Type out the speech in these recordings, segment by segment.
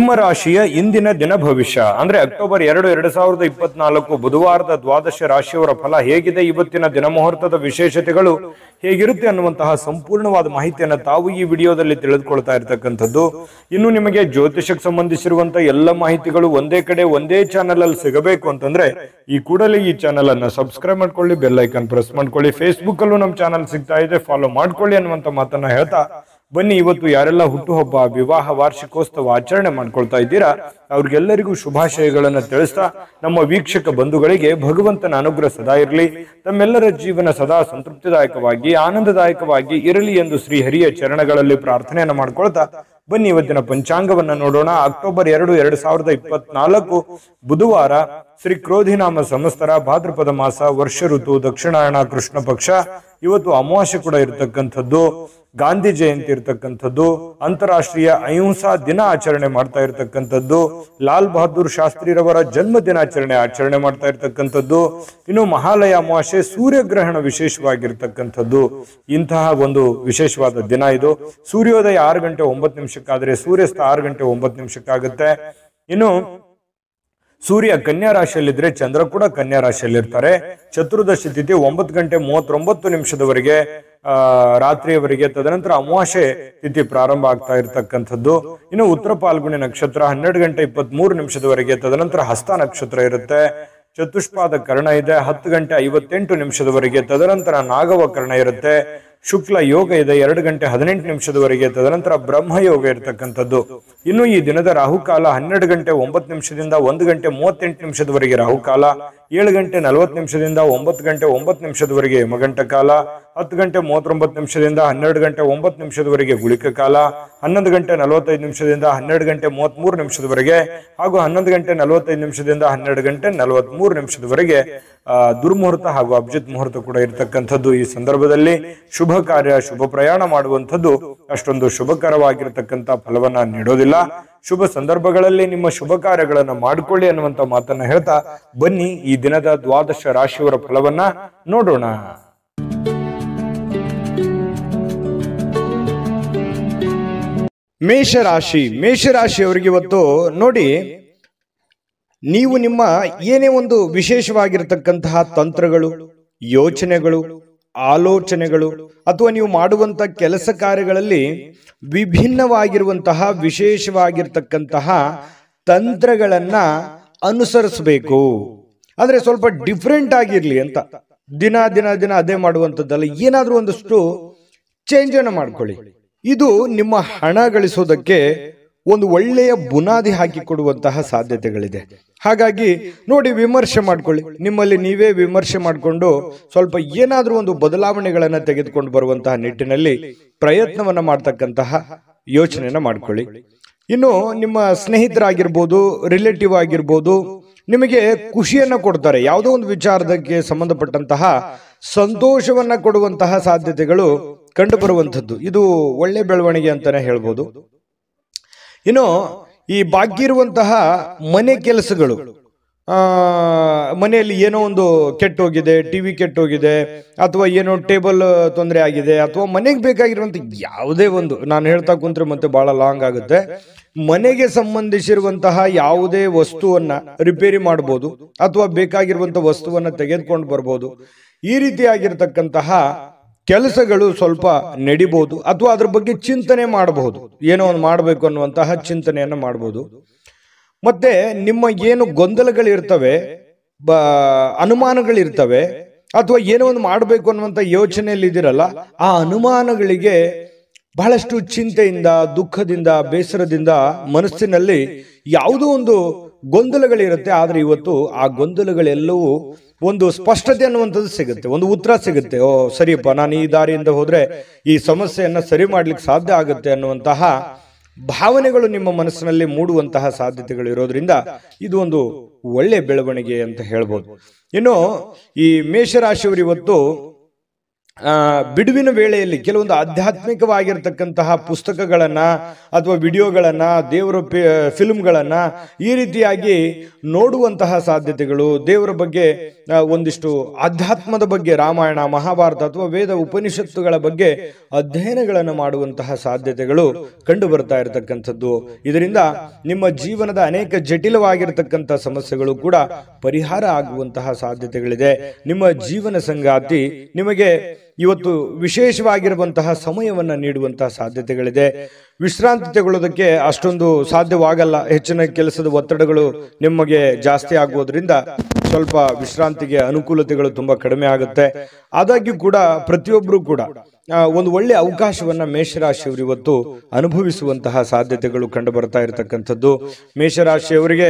ನಿಮ್ಮ ರಾಶಿಯ ಇಂದಿನ ದಿನ ಭವಿಷ್ಯ ಅಂದ್ರೆ ಅಕ್ಟೋಬರ್ 2, 2024 ಬುಧವಾರದ ದ್ವಾದಶ ರಾಶಿಯವರ ಫಲ ಹೇಗಿದೆ, ಇವತ್ತಿನ ದಿನ ಮುಹೂರ್ತದ ವಿಶೇಷತೆಗಳು ಹೇಗಿರುತ್ತೆ ಅನ್ನುವಂತಹ ಸಂಪೂರ್ಣವಾದ ಮಾಹಿತಿಯನ್ನು ತಾವು ಈ ವಿಡಿಯೋದಲ್ಲಿ ತಿಳಿದುಕೊಳ್ತಾ ಇರತಕ್ಕಂಥದ್ದು. ಇನ್ನು ನಿಮಗೆ ಜ್ಯೋತಿಷಕ್ಕೆ ಸಂಬಂಧಿಸಿರುವಂತಹ ಎಲ್ಲ ಮಾಹಿತಿಗಳು ಒಂದೇ ಕಡೆ ಒಂದೇ ಚಾನೆಲ್ ಅಲ್ಲಿ ಸಿಗಬೇಕು ಅಂತಂದ್ರೆ ಈ ಕೂಡಲೇ ಈ ಚಾನೆಲ್ ಅನ್ನ ಸಬ್ಸ್ಕ್ರೈಬ್ ಮಾಡ್ಕೊಳ್ಳಿ, ಬೆಲ್ ಐಕಾನ್ ಪ್ರೆಸ್ ಮಾಡ್ಕೊಳ್ಳಿ. ಫೇಸ್ಬುಕ್ ಅಲ್ಲೂ ನಮ್ಮ ಚಾನೆಲ್ ಸಿಗ್ತಾ ಇದೆ, ಫಾಲೋ ಮಾಡ್ಕೊಳ್ಳಿ ಅನ್ನುವಂತ ಮಾತನ್ನ ಹೇಳ್ತಾ ಬನ್ನಿ, ಇವತ್ತು ಯಾರೆಲ್ಲ ಹುಟ್ಟುಹಬ್ಬ, ವಿವಾಹ, ವಾರ್ಷಿಕೋತ್ಸವ ಆಚರಣೆ ಮಾಡ್ಕೊಳ್ತಾ ಇದ್ದೀರಾ ಅವ್ರಿಗೆಲ್ಲರಿಗೂ ಶುಭಾಶಯಗಳನ್ನು ತಿಳಿಸ್ತಾ ನಮ್ಮ ವೀಕ್ಷಕ ಬಂಧುಗಳಿಗೆ ಭಗವಂತನ ಅನುಗ್ರಹ ಸದಾ ಇರಲಿ, ತಮ್ಮೆಲ್ಲರ ಜೀವನ ಸದಾ ಸಂತೃಪ್ತಿದಾಯಕವಾಗಿ ಆನಂದದಾಯಕವಾಗಿ ಇರಲಿ ಎಂದು ಶ್ರೀಹರಿಯ ಚರಣಗಳಲ್ಲಿ ಪ್ರಾರ್ಥನೆಯನ್ನು ಮಾಡ್ಕೊಳ್ತಾ ಬನ್ನಿ ಇವತ್ತಿನ ಪಂಚಾಂಗವನ್ನ ನೋಡೋಣ. ಅಕ್ಟೋಬರ್ 2, 2024 ಬುಧವಾರ, ಶ್ರೀ ಕ್ರೋಧಿನಾಮ ಸಂವತ್ಸರ, ಭಾದ್ರಪದ ಮಾಸ, ವರ್ಷ ಋತು, ದಕ್ಷಿಣಾಯಣ, ಕೃಷ್ಣ ಪಕ್ಷ. ಇವತ್ತು ಅಮಾವಾಸ್ಯೆ ಕೂಡ ಇರತಕ್ಕಂಥದ್ದು, ಗಾಂಧಿ ಜಯಂತಿ ಇರತಕ್ಕಂಥದ್ದು, ಅಂತಾರಾಷ್ಟ್ರೀಯ ಅಹಿಂಸಾ ದಿನ ಆಚರಣೆ ಮಾಡ್ತಾ ಇರತಕ್ಕಂಥದ್ದು, ಲಾಲ್ ಬಹದ್ದೂರ್ ಶಾಸ್ತ್ರಿರವರ ಜನ್ಮ ದಿನಾಚರಣೆ ಆಚರಣೆ ಮಾಡ್ತಾ ಇರತಕ್ಕಂಥದ್ದು, ಇನ್ನು ಮಹಾಲಯ ಅಮಾವಾಸ್ಯೆ, ಸೂರ್ಯಗ್ರಹಣ ವಿಶೇಷವಾಗಿರ್ತಕ್ಕಂಥದ್ದು. ಇಂತಹ ಒಂದು ವಿಶೇಷವಾದ ದಿನ ಇದು. ಸೂರ್ಯೋದಯ 6 ಗಂಟೆ 9 ನಿಮಿಷಕ್ಕಾದ್ರೆ ಸೂರ್ಯಾಸ್ತ 6 ಗಂಟೆ 9 ನಿಮಿಷಕ್ಕಾಗುತ್ತೆ. ಇನ್ನು ಸೂರ್ಯ ಕನ್ಯಾ ರಾಶಿಯಲ್ಲಿದ್ರೆ ಚಂದ್ರ ಕೂಡ ಕನ್ಯಾ ರಾಶಿಯಲ್ಲಿ ಇರ್ತಾರೆ. ಚತುರ್ದಶಿ ತಿಥಿ 9 ಗಂಟೆ 39 ನಿಮಿಷದವರೆಗೆ ರಾತ್ರಿಯವರೆಗೆ, ತದನಂತರ ಅಮಾವಾಸ್ಯೆ ತಿಥಿ ಪ್ರಾರಂಭ ಆಗ್ತಾ ಇರತಕ್ಕಂಥದ್ದು. ಇನ್ನು ಉತ್ತರ ಪಾಲ್ಗುಣಿ ನಕ್ಷತ್ರ 12 ಗಂಟೆ 23 ನಿಮಿಷದವರೆಗೆ, ತದನಂತರ ಹಸ್ತ ನಕ್ಷತ್ರ ಇರುತ್ತೆ. ಚತುಷ್ಪಾದ ಕರ್ಣ ಇದೆ 10 ಗಂಟೆ 58 ನಿಮಿಷದವರೆಗೆ, ತದನಂತರ ನಾಗವ ಕರ್ಣ ಇರುತ್ತೆ. ಶುಕ್ಲ ಯೋಗ ಇದೆ 2 ಗಂಟೆ 18 ನಿಮಿಷದವರೆಗೆ, ತದನಂತರ ಬ್ರಹ್ಮ ಯೋಗ ಇರತಕ್ಕಂಥದ್ದು. ಇನ್ನು ಈ ದಿನದ ರಾಹುಕಾಲ 12 ಗಂಟೆ 9 ನಿಮಿಷದಿಂದ 1 ಗಂಟೆ 38 ನಿಮಿಷದವರೆಗೆ ರಾಹುಕಾಲ, 7 ಗಂಟೆ 40 ನಿಮಿಷದಿಂದ 9 ಗಂಟೆ 9 ನಿಮಿಷದವರೆಗೆ ಯಮಗಂಟ ಕಾಲ, 10 ಗಂಟೆ 39 ನಿಮಿಷದಿಂದ 12 ಗಂಟೆ 9 ನಿಮಿಷದವರೆಗೆ ಗುಳಿಕ ಕಾಲ, 11 ಗಂಟೆ 45 ನಿಮಿಷದಿಂದ 12 ಗಂಟೆ 33 ನಿಮಿಷದವರೆಗೆ ಹಾಗೂ 11 ಗಂಟೆ 45 ನಿಮಿಷದಿಂದ 12 ಗಂಟೆ 43 ನಿಮಿಷದವರೆಗೆ ದುರ್ಮುಹೂರ್ತ ಹಾಗೂ ಅಭಿಜಿತ್ ಮುಹೂರ್ತ ಕೂಡ ಇರತಕ್ಕಂಥದ್ದು. ಈ ಸಂದರ್ಭದಲ್ಲಿ ಶುಭ ಕಾರ್ಯ, ಶುಭ ಪ್ರಯಾಣ ಮಾಡುವಂಥದ್ದು ಅಷ್ಟೊಂದು ಶುಭಕರವಾಗಿರತಕ್ಕಂಥ ಫಲವನ್ನ ನೀಡೋದಿಲ್ಲ. ಶುಭ ಸಂದರ್ಭಗಳಲ್ಲಿ ನಿಮ್ಮ ಶುಭ ಕಾರ್ಯಗಳನ್ನು ಮಾಡಿಕೊಳ್ಳಿ ಅನ್ನುವಂತ ಮಾತನ್ನ ಹೇಳ್ತಾ ಬನ್ನಿ ಈ ದಿನದ ದ್ವಾದಶ ರಾಶಿಯವರ ಫಲವನ್ನ ನೋಡೋಣ. ಮೇಷರಾಶಿಯವರಿಗೆ ಇವತ್ತು ನೋಡಿ, ನೀವು ನಿಮ್ಮ ಏನೇ ಒಂದು ವಿಶೇಷವಾಗಿರತಕ್ಕಂತಹ ತಂತ್ರಗಳು, ಯೋಚನೆಗಳು, ಆಲೋಚನೆಗಳು ಅಥವಾ ನೀವು ಮಾಡುವಂತ ಕೆಲಸ ಕಾರ್ಯಗಳಲ್ಲಿ ವಿಭಿನ್ನವಾಗಿರುವಂತಹ ವಿಶೇಷವಾಗಿರ್ತಕ್ಕಂತಹ ತಂತ್ರಗಳನ್ನ ಅನುಸರಿಸಬೇಕು. ಅಂದ್ರೆ ಸ್ವಲ್ಪ ಡಿಫ್ರೆಂಟ್ ಆಗಿರ್ಲಿ ಅಂತ, ದಿನ ದಿನ ದಿನ ಅದೇ ಮಾಡುವಂಥದ್ದಲ್ಲ, ಏನಾದ್ರೂ ಒಂದಷ್ಟು ಚೇಂಜ್ ಅನ್ನು ಮಾಡ್ಕೊಳ್ಳಿ. ಇದು ನಿಮ್ಮ ಹಣ ಗಳಿಸೋದಕ್ಕೆ ಒಂದು ಒಳ್ಳೆಯ ಬುನಾದಿ ಹಾಕಿಕೊಡುವಂತಹ ಸಾಧ್ಯತೆಗಳಿದೆ. ಹಾಗಾಗಿ ನೋಡಿ, ವಿಮರ್ಶೆ ಮಾಡ್ಕೊಳ್ಳಿ, ನಿಮ್ಮಲ್ಲಿ ನೀವೇ ವಿಮರ್ಶೆ ಮಾಡಿಕೊಂಡು ಸ್ವಲ್ಪ ಏನಾದ್ರೂ ಒಂದು ಬದಲಾವಣೆಗಳನ್ನ ತೆಗೆದುಕೊಂಡು ಬರುವಂತಹ ನಿಟ್ಟಿನಲ್ಲಿ ಪ್ರಯತ್ನವನ್ನ ಮಾಡ್ತಕ್ಕಂತಹ ಯೋಚನೆಯನ್ನ ಮಾಡ್ಕೊಳ್ಳಿ. ಇನ್ನು ನಿಮ್ಮ ಸ್ನೇಹಿತರಾಗಿರ್ಬೋದು, ರಿಲೇಟಿವ್ ಆಗಿರ್ಬೋದು, ನಿಮಗೆ ಖುಷಿಯನ್ನ ಕೊಡ್ತಾರೆ. ಯಾವುದೋ ಒಂದು ವಿಚಾರಕ್ಕೆ ಸಂಬಂಧಪಟ್ಟಂತಹ ಸಂತೋಷವನ್ನ ಕೊಡುವಂತಹ ಸಾಧ್ಯತೆಗಳು ಕಂಡು ಬರುವಂಥದ್ದು. ಇದು ಒಳ್ಳೆ ಬೆಳವಣಿಗೆ ಅಂತಾನೆ ಹೇಳ್ಬೋದು. ಇನ್ನು ಈ ಬಾಕಿ ಇರುವಂತಹ ಮನೆ ಕೆಲಸಗಳು, ಮನೆಯಲ್ಲಿ ಏನೋ ಒಂದು ಕೆಟ್ಟೋಗಿದೆ, ಟಿವಿ ಕೆಟ್ಟೋಗಿದೆ, ಅಥವಾ ಏನೋ ಟೇಬಲ್ ತೊಂದರೆ ಆಗಿದೆ, ಅಥವಾ ಮನೆಗೆ ಬೇಕಾಗಿರುವಂತ ಯಾವುದೇ ಒಂದು, ನಾನು ಹೇಳ್ತಾ ಕುಂತ್ರೆ ಮತ್ತೆ ಬಹಳ ಲಾಂಗ್ ಆಗುತ್ತೆ, ಮನೆಗೆ ಸಂಬಂಧಿಸಿರುವಂತಹ ಯಾವುದೇ ವಸ್ತುವನ್ನ ರಿಪೇರಿ ಮಾಡಬಹುದು ಅಥವಾ ಬೇಕಾಗಿರುವಂತ ವಸ್ತುವನ್ನ ತೆಗೆದುಕೊಂಡು ಬರ್ಬೋದು. ಈ ರೀತಿಯಾಗಿರ್ತಕ್ಕಂತಹ ಕೆಲಸಗಳು ಸ್ವಲ್ಪ ನಡಿಬಹುದು ಅಥವಾ ಅದ್ರ ಬಗ್ಗೆ ಚಿಂತನೆ ಮಾಡಬಹುದು, ಏನೋ ಒಂದು ಮಾಡಬೇಕು ಅನ್ನುವಂತಹ ಚಿಂತನೆಯನ್ನ ಮಾಡಬಹುದು. ಮತ್ತೆ ನಿಮ್ಮ ಏನು ಗೊಂದಲಗಳಿರ್ತವೆ, ಅನುಮಾನಗಳಿರ್ತವೆ, ಅಥವಾ ಏನೋ ಒಂದು ಮಾಡಬೇಕು ಅನ್ನುವಂಥ ಯೋಚನೆಯಲ್ಲಿ ಇದಿರಲ್ಲ, ಆ ಅನುಮಾನಗಳಿಗೆ ಬಹಳಷ್ಟು ಚಿಂತೆಯಿಂದ, ದುಃಖದಿಂದ, ಬೇಸರದಿಂದ ಮನಸ್ಸಿನಲ್ಲಿ ಯಾವುದೋ ಒಂದು ಗೊಂದಲಗಳಿರುತ್ತೆ. ಆದ್ರೆ ಇವತ್ತು ಆ ಗೊಂದಲಗಳೆಲ್ಲವೂ ಒಂದು ಸ್ಪಷ್ಟತೆ ಅನ್ನುವಂಥದ್ದು ಸಿಗುತ್ತೆ, ಒಂದು ಉತ್ತರ ಸಿಗುತ್ತೆ. ಓ ಸರಿಯಪ್ಪ, ನಾನು ಈ ದಾರಿಯಿಂದ ಹೋದ್ರೆ ಈ ಸಮಸ್ಯೆಯನ್ನ ಸರಿ ಮಾಡ್ಲಿಕ್ಕೆ ಸಾಧ್ಯ ಆಗುತ್ತೆ ಅನ್ನುವಂತಹ ಭಾವನೆಗಳು ನಿಮ್ಮ ಮನಸ್ಸಿನಲ್ಲಿ ಮೂಡುವಂತಹ ಸಾಧ್ಯತೆಗಳು ಇರೋದ್ರಿಂದ ಇದು ಒಂದು ಒಳ್ಳೆ ಬೆಳವಣಿಗೆ ಅಂತ ಹೇಳ್ಬೋದು. ಇನ್ನು ಈ ಮೇಷರಾಶಿಯವರು ಇವತ್ತು ಬಿಡುವಿನ ವೇಳೆಯಲ್ಲಿ ಕೆಲವೊಂದು ಆಧ್ಯಾತ್ಮಿಕವಾಗಿರ್ತಕ್ಕಂತಹ ಪುಸ್ತಕಗಳನ್ನ ಅಥವಾ ವಿಡಿಯೋಗಳನ್ನ, ದೇವರ ಫಿಲ್ಮ್ಗಳನ್ನ ಈ ರೀತಿಯಾಗಿ ನೋಡುವಂತಹ ಸಾಧ್ಯತೆಗಳು, ದೇವರ ಬಗ್ಗೆ ಒಂದಿಷ್ಟು ಆಧ್ಯಾತ್ಮದ ಬಗ್ಗೆ ರಾಮಾಯಣ, ಮಹಾಭಾರತ ಅಥವಾ ವೇದ ಉಪನಿಷತ್ತುಗಳ ಬಗ್ಗೆ ಅಧ್ಯಯನಗಳನ್ನು ಮಾಡುವಂತಹ ಸಾಧ್ಯತೆಗಳು ಕಂಡು ಬರ್ತಾ ಇರತಕ್ಕಂಥದ್ದು. ಇದರಿಂದ ನಿಮ್ಮ ಜೀವನದ ಅನೇಕ ಜಟಿಲವಾಗಿರತಕ್ಕಂಥ ಸಮಸ್ಯೆಗಳು ಕೂಡ ಪರಿಹಾರ ಆಗುವಂತಹ ಸಾಧ್ಯತೆಗಳಿದೆ. ನಿಮ್ಮ ಜೀವನ ಸಂಗಾತಿ ನಿಮಗೆ ಇವತ್ತು ವಿಶೇಷವಾಗಿರುವಂತಹ ಸಮಯವನ್ನು ನೀಡುವಂತಹ ಸಾಧ್ಯತೆಗಳಿದೆ. ವಿಶ್ರಾಂತಿ ತಗೊಳ್ಳೋದಕ್ಕೆ ಅಷ್ಟೊಂದು ಸಾಧ್ಯವಾಗಲ್ಲ. ಹೆಚ್ಚಿನ ಕೆಲಸದ ಒತ್ತಡಗಳು ನಿಮಗೆ ಜಾಸ್ತಿ ಆಗುವುದರಿಂದ ಸ್ವಲ್ಪ ವಿಶ್ರಾಂತಿಗೆ ಅನುಕೂಲತೆಗಳು ತುಂಬಾ ಕಡಿಮೆ ಆಗುತ್ತೆ. ಆದಾಗ್ಯೂ ಕೂಡ ಪ್ರತಿಯೊಬ್ಬರು ಕೂಡ ಒಂದು ಒಳ್ಳೆಯ ಅವಕಾಶವನ್ನ ಮೇಷರಾಶಿಯವರು ಇವತ್ತು ಅನುಭವಿಸುವಂತಹ ಸಾಧ್ಯತೆಗಳು ಕಂಡು ಬರ್ತಾ ಇರತಕ್ಕಂಥದ್ದು. ಮೇಷರಾಶಿಯವರಿಗೆ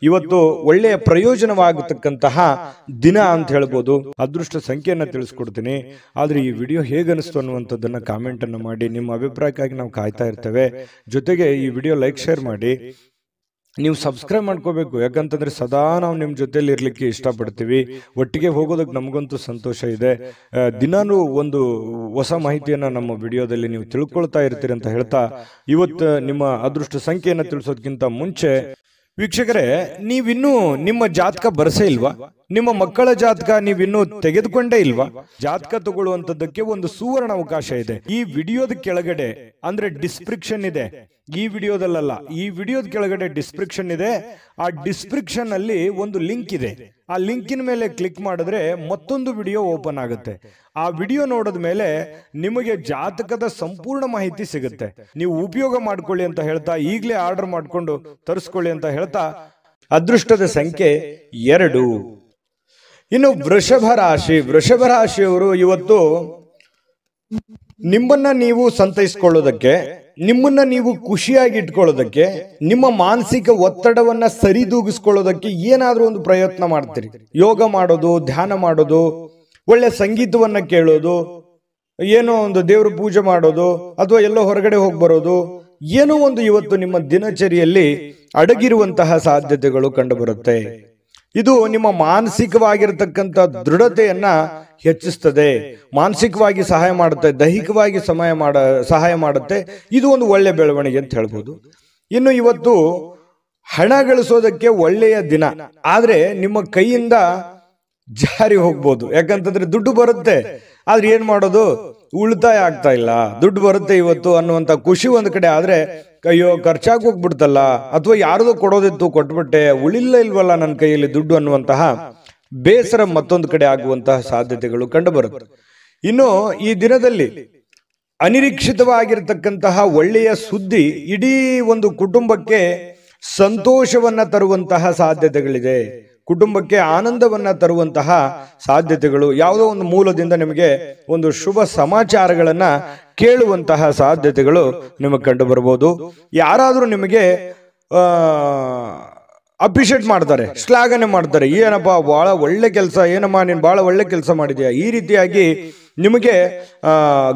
ಇವತ್ತು ಒಳ್ಳೆಯ ಪ್ರಯೋಜನವಾಗತಕ್ಕಂತಹ ದಿನ ಅಂತ ಹೇಳ್ಬೋದು. ಅದೃಷ್ಟ ಸಂಖ್ಯೆಯನ್ನ ತಿಳಿಸ್ಕೊಡ್ತೀನಿ. ಆದ್ರೆ ಈ ವಿಡಿಯೋ ಹೇಗನಿಸ್ತು ಅನ್ನುವಂಥದ್ದನ್ನ ಕಾಮೆಂಟ್ ಅನ್ನು ಮಾಡಿ. ನಿಮ್ಮ ಅಭಿಪ್ರಾಯಕ್ಕಾಗಿ ನಾವು ಕಾಯ್ತಾ ಇರ್ತೇವೆ. ಜೊತೆಗೆ ಈ ವಿಡಿಯೋ ಲೈಕ್, ಶೇರ್ ಮಾಡಿ. ನೀವು ಸಬ್ಸ್ಕ್ರೈಬ್ ಮಾಡ್ಕೋಬೇಕು. ಯಾಕಂತಂದ್ರೆ ಸದಾ ನಾವು ನಿಮ್ಮ ಜೊತೆಲಿ ಇರ್ಲಿಕ್ಕೆ ಇಷ್ಟಪಡ್ತೀವಿ. ಒಟ್ಟಿಗೆ ಹೋಗೋದಕ್ಕೆ ನಮಗಂತೂ ಸಂತೋಷ ಇದೆ. ದಿನಾನು ಒಂದು ಹೊಸ ಮಾಹಿತಿಯನ್ನ ನಮ್ಮ ವಿಡಿಯೋದಲ್ಲಿ ನೀವು ತಿಳ್ಕೊಳ್ತಾ ಇರ್ತೀರಿ ಅಂತ ಹೇಳ್ತಾ, ಇವತ್ತು ನಿಮ್ಮ ಅದೃಷ್ಟ ಸಂಖ್ಯೆಯನ್ನು ತಿಳಿಸೋದಕ್ಕಿಂತ ಮುಂಚೆ ವೀಕ್ಷಕರೇ, ನೀವಿನ್ನೂ ನಿಮ್ಮ ಜಾತಕ ಬರಸೇ ಇಲ್ವಾ? ನಿಮ್ಮ ಮಕ್ಕಳ ಜಾತಕ ನೀವಿನ್ನೂ ತೆಗೆದುಕೊಂಡೇ ಇಲ್ವಾ? ಜಾತಕ ತಗೊಳ್ಳುವಂತದ್ದಕ್ಕೆ ಒಂದು ಸುವರ್ಣ ಅವಕಾಶ ಇದೆ. ಈ ವಿಡಿಯೋದ ಕೆಳಗಡೆ ಅಂದ್ರೆ ಡಿಸ್ಕ್ರಿಪ್ಷನ್ ಇದೆ. ಈ ವಿಡಿಯೋದಲ್ಲ, ಈ ವಿಡಿಯೋದ ಕೆಳಗಡೆ ಡಿಸ್ಕ್ರಿಪ್ಷನ್ ಇದೆ. ಆ ಡಿಸ್ಕ್ರಿಪ್ಷನ್ ಅಲ್ಲಿ ಒಂದು ಲಿಂಕ್ ಇದೆ. ಆ ಲಿಂಕಿನ ಮೇಲೆ ಕ್ಲಿಕ್ ಮಾಡಿದ್ರೆ ಮತ್ತೊಂದು ವಿಡಿಯೋ ಓಪನ್ ಆಗುತ್ತೆ. ಆ ವಿಡಿಯೋ ನೋಡಿದ ಮೇಲೆ ನಿಮಗೆ ಜಾತಕದ ಸಂಪೂರ್ಣ ಮಾಹಿತಿ ಸಿಗುತ್ತೆ. ನೀವು ಉಪಯೋಗ ಮಾಡ್ಕೊಳ್ಳಿ ಅಂತ ಹೇಳ್ತಾ, ಈಗಲೇ ಆರ್ಡರ್ ಮಾಡ್ಕೊಂಡು ತರಿಸ್ಕೊಳ್ಳಿ ಅಂತ ಹೇಳ್ತಾ, ಅದೃಷ್ಟದ ಸಂಖ್ಯೆ 2. ಇನ್ನು ವೃಷಭ ರಾಶಿ. ವೃಷಭ ರಾಶಿಯವರು ಇವತ್ತು ನಿಮ್ಮನ್ನ ನೀವು ಸಂತೈಸ್ಕೊಳ್ಳೋದಕ್ಕೆ, ನಿಮ್ಮನ್ನ ನೀವು ಖುಷಿಯಾಗಿ ಇಟ್ಕೊಳ್ಳೋದಕ್ಕೆ, ನಿಮ್ಮ ಮಾನಸಿಕ ಒತ್ತಡವನ್ನ ಸರಿದೂಗಿಸ್ಕೊಳ್ಳೋದಕ್ಕೆ ಏನಾದ್ರೂ ಒಂದು ಪ್ರಯತ್ನ ಮಾಡ್ತೀರಿ. ಯೋಗ ಮಾಡೋದು, ಧ್ಯಾನ ಮಾಡೋದು, ಒಳ್ಳೆ ಸಂಗೀತವನ್ನ ಕೇಳೋದು, ಏನೋ ಒಂದು ದೇವ್ರ ಪೂಜೆ ಮಾಡೋದು, ಅಥವಾ ಎಲ್ಲೋ ಹೊರಗಡೆ ಹೋಗಿ ಬರೋದು, ಏನೋ ಒಂದು ಇವತ್ತು ನಿಮ್ಮ ದಿನಚರಿಯಲ್ಲಿ ಅಡಗಿರುವಂತಹ ಸಾಧ್ಯತೆಗಳು ಕಂಡು ಬರುತ್ತೆ. ಇದು ನಿಮ್ಮ ಮಾನಸಿಕವಾಗಿರತಕ್ಕಂಥ ದೃಢತೆಯನ್ನ ಹೆಚ್ಚಿಸ್ತದೆ, ಮಾನಸಿಕವಾಗಿ ಸಹಾಯ ಮಾಡುತ್ತೆ, ದೈಹಿಕವಾಗಿ ಸಹಾಯ ಮಾಡುತ್ತೆ. ಇದು ಒಂದು ಒಳ್ಳೆ ಬೆಳವಣಿಗೆ ಅಂತ ಹೇಳ್ಬೋದು. ಇನ್ನು ಇವತ್ತು ಹಣ ಗಳಿಸೋದಕ್ಕೆ ಒಳ್ಳೆಯ ದಿನ, ಆದ್ರೆ ನಿಮ್ಮ ಕೈಯಿಂದ ಜಾರಿ ಹೋಗ್ಬೋದು. ಯಾಕಂತಂದ್ರೆ ದುಡ್ಡು ಬರುತ್ತೆ, ಆದ್ರೆ ಏನ್ ಮಾಡೋದು, ಉಳಿತಾಯ ಆಗ್ತಾ ಇಲ್ಲ. ದುಡ್ಡು ಬರುತ್ತೆ ಇವತ್ತು ಅನ್ನುವಂತ ಖುಷಿ ಒಂದ್ ಕಡೆ, ಆದ್ರೆ ಅಯ್ಯೋ ಖರ್ಚಾಗಿ ಹೋಗ್ಬಿಡ್ತಲ್ಲ, ಅಥವಾ ಯಾರದೋ ಕೊಡೋದಿತ್ತು ಕೊಟ್ಬಿಟ್ಟೆ, ಇಲ್ವಲ್ಲ ನನ್ನ ಕೈಯಲ್ಲಿ ದುಡ್ಡು ಅನ್ನುವಂತಹ ಬೇಸರ ಮತ್ತೊಂದು ಕಡೆ ಆಗುವಂತಹ ಸಾಧ್ಯತೆಗಳು ಕಂಡು ಬರುತ್ತೆ. ಇನ್ನು ಈ ದಿನದಲ್ಲಿ ಅನಿರೀಕ್ಷಿತವಾಗಿರ್ತಕ್ಕಂತಹ ಒಳ್ಳೆಯ ಸುದ್ದಿ ಇಡೀ ಒಂದು ಕುಟುಂಬಕ್ಕೆ ಸಂತೋಷವನ್ನ ತರುವಂತಹ ಸಾಧ್ಯತೆಗಳಿದೆ. ಕುಟುಂಬಕ್ಕೆ ಆನಂದವನ್ನ ತರುವಂತಹ ಸಾಧ್ಯತೆಗಳು, ಯಾವುದೋ ಒಂದು ಮೂಲದಿಂದ ನಿಮಗೆ ಒಂದು ಶುಭ ಸಮಾಚಾರಗಳನ್ನ ಕೇಳುವಂತಹ ಸಾಧ್ಯತೆಗಳು ನಿಮಗೆ ಕಂಡು ಬರಬಹುದು. ಯಾರಾದ್ರೂ ನಿಮಗೆ ಅಪ್ರಿಷಿಯೇಟ್ ಮಾಡ್ತಾರೆ, ಶ್ಲಾಘನೆ ಮಾಡ್ತಾರೆ. ಏನಪ್ಪ ಬಹಳ ಒಳ್ಳೆ ಕೆಲಸ, ಏನಮ್ಮ ನೀನ್ ಬಹಳ ಒಳ್ಳೆ ಕೆಲಸ ಮಾಡಿದ್ಯಾ, ಈ ರೀತಿಯಾಗಿ ನಿಮಗೆ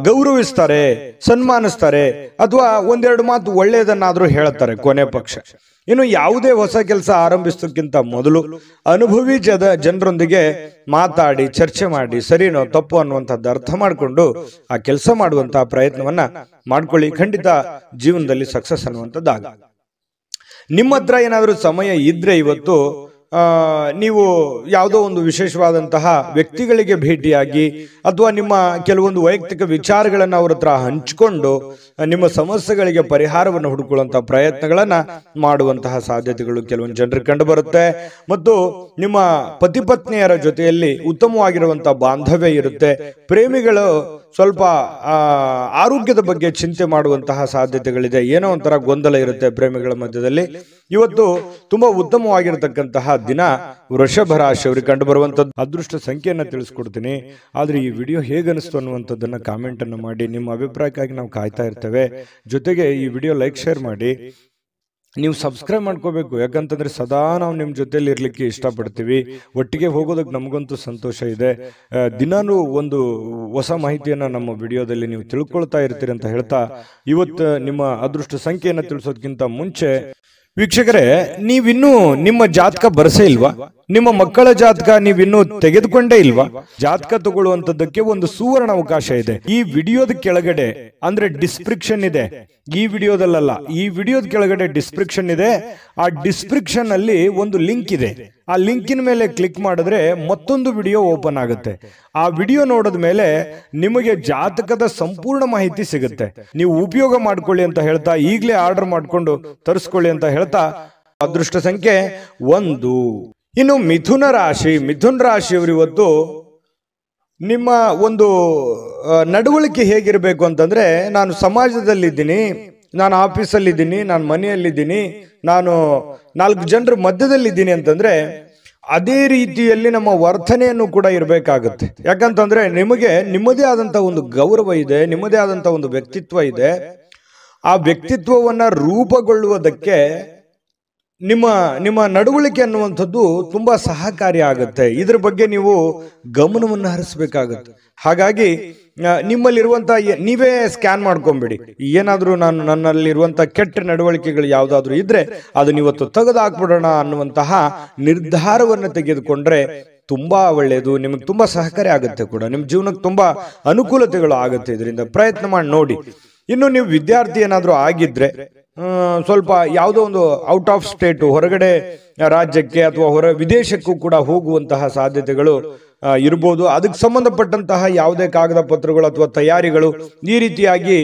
ಗೌರವಿಸ್ತಾರೆ, ಸನ್ಮಾನಿಸ್ತಾರೆ, ಅಥವಾ ಒಂದೆರಡು ಮಾತು ಒಳ್ಳೆಯದನ್ನಾದ್ರೂ ಹೇಳ್ತಾರೆ ಕೊನೆ ಪಕ್ಷ. ಇನ್ನು ಯಾವುದೇ ಹೊಸ ಕೆಲಸ ಆರಂಭಿಸೋಕ್ಕಿಂತ ಮೊದಲು ಅನುಭವಿ ಜನರೊಂದಿಗೆ ಮಾತಾಡಿ, ಚರ್ಚೆ ಮಾಡಿ, ಸರಿನೋ ತಪ್ಪು ಅನ್ನುವಂಥದ್ದು ಅರ್ಥ ಮಾಡಿಕೊಂಡು ಆ ಕೆಲಸ ಮಾಡುವಂತಹ ಪ್ರಯತ್ನವನ್ನ ಮಾಡ್ಕೊಳ್ಳಿ. ಖಂಡಿತ ಜೀವನದಲ್ಲಿ ಸಕ್ಸಸ್ ಅನ್ನುವಂಥದ್ದಾಗ. ನಿಮ್ಮ ಹತ್ರ ಏನಾದರೂ ಸಮಯ ಇದ್ರೆ ಇವತ್ತು ನೀವು ಯಾವುದೋ ಒಂದು ವಿಶೇಷವಾದಂತಹ ವ್ಯಕ್ತಿಗಳಿಗೆ ಭೇಟಿಯಾಗಿ, ಅಥವಾ ನಿಮ್ಮ ಕೆಲವೊಂದು ವೈಯಕ್ತಿಕ ವಿಚಾರಗಳನ್ನು ಅವ್ರ ಹತ್ರ ಹಂಚಿಕೊಂಡು ನಿಮ್ಮ ಸಮಸ್ಯೆಗಳಿಗೆ ಪರಿಹಾರವನ್ನು ಹುಡುಕುವಂತಹ ಪ್ರಯತ್ನಗಳನ್ನ ಮಾಡುವಂತಹ ಸಾಧ್ಯತೆಗಳು ಕೆಲವೊಂದು ಜನರಿಗೆ ಕಂಡು ಬರುತ್ತೆ. ಮತ್ತು ನಿಮ್ಮ ಪತಿ ಪತ್ನಿಯರ ಜೊತೆಯಲ್ಲಿ ಉತ್ತಮವಾಗಿರುವಂತಹ ಬಾಂಧವ್ಯ ಇರುತ್ತೆ. ಪ್ರೇಮಿಗಳು ಸ್ವಲ್ಪ ಆರೋಗ್ಯದ ಬಗ್ಗೆ ಚಿಂತೆ ಮಾಡುವಂತಹ ಸಾಧ್ಯತೆಗಳಿದೆ. ಏನೋ ಒಂಥರ ಗೊಂದಲ ಇರುತ್ತೆ ಪ್ರೇಮಿಗಳ ಮಧ್ಯದಲ್ಲಿ. ಇವತ್ತು ತುಂಬಾ ಉತ್ತಮವಾಗಿರತಕ್ಕಂತಹ ದಿನ ವೃಷಭ ರಾಶಿಯವರಿಗೆ ಕಂಡು ಬರುವಂತದ್ದು. ಅದೃಷ್ಟ ಸಂಖ್ಯೆಯನ್ನ ತಿಳಿಸ್ಕೊಡ್ತೀನಿ. ಆದ್ರೆ ಈ ವಿಡಿಯೋ ಹೇಗನಿಸ್ತು ಅನ್ನುವಂಥದ್ದನ್ನ ಕಾಮೆಂಟ್ ಅನ್ನು ಮಾಡಿ. ನಿಮ್ಮ ಅಭಿಪ್ರಾಯಕ್ಕಾಗಿ ನಾವು ಕಾಯ್ತಾ ಇರ್ತೇವೆ. ಜೊತೆಗೆ ಈ ವಿಡಿಯೋ ಲೈಕ್, ಶೇರ್ ಮಾಡಿ. ನೀವು ಸಬ್ಸ್ಕ್ರೈಬ್ ಮಾಡ್ಕೋಬೇಕು. ಯಾಕಂತಂದ್ರೆ ಸದಾ ನಾವು ನಿಮ್ಮ ಜೊತೆಲಿ ಇರ್ಲಿಕ್ಕೆ ಇಷ್ಟಪಡ್ತೀವಿ. ಒಟ್ಟಿಗೆ ಹೋಗೋದಕ್ಕೆ ನಮಗಂತೂ ಸಂತೋಷ ಇದೆ. ದಿನಾನು ಒಂದು ಹೊಸ ಮಾಹಿತಿಯನ್ನ ನಮ್ಮ ವಿಡಿಯೋದಲ್ಲಿ ನೀವು ತಿಳ್ಕೊಳ್ತಾ ಇರ್ತೀರಿ ಅಂತ ಹೇಳ್ತಾ, ಇವತ್ತು ನಿಮ್ಮ ಅದೃಷ್ಟ ಸಂಖ್ಯೆಯನ್ನು ತಿಳಿಸೋದಕ್ಕಿಂತ ಮುಂಚೆ ವೀಕ್ಷಕರೇ, ನೀವಿನ್ನೂ ನಿಮ್ಮ ಜಾತಕ ಬರಸೇ ಇಲ್ವಾ? ನಿಮ್ಮ ಮಕ್ಕಳ ಜಾತಕ ನೀವಿನ್ನೂ ತೆಗೆದುಕೊಂಡೇ ಇಲ್ವಾ? ಜಾತಕ ತಗೊಳ್ಳುವಂತದ್ದಕ್ಕೆ ಒಂದು ಸುವರ್ಣ ಅವಕಾಶ ಇದೆ. ಈ ವಿಡಿಯೋದ ಕೆಳಗಡೆ ಅಂದ್ರೆ ಡಿಸ್ಕ್ರಿಪ್ಷನ್ ಇದೆ, ಈ ವಿಡಿಯೋದಲ್ಲ, ಈ ವಿಡಿಯೋದ ಕೆಳಗಡೆ ಡಿಸ್ಕ್ರಿಪ್ಷನ್ ಇದೆ. ಆ ಡಿಸ್ಕ್ರಿಪ್ಷನ್ ಅಲ್ಲಿ ಒಂದು ಲಿಂಕ್ ಇದೆ. ಆ ಲಿಂಕಿನ ಮೇಲೆ ಕ್ಲಿಕ್ ಮಾಡಿದ್ರೆ ಮತ್ತೊಂದು ವಿಡಿಯೋ ಓಪನ್ ಆಗುತ್ತೆ. ಆ ವಿಡಿಯೋ ನೋಡಿದ ಮೇಲೆ ನಿಮಗೆ ಜಾತಕದ ಸಂಪೂರ್ಣ ಮಾಹಿತಿ ಸಿಗುತ್ತೆ. ನೀವು ಉಪಯೋಗ ಮಾಡ್ಕೊಳ್ಳಿ ಅಂತ ಹೇಳ್ತಾ, ಈಗಲೇ ಆರ್ಡರ್ ಮಾಡ್ಕೊಂಡು ತರಿಸ್ಕೊಳ್ಳಿ ಅಂತ ಹೇಳ್ತಾ, ಅದೃಷ್ಟ ಸಂಖ್ಯೆ 1. ಇನ್ನು ಮಿಥುನ ರಾಶಿಯವರು ಇವತ್ತು ನಿಮ್ಮ ಒಂದು ನಡವಳಿಕೆ ಹೇಗಿರಬೇಕು ಅಂತಂದ್ರೆ, ನಾನು ಸಮಾಜದಲ್ಲಿದ್ದೀನಿ, ನಾನು ಆಫೀಸಲ್ಲಿದ್ದೀನಿ, ನಾನು ಮನೆಯಲ್ಲಿದ್ದೀನಿ, ನಾನು 4 ಜನರ ಮಧ್ಯದಲ್ಲಿದ್ದೀನಿ ಅಂತಂದ್ರೆ ಅದೇ ರೀತಿಯಲ್ಲಿ ನಮ್ಮ ವರ್ತನೆಯನ್ನು ಕೂಡ ಇರಬೇಕಾಗುತ್ತೆ. ಯಾಕಂತಂದ್ರೆ ನಿಮಗೆ ನಿಮ್ಮದೇ ಆದಂತ ಒಂದು ಗೌರವ ಇದೆ, ನಿಮ್ಮದೇ ಆದಂತ ಒಂದು ವ್ಯಕ್ತಿತ್ವ ಇದೆ. ಆ ವ್ಯಕ್ತಿತ್ವವನ್ನ ರೂಪುಗೊಳ್ಳುವುದಕ್ಕೆ ನಿಮ್ಮ ನಡವಳಿಕೆ ಅನ್ನುವಂಥದ್ದು ತುಂಬಾ ಸಹಕಾರಿ ಆಗುತ್ತೆ. ಇದ್ರ ಬಗ್ಗೆ ನೀವು ಗಮನವನ್ನು ಹರಿಸಬೇಕಾಗುತ್ತೆ. ಹಾಗಾಗಿ ನಿಮ್ಮಲ್ಲಿರುವಂತ ನೀವೇ ಸ್ಕ್ಯಾನ್ ಮಾಡ್ಕೊಂಬಿಡಿ. ಏನಾದ್ರೂ ನನ್ನಲ್ಲಿರುವಂತ ಕೆಟ್ಟ ನಡವಳಿಕೆಗಳು ಯಾವ್ದಾದ್ರು ಇದ್ರೆ ಅದನ್ನ ಇವತ್ತು ತೆಗೆದು ಹಾಕ್ಬಿಡೋಣ ಅನ್ನುವಂತಹ ನಿರ್ಧಾರವನ್ನು ತೆಗೆದುಕೊಂಡ್ರೆ ತುಂಬಾ ಒಳ್ಳೆಯದು. ನಿಮಗೆ ತುಂಬಾ ಸಹಕಾರಿ ಆಗುತ್ತೆ ಕೂಡ, ನಿಮ್ಮ ಜೀವನಕ್ಕೆ ತುಂಬಾ ಅನುಕೂಲತೆಗಳು ಆಗುತ್ತೆ. ಇದರಿಂದ ಪ್ರಯತ್ನ ಮಾಡಿ ನೋಡಿ. ಇನ್ನು ನೀವು ವಿದ್ಯಾರ್ಥಿ ಏನಾದ್ರೂ ಆಗಿದ್ರೆ ಸ್ವಲ್ಪ ಯಾವುದೋ ಒಂದು ಔಟ್ ಆಫ್ ಸ್ಟೇಟ್, ಹೊರಗಡೆ ರಾಜ್ಯಕ್ಕೆ ಅಥವಾ ವಿದೇಶಕ್ಕೂ ಕೂಡ ಹೋಗುವಂತಹ ಸಾಧ್ಯತೆಗಳು ಇರ್ಬೋದು. ಅದಕ್ಕೆ ಸಂಬಂಧಪಟ್ಟಂತಹ ಯಾವುದೇ ಕಾಗದ ಪತ್ರಗಳು ಅಥವಾ ತಯಾರಿಗಳು ಈ ರೀತಿಯಾಗಿ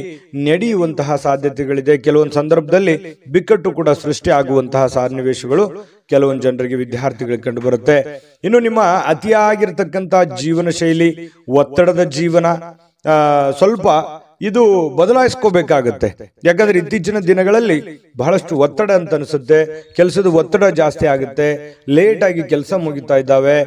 ನಡೆಯುವಂತಹ ಸಾಧ್ಯತೆಗಳಿದೆ. ಕೆಲವೊಂದು ಸಂದರ್ಭದಲ್ಲಿ ಬಿಕ್ಕಟ್ಟು ಕೂಡ ಸೃಷ್ಟಿ ಆಗುವಂತಹ ಸನ್ನಿವೇಶಗಳು ಕೆಲವೊಂದು ಜನರಿಗೆ, ವಿದ್ಯಾರ್ಥಿಗಳಿಗೆ ಕಂಡು ಬರುತ್ತೆ. ಇನ್ನು ನಿಮ್ಮ ಅತಿಯಾಗಿರ್ತಕ್ಕಂಥ ಜೀವನ ಶೈಲಿ, ಒತ್ತಡದ ಜೀವನ ಸ್ವಲ್ಪ ಇದು ಬದಲಾಯಿಸ್ಕೋಬೇಕಾಗತ್ತೆ. ಯಾಕಂದ್ರೆ ಇತ್ತೀಚಿನ ದಿನಗಳಲ್ಲಿ ಬಹಳಷ್ಟು ಒತ್ತಡ ಅಂತ ಅನಿಸುತ್ತೆ. ಕೆಲಸದ ಒತ್ತಡ ಜಾಸ್ತಿ ಆಗುತ್ತೆ, ಲೇಟ್ ಆಗಿ ಕೆಲಸ ಮುಗಿತಾ ಇದ್ದಾವೆ.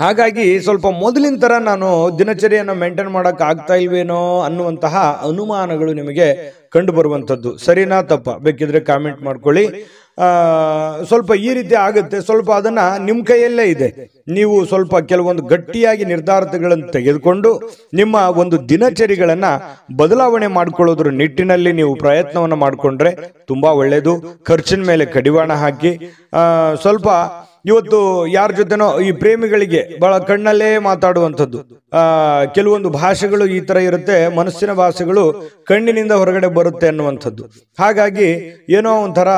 ಹಾಗಾಗಿ ಸ್ವಲ್ಪ ಮೊದಲಿನ ತರ ನಾನು ದಿನಚರಿಯನ್ನು ಮೇಂಟೈನ್ ಮಾಡಕ್ ಆಗ್ತಾ ಇಲ್ವೇನೋ ಅನ್ನುವಂತಹ ಅನುಮಾನಗಳು ನಿಮಗೆ ಕಂಡು ಬರುವಂತದ್ದು. ಸರಿನಾ ತಪ್ಪ ಬೇಕಿದ್ರೆ ಕಾಮೆಂಟ್ ಮಾಡ್ಕೊಳ್ಳಿ. ಸ್ವಲ್ಪ ಈ ರೀತಿ ಆಗುತ್ತೆ. ಸ್ವಲ್ಪ ಅದನ್ನ ನಿಮ್ಮ ಕೈಯಲ್ಲೇ ಇದೆ. ನೀವು ಸ್ವಲ್ಪ ಕೆಲವೊಂದು ಗಟ್ಟಿಯಾಗಿ ನಿರ್ಧಾರಗಳನ್ನು ತೆಗೆದುಕೊಂಡು ನಿಮ್ಮ ಒಂದು ದಿನಚರಿಗಳನ್ನ ಬದಲಾವಣೆ ಮಾಡ್ಕೊಳ್ಳೋದ್ರ ನಿಟ್ಟಿನಲ್ಲಿ ನೀವು ಪ್ರಯತ್ನವನ್ನ ಮಾಡಿಕೊಂಡ್ರೆ ತುಂಬಾ ಒಳ್ಳೇದು. ಖರ್ಚಿನ ಮೇಲೆ ಕಡಿವಾಣ ಹಾಕಿ ಸ್ವಲ್ಪ ಇವತ್ತು ಯಾರ ಜೊತೆನೋ, ಈ ಪ್ರೇಮಿಗಳಿಗೆ ಬಹಳ ಕಣ್ಣಲ್ಲೇ ಮಾತಾಡುವಂಥದ್ದು, ಕೆಲವೊಂದು ಭಾಷೆಗಳು ಈ ತರ ಇರುತ್ತೆ, ಮನಸ್ಸಿನ ಭಾಷೆಗಳು ಕಣ್ಣಿನಿಂದ ಹೊರಗಡೆ ಬರುತ್ತೆ ಅನ್ನುವಂಥದ್ದು. ಹಾಗಾಗಿ ಏನೋ ಒಂಥರ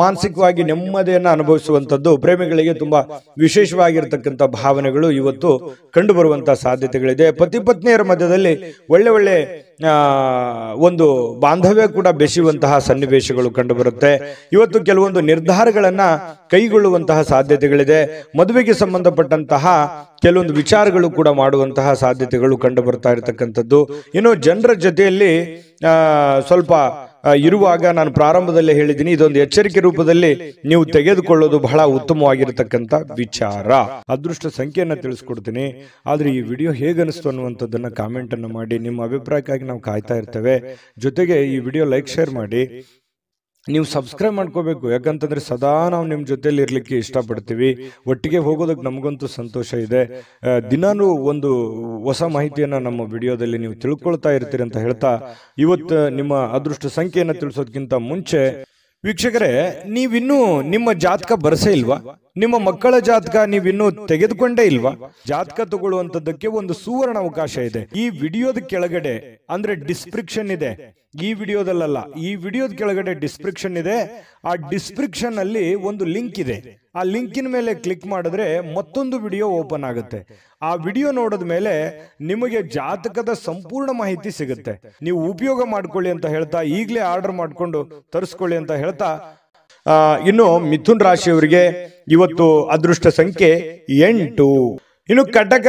ಮಾನಸಿಕವಾಗಿ ನೆಮ್ಮದಿಯನ್ನು ಅನುಭವಿಸುವಂಥದ್ದು ಪ್ರೇಮಿಗಳಿಗೆ ತುಂಬಾ ವಿಶೇಷವಾಗಿರ್ತಕ್ಕಂಥ ಭಾವನೆಗಳು ಇವತ್ತು ಕಂಡು ಬರುವಂತಹ ಸಾಧ್ಯತೆಗಳಿದೆ. ಪತಿ ಪತ್ನಿಯರ ಮಧ್ಯದಲ್ಲಿ ಒಳ್ಳೆ ಒಂದು ಬಾಂಧವ್ಯ ಕೂಡ ಬೆಸೆಯುವಂತಹ ಸನ್ನಿವೇಶಗಳು ಕಂಡು ಬರುತ್ತೆ. ಇವತ್ತು ಕೆಲವೊಂದು ನಿರ್ಧಾರಗಳನ್ನ ಕೈಗೊಳ್ಳುವಂತಹ ಸಾಧ್ಯತೆಗಳಿದೆ. ಮದುವೆಗೆ ಸಂಬಂಧಪಟ್ಟಂತಹ ಕೆಲವೊಂದು ವಿಚಾರಗಳು ಕೂಡ ಮಾಡುವಂತಹ ಸಾಧ್ಯತೆಗಳು ಕಂಡು ಬರ್ತಾ ಇರತಕ್ಕಂಥದ್ದು. ಇನ್ನು ಜನರ ಜೊತೆಯಲ್ಲಿ ಸ್ವಲ್ಪ ಇರುವಾಗ ನಾನು ಪ್ರಾರಂಭದಲ್ಲೇ ಹೇಳಿದ್ದೀನಿ, ಇದೊಂದು ಎಚ್ಚರಿಕೆ ರೂಪದಲ್ಲಿ ನೀವು ತೆಗೆದುಕೊಳ್ಳೋದು ಬಹಳ ಉತ್ತಮವಾಗಿರತಕ್ಕಂಥ ವಿಚಾರ. ಅದೃಷ್ಟ ಸಂಖ್ಯೆಯನ್ನ ತಿಳಿಸ್ಕೊಡ್ತೀನಿ. ಆದ್ರೆ ಈ ವಿಡಿಯೋ ಹೇಗನಿಸ್ತು ಅನ್ನುವಂಥದ್ದನ್ನ ಕಾಮೆಂಟ್ ಅನ್ನು ಮಾಡಿ. ನಿಮ್ಮ ಅಭಿಪ್ರಾಯಕ್ಕಾಗಿ ನಾವು ಕಾಯ್ತಾ ಇರ್ತೇವೆ. ಜೊತೆಗೆ ಈ ವಿಡಿಯೋ ಲೈಕ್, ಶೇರ್ ಮಾಡಿ. ನೀವು ಸಬ್ಸ್ಕ್ರೈಬ್ ಮಾಡ್ಕೋಬೇಕು. ಯಾಕಂತಂದ್ರೆ ಸದಾ ನಾವು ನಿಮ್ಮ ಜೊತೆಲಿ ಇರ್ಲಿಕ್ಕೆ ಇಷ್ಟಪಡ್ತೀವಿ. ಒಟ್ಟಿಗೆ ಹೋಗೋದಕ್ಕೆ ನಮಗಂತೂ ಸಂತೋಷ ಇದೆ. ದಿನಾನು ಒಂದು ಹೊಸ ಮಾಹಿತಿಯನ್ನ ನಮ್ಮ ವಿಡಿಯೋದಲ್ಲಿ ನೀವು ತಿಳ್ಕೊಳ್ತಾ ಇರ್ತೀರಿ ಅಂತ ಹೇಳ್ತಾ, ಇವತ್ತು ನಿಮ್ಮ ಅದೃಷ್ಟ ಸಂಖ್ಯೆಯನ್ನು ತಿಳಿಸೋದಕ್ಕಿಂತ ಮುಂಚೆ ವೀಕ್ಷಕರೇ, ನೀವಿನ್ನೂ ನಿಮ್ಮ ಜಾತಕ ಬರಸೇ ಇಲ್ವಾ? ನಿಮ್ಮ ಮಕ್ಕಳ ಜಾತಕ ನೀವಿನ್ನೂ ತೆಗೆದುಕೊಂಡೇ ಇಲ್ವಾ? ಜಾತಕ ತಗೊಳ್ಳುವಂತದ್ದಕ್ಕೆ ಒಂದು ಸುವರ್ಣ ಅವಕಾಶ ಇದೆ. ಈ ವಿಡಿಯೋದ ಕೆಳಗಡೆ ಅಂದ್ರೆ ಡಿಸ್ಕ್ರಿಪ್ಷನ್ ಇದೆ, ಈ ವಿಡಿಯೋದಲ್ಲ, ಈ ವಿಡಿಯೋದ ಕೆಳಗಡೆ ಡಿಸ್ಕ್ರಿಪ್ಷನ್ ಇದೆ. ಆ ಡಿಸ್ಕ್ರಿಪ್ಷನ್ ಅಲ್ಲಿ ಒಂದು ಲಿಂಕ್ ಇದೆ. ಆ ಲಿಂಕಿನ ಮೇಲೆ ಕ್ಲಿಕ್ ಮಾಡಿದ್ರೆ ಮತ್ತೊಂದು ವಿಡಿಯೋ ಓಪನ್ ಆಗುತ್ತೆ. ಆ ವಿಡಿಯೋ ನೋಡಿದ ಮೇಲೆ ನಿಮಗೆ ಜಾತಕದ ಸಂಪೂರ್ಣ ಮಾಹಿತಿ ಸಿಗುತ್ತೆ. ನೀವು ಉಪಯೋಗ ಮಾಡ್ಕೊಳ್ಳಿ ಅಂತ ಹೇಳ್ತಾ, ಈಗಲೇ ಆರ್ಡರ್ ಮಾಡ್ಕೊಂಡು ತರಿಸ್ಕೊಳ್ಳಿ ಅಂತ ಹೇಳ್ತಾ, ಇನ್ನು ಮಿಥುನ್ ರಾಶಿಯವರಿಗೆ ಇವತ್ತು ಅದೃಷ್ಟ ಸಂಖ್ಯೆ 8. ಇನ್ನು ಕಟಕ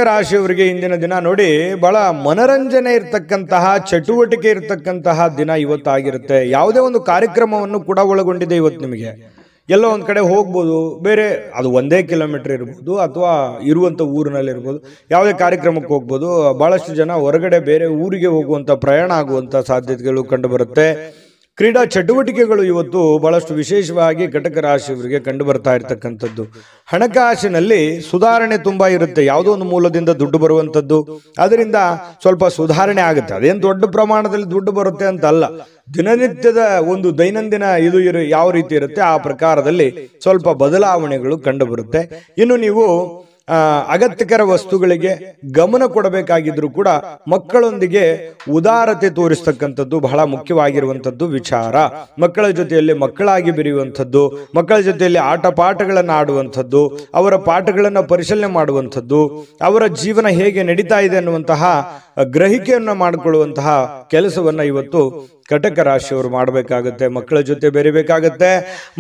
ರಾಶಿಯವರಿಗೆ ಇಂದಿನ ದಿನ ನೋಡಿ, ಬಹಳ ಮನರಂಜನೆ ಇರ್ತಕ್ಕಂತಹ, ಚಟುವಟಿಕೆ ಇರ್ತಕ್ಕಂತಹ ದಿನ ಇವತ್ತಾಗಿರುತ್ತೆ. ಯಾವುದೇ ಒಂದು ಕಾರ್ಯಕ್ರಮವನ್ನು ಕೂಡ ಒಳಗೊಂಡಿದೆ ಇವತ್ತು. ನಿಮಗೆ ಎಲ್ಲೋ ಒಂದ್ ಕಡೆ ಹೋಗ್ಬೋದು, ಬೇರೆ ಅದು 1 ಕಿಲೋಮೀಟರ್ ಇರ್ಬೋದು ಅಥವಾ ಇರುವಂತ ಊರಿನಲ್ಲಿ ಇರ್ಬೋದು, ಯಾವುದೇ ಕಾರ್ಯಕ್ರಮಕ್ಕೆ ಹೋಗ್ಬೋದು. ಬಹಳಷ್ಟು ಜನ ಹೊರಗಡೆ ಬೇರೆ ಊರಿಗೆ ಹೋಗುವಂತ, ಪ್ರಯಾಣ ಆಗುವಂತ ಸಾಧ್ಯತೆಗಳು ಕಂಡು ಬರುತ್ತೆ. ಕ್ರೀಡಾ ಚಟುವಟಿಕೆಗಳು ಇವತ್ತು ಬಹಳಷ್ಟು ವಿಶೇಷವಾಗಿ ಕಟಕ ರಾಶಿಯವರಿಗೆ ಕಂಡು ಬರ್ತಾ ಇರತಕ್ಕಂಥದ್ದು. ಹಣಕಾಸಿನಲ್ಲಿ ಸುಧಾರಣೆ ತುಂಬಾ ಇರುತ್ತೆ. ಯಾವುದೋ ಒಂದು ಮೂಲದಿಂದ ದುಡ್ಡು ಬರುವಂಥದ್ದು, ಅದರಿಂದ ಸ್ವಲ್ಪ ಸುಧಾರಣೆ ಆಗುತ್ತೆ. ಅದೇನು ದೊಡ್ಡ ಪ್ರಮಾಣದಲ್ಲಿ ದುಡ್ಡು ಬರುತ್ತೆ ಅಂತ ಅಲ್ಲ, ದಿನನಿತ್ಯದ ಒಂದು ದೈನಂದಿನ ಯಾವ ರೀತಿ ಇರುತ್ತೆ ಆ ಪ್ರಕಾರದಲ್ಲಿ ಸ್ವಲ್ಪ ಬದಲಾವಣೆಗಳು ಕಂಡು ಬರುತ್ತೆ. ಇನ್ನು ನೀವು ಅಗತ್ಯಕರ ವಸ್ತುಗಳಿಗೆ ಗಮನ ಕೊಡಬೇಕಾಗಿದ್ರು ಕೂಡ ಮಕ್ಕಳೊಂದಿಗೆ ಉದಾರತೆ ತೋರಿಸ್ತಕ್ಕಂಥದ್ದು ಬಹಳ ಮುಖ್ಯವಾಗಿರುವಂಥದ್ದು ವಿಚಾರ. ಮಕ್ಕಳ ಜೊತೆಯಲ್ಲಿ ಮಕ್ಕಳಾಗಿ ಬೆರೆಯುವಂಥದ್ದು, ಮಕ್ಕಳ ಜೊತೆಯಲ್ಲಿ ಆಟ ಪಾಠಗಳನ್ನು ಆಡುವಂಥದ್ದು, ಅವರ ಪಾಠಗಳನ್ನು ಪರಿಶೀಲನೆ ಮಾಡುವಂಥದ್ದು, ಅವರ ಜೀವನ ಹೇಗೆ ನಡೀತಾ ಇದೆ ಅನ್ನುವಂತಹ ಗ್ರಹಿಕೆಯನ್ನು ಮಾಡಿಕೊಳ್ಳುವಂತಹ ಕೆಲಸವನ್ನ ಇವತ್ತು ಕಟಕ ರಾಶಿಯವರು ಮಾಡಬೇಕಾಗುತ್ತೆ. ಮಕ್ಕಳ ಜೊತೆ ಬೆರಿಬೇಕಾಗತ್ತೆ.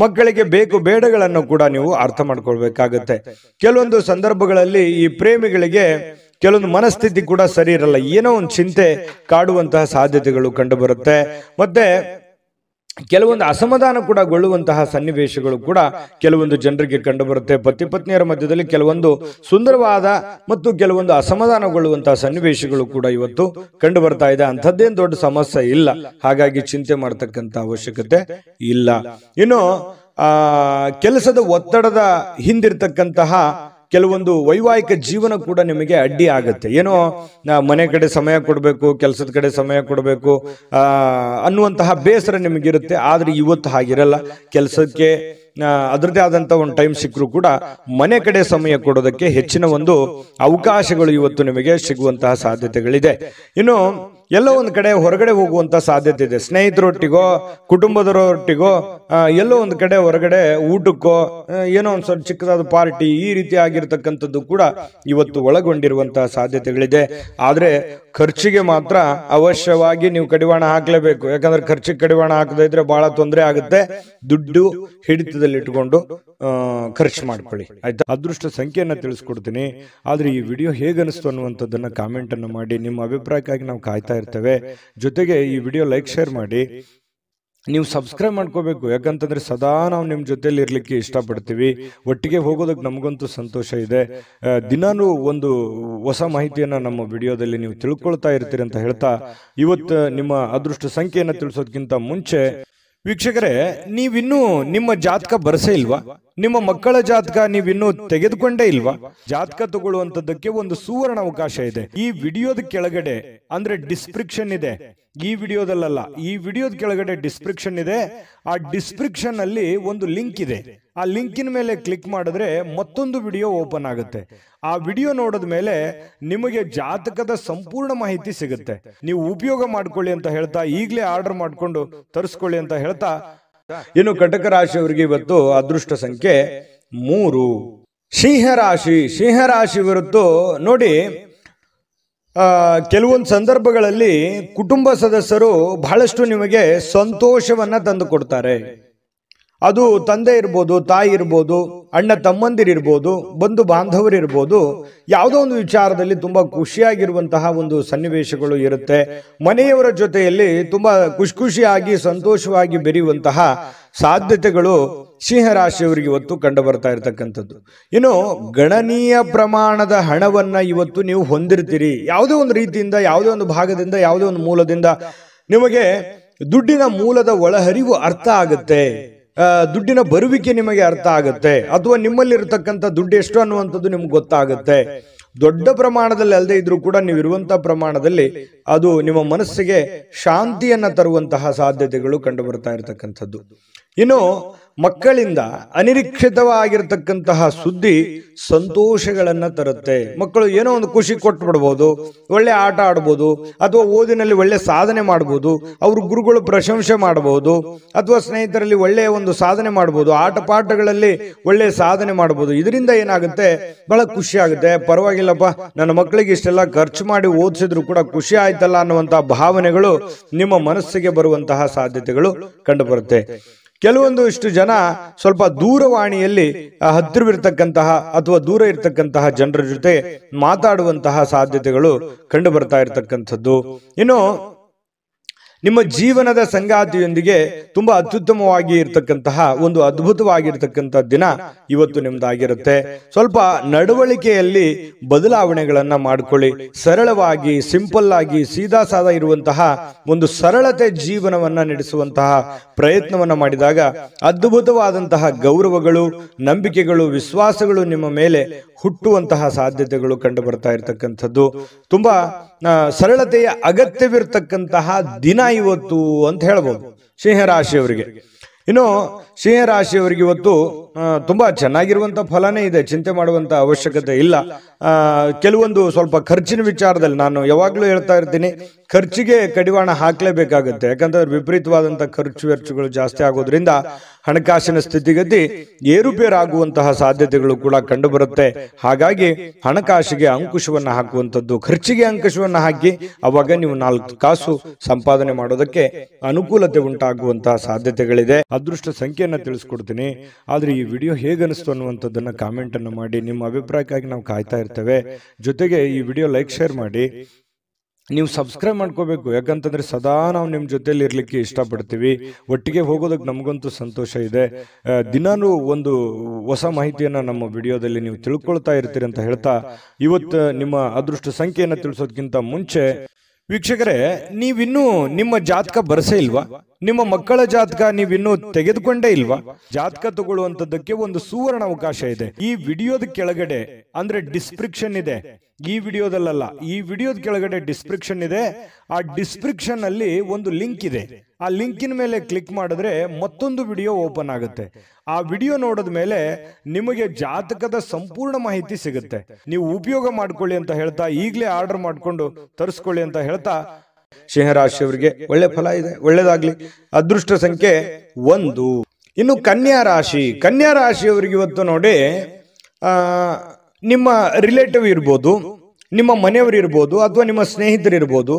ಮಕ್ಕಳಿಗೆ ಬೇಕು ಬೇಡಗಳನ್ನು ಕೂಡ ನೀವು ಅರ್ಥ ಮಾಡ್ಕೊಳ್ಬೇಕಾಗತ್ತೆ. ಕೆಲವೊಂದು ಸಂದರ್ಭಗಳಲ್ಲಿ ಈ ಪ್ರೇಮಿಗಳಿಗೆ ಕೆಲವೊಂದು ಮನಸ್ಥಿತಿ ಕೂಡ ಸರಿ ಇರಲ್ಲ, ಏನೋ ಒಂದು ಚಿಂತೆ ಕಾಡುವಂತಹ ಸಾಧ್ಯತೆಗಳು ಕಂಡು ಬರುತ್ತೆ. ಮತ್ತೆ ಕೆಲವೊಂದು ಅಸಮಾಧಾನ ಕೂಡ ಗೊಳ್ಳುವಂತಹ ಸನ್ನಿವೇಶಗಳು ಕೂಡ ಕೆಲವೊಂದು ಜನರಿಗೆ ಕಂಡು ಬರುತ್ತೆ. ಪತಿ ಪತ್ನಿಯರ ಮಧ್ಯದಲ್ಲಿ ಕೆಲವೊಂದು ಸುಂದರವಾದ ಮತ್ತು ಕೆಲವೊಂದು ಅಸಮಾಧಾನಗೊಳ್ಳುವಂತಹ ಸನ್ನಿವೇಶಗಳು ಕೂಡ ಇವತ್ತು ಕಂಡು ಬರ್ತಾ ಇದೆ. ಅಂಥದ್ದೇನು ದೊಡ್ಡ ಸಮಸ್ಯೆ ಇಲ್ಲ, ಹಾಗಾಗಿ ಚಿಂತೆ ಮಾಡತಕ್ಕಂಥ ಅವಶ್ಯಕತೆ ಇಲ್ಲ. ಇನ್ನು ಕೆಲಸದ ಒತ್ತಡದ ಹಿಂದಿರ್ತಕ್ಕಂತಹ ಕೆಲವೊಂದು ವೈವಾಹಿಕ ಜೀವನ ಕೂಡ ನಿಮಗೆ ಅಡ್ಡಿ ಆಗುತ್ತೆ. ಏನೋ ಮನೆ ಕಡೆ ಸಮಯ ಕೊಡಬೇಕು, ಕೆಲಸದ ಕಡೆ ಸಮಯ ಕೊಡಬೇಕು ಅನ್ನುವಂತಹ ಬೇಸರ ನಿಮಗಿರುತ್ತೆ. ಆದ್ರೆ ಇವತ್ತು ಹಾಗಿರಲ್ಲ. ಕೆಲಸಕ್ಕೆ ಅದರದ್ದೇ ಆದಂಥ ಒಂದು ಟೈಮ್ ಸಿಕ್ಕರೂ ಕೂಡ ಮನೆ ಕಡೆ ಸಮಯ ಕೊಡೋದಕ್ಕೆ ಹೆಚ್ಚಿನ ಒಂದು ಅವಕಾಶಗಳು ಇವತ್ತು ನಿಮಗೆ ಸಿಗುವಂತಹ ಸಾಧ್ಯತೆಗಳಿದೆ. ಇನ್ನು ಎಲ್ಲೋ ಒಂದು ಕಡೆ ಹೊರಗಡೆ ಹೋಗುವಂತ ಸಾಧ್ಯತೆ ಇದೆ. ಸ್ನೇಹಿತರೊಟ್ಟಿಗೋ ಕುಟುಂಬದವರೊಟ್ಟಿಗೋ ಎಲ್ಲೋ ಒಂದು ಕಡೆ ಹೊರಗಡೆ ಊಟಕ್ಕೋ ಏನೋ ಒಂದು ಸ್ವಲ್ಪ ಚಿಕ್ಕದಾದ ಪಾರ್ಟಿ ಈ ರೀತಿ ಆಗಿರ್ತಕ್ಕಂಥದ್ದು ಕೂಡ ಇವತ್ತು ಒಳಗೊಂಡಿರುವಂತಹ ಸಾಧ್ಯತೆಗಳಿದೆ. ಆದ್ರೆ ಖರ್ಚಿಗೆ ಮಾತ್ರ ಅವಶ್ಯವಾಗಿ ನೀವು ಕಡಿವಾಣ ಹಾಕ್ಲೇಬೇಕು. ಯಾಕಂದ್ರೆ ಖರ್ಚಿಗೆ ಕಡಿವಾಣ ಹಾಕದೇ ಇದ್ರೆ ಬಹಳ ತೊಂದರೆ ಆಗುತ್ತೆ. ದುಡ್ಡು ಹಿಡಿತದಲ್ಲಿ ಇಟ್ಕೊಂಡು ಖರ್ಚು ಮಾಡ್ಕೊಳ್ಳಿ, ಆಯ್ತಾ. ಅದೃಷ್ಟ ಸಂಖ್ಯೆಯನ್ನ ತಿಳಿಸ್ಕೊಡ್ತೀನಿ. ಆದ್ರೆ ಈ ವಿಡಿಯೋ ಹೇಗನಿಸ್ತು ಅನ್ನುವಂಥದ್ದನ್ನ ಕಾಮೆಂಟ್ ಅನ್ನು ಮಾಡಿ. ನಿಮ್ಮ ಅಭಿಪ್ರಾಯಕ್ಕಾಗಿ ನಾವು ಕಾಯ್ತಾ ಇರ್ತೇವೆ. ಜೊತೆಗೆ ಈ ವಿಡಿಯೋ ಲೈಕ್ ಶೇರ್ ಮಾಡಿ. ನೀವು ಸಬ್ಸ್ಕ್ರೈಬ್ ಮಾಡ್ಕೋಬೇಕು, ಯಾಕಂತಂದ್ರೆ ಸದಾ ನಾವು ನಿಮ್ಮ ಜೊತೆಲಿ ಇರ್ಲಿಕ್ಕೆ ಇಷ್ಟಪಡ್ತೀವಿ. ಒಟ್ಟಿಗೆ ಹೋಗೋದಕ್ಕೆ ನಮಗಂತೂ ಸಂತೋಷ ಇದೆ. ದಿನಾನು ಒಂದು ಹೊಸ ಮಾಹಿತಿಯನ್ನ ನಮ್ಮ ವಿಡಿಯೋದಲ್ಲಿ ನೀವು ತಿಳ್ಕೊಳ್ತಾ ಇರ್ತೀರಿ ಅಂತ ಹೇಳ್ತಾ, ಇವತ್ತು ನಿಮ್ಮ ಅದೃಷ್ಟ ಸಂಖ್ಯೆಯನ್ನು ತಿಳಿಸೋದಕ್ಕಿಂತ ಮುಂಚೆ ವೀಕ್ಷಕರೇ, ನೀವಿನ್ನೂ ನಿಮ್ಮ ಜಾತಕ ಬರಸೇ ಇಲ್ವಾ? ನಿಮ್ಮ ಮಕ್ಕಳ ಜಾತಕ ನೀವಿನ್ನೂ ತೆಗೆದುಕೊಂಡೇ ಇಲ್ವಾ? ಜಾತಕ ತಗೊಳ್ಳುವಂತದ್ದಕ್ಕೆ ಒಂದು ಸುವರ್ಣ ಅವಕಾಶ ಇದೆ. ಈ ವಿಡಿಯೋದ ಕೆಳಗಡೆ ಅಂದ್ರೆ ಡಿಸ್ಕ್ರಿಪ್ಷನ್ ಇದೆ. ಈ ವಿಡಿಯೋದಲ್ಲ, ಈ ವಿಡಿಯೋದ ಕೆಳಗಡೆ ಡಿಸ್ಕ್ರಿಪ್ಷನ್ ಇದೆ. ಆ ಡಿಸ್ಕ್ರಿಪ್ಷನ್ ಅಲ್ಲಿ ಒಂದು ಲಿಂಕ್ ಇದೆ. ಆ ಲಿಂಕಿನ ಮೇಲೆ ಕ್ಲಿಕ್ ಮಾಡಿದ್ರೆ ಮತ್ತೊಂದು ವಿಡಿಯೋ ಓಪನ್ ಆಗುತ್ತೆ. ಆ ವಿಡಿಯೋ ನೋಡಿದ ಮೇಲೆ ನಿಮಗೆ ಜಾತಕದ ಸಂಪೂರ್ಣ ಮಾಹಿತಿ ಸಿಗುತ್ತೆ. ನೀವು ಉಪಯೋಗ ಮಾಡ್ಕೊಳ್ಳಿ ಅಂತ ಹೇಳ್ತಾ, ಈಗಲೇ ಆರ್ಡರ್ ಮಾಡ್ಕೊಂಡು ತರಿಸ್ಕೊಳ್ಳಿ ಅಂತ ಹೇಳ್ತಾ, ಇನ್ನು ಕಟಕ ರಾಶಿಯವರಿಗೆ ಇವತ್ತು ಅದೃಷ್ಟ ಸಂಖ್ಯೆ 3. ಸಿಂಹರಾಶಿ ಹೊರತು ನೋಡಿ, ಕೆಲವೊಂದು ಸಂದರ್ಭಗಳಲ್ಲಿ ಕುಟುಂಬ ಸದಸ್ಯರು ಬಹಳಷ್ಟು ನಿಮಗೆ ಸಂತೋಷವನ್ನ ತಂದು ಕೊಡ್ತಾರೆ. ಅದು ತಂದೆ ಇರ್ಬೋದು, ತಾಯಿ ಇರ್ಬೋದು, ಅಣ್ಣ ತಮ್ಮಂದಿರಿರ್ಬೋದು, ಬಂಧು ಬಾಂಧವರಿರ್ಬೋದು. ಯಾವುದೋ ಒಂದು ವಿಚಾರದಲ್ಲಿ ತುಂಬಾ ಖುಷಿಯಾಗಿರುವಂತಹ ಒಂದು ಸನ್ನಿವೇಶಗಳು ಇರುತ್ತೆ. ಮನೆಯವರ ಜೊತೆಯಲ್ಲಿ ತುಂಬಾ ಖುಷಿಯಾಗಿ ಸಂತೋಷವಾಗಿ ಬೆರೆಯುವಂತಹ ಸಾಧ್ಯತೆಗಳು ಸಿಂಹರಾಶಿಯವರಿಗೆ ಇವತ್ತು ಕಂಡು ಬರ್ತಾ ಇರತಕ್ಕಂಥದ್ದು. ಇನ್ನು ಗಣನೀಯ ಪ್ರಮಾಣದ ಹಣವನ್ನ ಇವತ್ತು ನೀವು ಹೊಂದಿರ್ತೀರಿ. ಯಾವುದೇ ಒಂದು ರೀತಿಯಿಂದ, ಯಾವುದೇ ಒಂದು ಭಾಗದಿಂದ, ಯಾವುದೇ ಒಂದು ಮೂಲದಿಂದ ನಿಮಗೆ ದುಡ್ಡಿನ ಮೂಲದ ಒಳಹರಿವು ಅರ್ಥ ಆಗುತ್ತೆ. ದುಡ್ಡಿನ ಬರುವಿಕೆ ನಿಮಗೆ ಅರ್ಥ ಆಗುತ್ತೆ. ಅಥವಾ ನಿಮ್ಮಲ್ಲಿರ್ತಕ್ಕಂಥ ದುಡ್ಡು ಎಷ್ಟು ಅನ್ನುವಂಥದ್ದು ನಿಮ್ಗೆ ಗೊತ್ತಾಗುತ್ತೆ. ದೊಡ್ಡ ಪ್ರಮಾಣದಲ್ಲಿ ಅಲ್ಲದೆ ಇದ್ರೂ ಕೂಡ ನೀವಿರುವಂತಹ ಪ್ರಮಾಣದಲ್ಲಿ ಅದು ನಿಮ್ಮ ಮನಸ್ಸಿಗೆ ಶಾಂತಿಯನ್ನ ತರುವಂತಹ ಸಾಧ್ಯತೆಗಳು ಕಂಡು ಬರ್ತಾ ಇರತಕ್ಕಂಥದ್ದು. ಇನ್ನು ಮಕ್ಕಳಿಂದ ಅನಿರೀಕ್ಷಿತವಾಗಿರ್ತಕ್ಕಂತಹ ಸುದ್ದಿ ಸಂತೋಷಗಳನ್ನ ತರುತ್ತೆ. ಮಕ್ಕಳು ಏನೋ ಒಂದು ಖುಷಿ ಕೊಟ್ಟು ಬಿಡ್ಬೋದು, ಒಳ್ಳೆ ಆಟ ಆಡ್ಬೋದು, ಅಥವಾ ಓದಿನಲ್ಲಿ ಒಳ್ಳೆ ಸಾಧನೆ ಮಾಡ್ಬೋದು, ಅವ್ರ ಗುರುಗಳು ಪ್ರಶಂಸೆ ಮಾಡಬಹುದು, ಅಥವಾ ಸ್ನೇಹಿತರಲ್ಲಿ ಒಳ್ಳೆಯ ಒಂದು ಸಾಧನೆ ಮಾಡ್ಬೋದು, ಆಟ ಪಾಠಗಳಲ್ಲಿ ಒಳ್ಳೆ ಸಾಧನೆ ಮಾಡ್ಬೋದು. ಇದರಿಂದ ಏನಾಗುತ್ತೆ, ಬಹಳ ಖುಷಿ ಆಗುತ್ತೆ. ಪರವಾಗಿಲ್ಲಪ್ಪ, ನನ್ನ ಮಕ್ಕಳಿಗೆ ಇಷ್ಟೆಲ್ಲ ಖರ್ಚು ಮಾಡಿ ಓದಿಸಿದ್ರು ಕೂಡ ಖುಷಿ ಆಯ್ತಲ್ಲ ಅನ್ನುವಂತಹ ಭಾವನೆಗಳು ನಿಮ್ಮ ಮನಸ್ಸಿಗೆ ಬರುವಂತಹ ಸಾಧ್ಯತೆಗಳು ಕಂಡು ಬರುತ್ತೆ. ಕೆಲವೊಂದು ಇಷ್ಟು ಜನ ಸ್ವಲ್ಪ ದೂರವಾಣಿಯಲ್ಲಿ ಹತ್ತಿರವಿರ್ತಕ್ಕಂತಹ ಅಥವಾ ದೂರ ಇರ್ತಕ್ಕಂತಹ ಜನರ ಜೊತೆ ಮಾತಾಡುವಂತಹ ಸಾಧ್ಯತೆಗಳು ಕಂಡು ಬರ್ತಾ ಇರತಕ್ಕಂಥದ್ದು. ಇನ್ನು ನಿಮ್ಮ ಜೀವನದ ಸಂಗಾತಿಯೊಂದಿಗೆ ತುಂಬಾ ಅತ್ಯುತ್ತಮವಾಗಿ ಇರತಕ್ಕಂತಹ ಒಂದು ಅದ್ಭುತವಾಗಿರ್ತಕ್ಕಂಥ ದಿನ ಇವತ್ತು ನಿಮ್ದಾಗಿರುತ್ತೆ. ಸ್ವಲ್ಪ ನಡವಳಿಕೆಯಲ್ಲಿ ಬದಲಾವಣೆಗಳನ್ನ ಮಾಡ್ಕೊಳ್ಳಿ. ಸರಳವಾಗಿ, ಸಿಂಪಲ್ ಆಗಿ, ಸೀದಾ ಸಾದಾ ಇರುವಂತಹ ಒಂದು ಸರಳತೆ ಜೀವನವನ್ನ ನಡೆಸುವಂತಹ ಪ್ರಯತ್ನವನ್ನ ಮಾಡಿದಾಗ ಅದ್ಭುತವಾದಂತಹ ಗೌರವಗಳು, ನಂಬಿಕೆಗಳು, ವಿಶ್ವಾಸಗಳು ನಿಮ್ಮ ಮೇಲೆ ಹುಟ್ಟುವಂತಹ ಸಾಧ್ಯತೆಗಳು ಕಂಡು ಬರ್ತಾ ಇರತಕ್ಕಂಥದ್ದು. ತುಂಬಾ ಸರಳತೆಯ ಅಗತ್ಯವಿರತಕ್ಕಂತಹ ದಿನ ಇವತ್ತು ಅಂತ ಹೇಳ್ಬೋದು ಸಿಂಹರಾಶಿಯವರಿಗೆ. ಇನ್ನು ಸಿಂಹರಾಶಿಯವರಿಗೆ ಇವತ್ತು ತುಂಬಾ ಚೆನ್ನಾಗಿರುವಂತ ಫಲನೇ ಇದೆ, ಚಿಂತೆ ಮಾಡುವಂತ ಅವಶ್ಯಕತೆ ಇಲ್ಲ. ಕೆಲವೊಂದು ಸ್ವಲ್ಪ ಖರ್ಚಿನ ವಿಚಾರದಲ್ಲಿ ನಾನು ಯಾವಾಗ್ಲೂ ಹೇಳ್ತಾ ಇರ್ತೀನಿ, ಖರ್ಚಿಗೆ ಕಡಿವಾಣ ಹಾಕ್ಲೇಬೇಕಾಗುತ್ತೆ. ಯಾಕಂದ್ರೆ ವಿಪರೀತವಾದಂತ ಖರ್ಚು ವೆಚ್ಚಗಳು ಜಾಸ್ತಿ ಆಗೋದ್ರಿಂದ ಹಣಕಾಸಿನ ಸ್ಥಿತಿಗತಿ ಏರುಪೇರಾಗುವಂತಹ ಸಾಧ್ಯತೆಗಳು ಕೂಡ ಕಂಡು ಬರುತ್ತೆ. ಹಾಗಾಗಿ ಹಣಕಾಸಿಗೆ ಅಂಕುಶವನ್ನ ಹಾಕುವಂಥದ್ದು, ಖರ್ಚಿಗೆ ಅಂಕುಶವನ್ನ ಹಾಕಿ ಅವಾಗ ನೀವು 4 ಕಾಸು ಸಂಪಾದನೆ ಮಾಡೋದಕ್ಕೆ ಅನುಕೂಲತೆ ಉಂಟಾಗುವಂತಹ ಸಾಧ್ಯತೆಗಳಿದೆ. ಅದೃಷ್ಟ ಸಂಖ್ಯೆಯನ್ನ ತಿಳಿಸ್ಕೊಡ್ತೀನಿ. ಆದ್ರೆ ಈ ವಿಡಿಯೋ ಹೇಗನಿಸ್ತು ಅನ್ನುವಂಥದ್ದನ್ನ ಕಾಮೆಂಟ್ ಅನ್ನು ಮಾಡಿ. ನಿಮ್ಮ ಅಭಿಪ್ರಾಯಕ್ಕಾಗಿ ನಾವು ಕಾಯ್ತಾ ಇರ್ತೇವೆ. ಜೊತೆಗೆ ಈ ವಿಡಿಯೋ ಲೈಕ್, ಶೇರ್ ಮಾಡಿ. ನೀವು ಸಬ್ಸ್ಕ್ರೈಬ್ ಮಾಡ್ಕೋಬೇಕು. ಯಾಕಂತಂದ್ರೆ ಸದಾ ನಾವು ನಿಮ್ಮ ಜೊತೆಲಿ ಇರ್ಲಿಕ್ಕೆ ಇಷ್ಟಪಡ್ತೀವಿ. ಒಟ್ಟಿಗೆ ಹೋಗೋದಕ್ಕೆ ನಮಗಂತೂ ಸಂತೋಷ ಇದೆ. ದಿನಾನು ಒಂದು ಹೊಸ ಮಾಹಿತಿಯನ್ನ ನಮ್ಮ ವಿಡಿಯೋದಲ್ಲಿ ನೀವು ತಿಳ್ಕೊಳ್ತಾ ಇರ್ತೀರಿ ಅಂತ ಹೇಳ್ತಾ, ಇವತ್ತು ನಿಮ್ಮ ಅದೃಷ್ಟ ಸಂಖ್ಯೆಯನ್ನು ತಿಳಿಸೋದಕ್ಕಿಂತ ಮುಂಚೆ ವೀಕ್ಷಕರೇ, ನೀವಿನ್ನೂ ನಿಮ್ಮ ಜಾತಕ ಬರಸೇ ಇಲ್ವಾ? ನಿಮ್ಮ ಮಕ್ಕಳ ಜಾತಕ ನೀವಿನ್ನೂ ತೆಗೆದುಕೊಂಡೇ ಇಲ್ವಾ? ಜಾತಕ ತಗೊಳ್ಳುವಂತದ್ದಕ್ಕೆ ಒಂದು ಸುವರ್ಣ ಅವಕಾಶ ಇದೆ. ಈ ವಿಡಿಯೋದ ಕೆಳಗಡೆ ಅಂದ್ರೆ ಡಿಸ್ಕ್ರಿಪ್ಷನ್ ಇದೆ. ಈ ವಿಡಿಯೋದಲ್ಲ, ಈ ವಿಡಿಯೋದ ಕೆಳಗಡೆ ಡಿಸ್ಕ್ರಿಪ್ಷನ್ ಇದೆ. ಆ ಡಿಸ್ಕ್ರಿಪ್ಷನ್ ಅಲ್ಲಿ ಒಂದು ಲಿಂಕ್ ಇದೆ. ಆ ಲಿಂಕಿನ ಮೇಲೆ ಕ್ಲಿಕ್ ಮಾಡಿದ್ರೆ ಮತ್ತೊಂದು ವಿಡಿಯೋ ಓಪನ್ ಆಗುತ್ತೆ. ಆ ವಿಡಿಯೋ ನೋಡಿದ ಮೇಲೆ ನಿಮಗೆ ಜಾತಕದ ಸಂಪೂರ್ಣ ಮಾಹಿತಿ ಸಿಗುತ್ತೆ. ನೀವು ಉಪಯೋಗ ಮಾಡ್ಕೊಳ್ಳಿ ಅಂತ ಹೇಳ್ತಾ, ಈಗಲೇ ಆರ್ಡರ್ ಮಾಡ್ಕೊಂಡು ತರಿಸ್ಕೊಳ್ಳಿ ಅಂತ ಹೇಳ್ತಾ, ಸಿಂಹರಾಶಿಯವರಿಗೆ ಒಳ್ಳೆ ಫಲ ಇದೆ, ಒಳ್ಳೇದಾಗ್ಲಿ. ಅದೃಷ್ಟ ಸಂಖ್ಯೆ 1. ಇನ್ನು ಕನ್ಯಾ ರಾಶಿ. ಕನ್ಯಾ ರಾಶಿಯವರಿಗೆ ಇವತ್ತು ನೋಡಿ, ನಿಮ್ಮ ರಿಲೇಟಿವ್ ಇರ್ಬೋದು, ನಿಮ್ಮ ಮನೆಯವರು ಇರ್ಬೋದು, ಅಥವಾ ನಿಮ್ಮ ಸ್ನೇಹಿತರಿರ್ಬೋದು,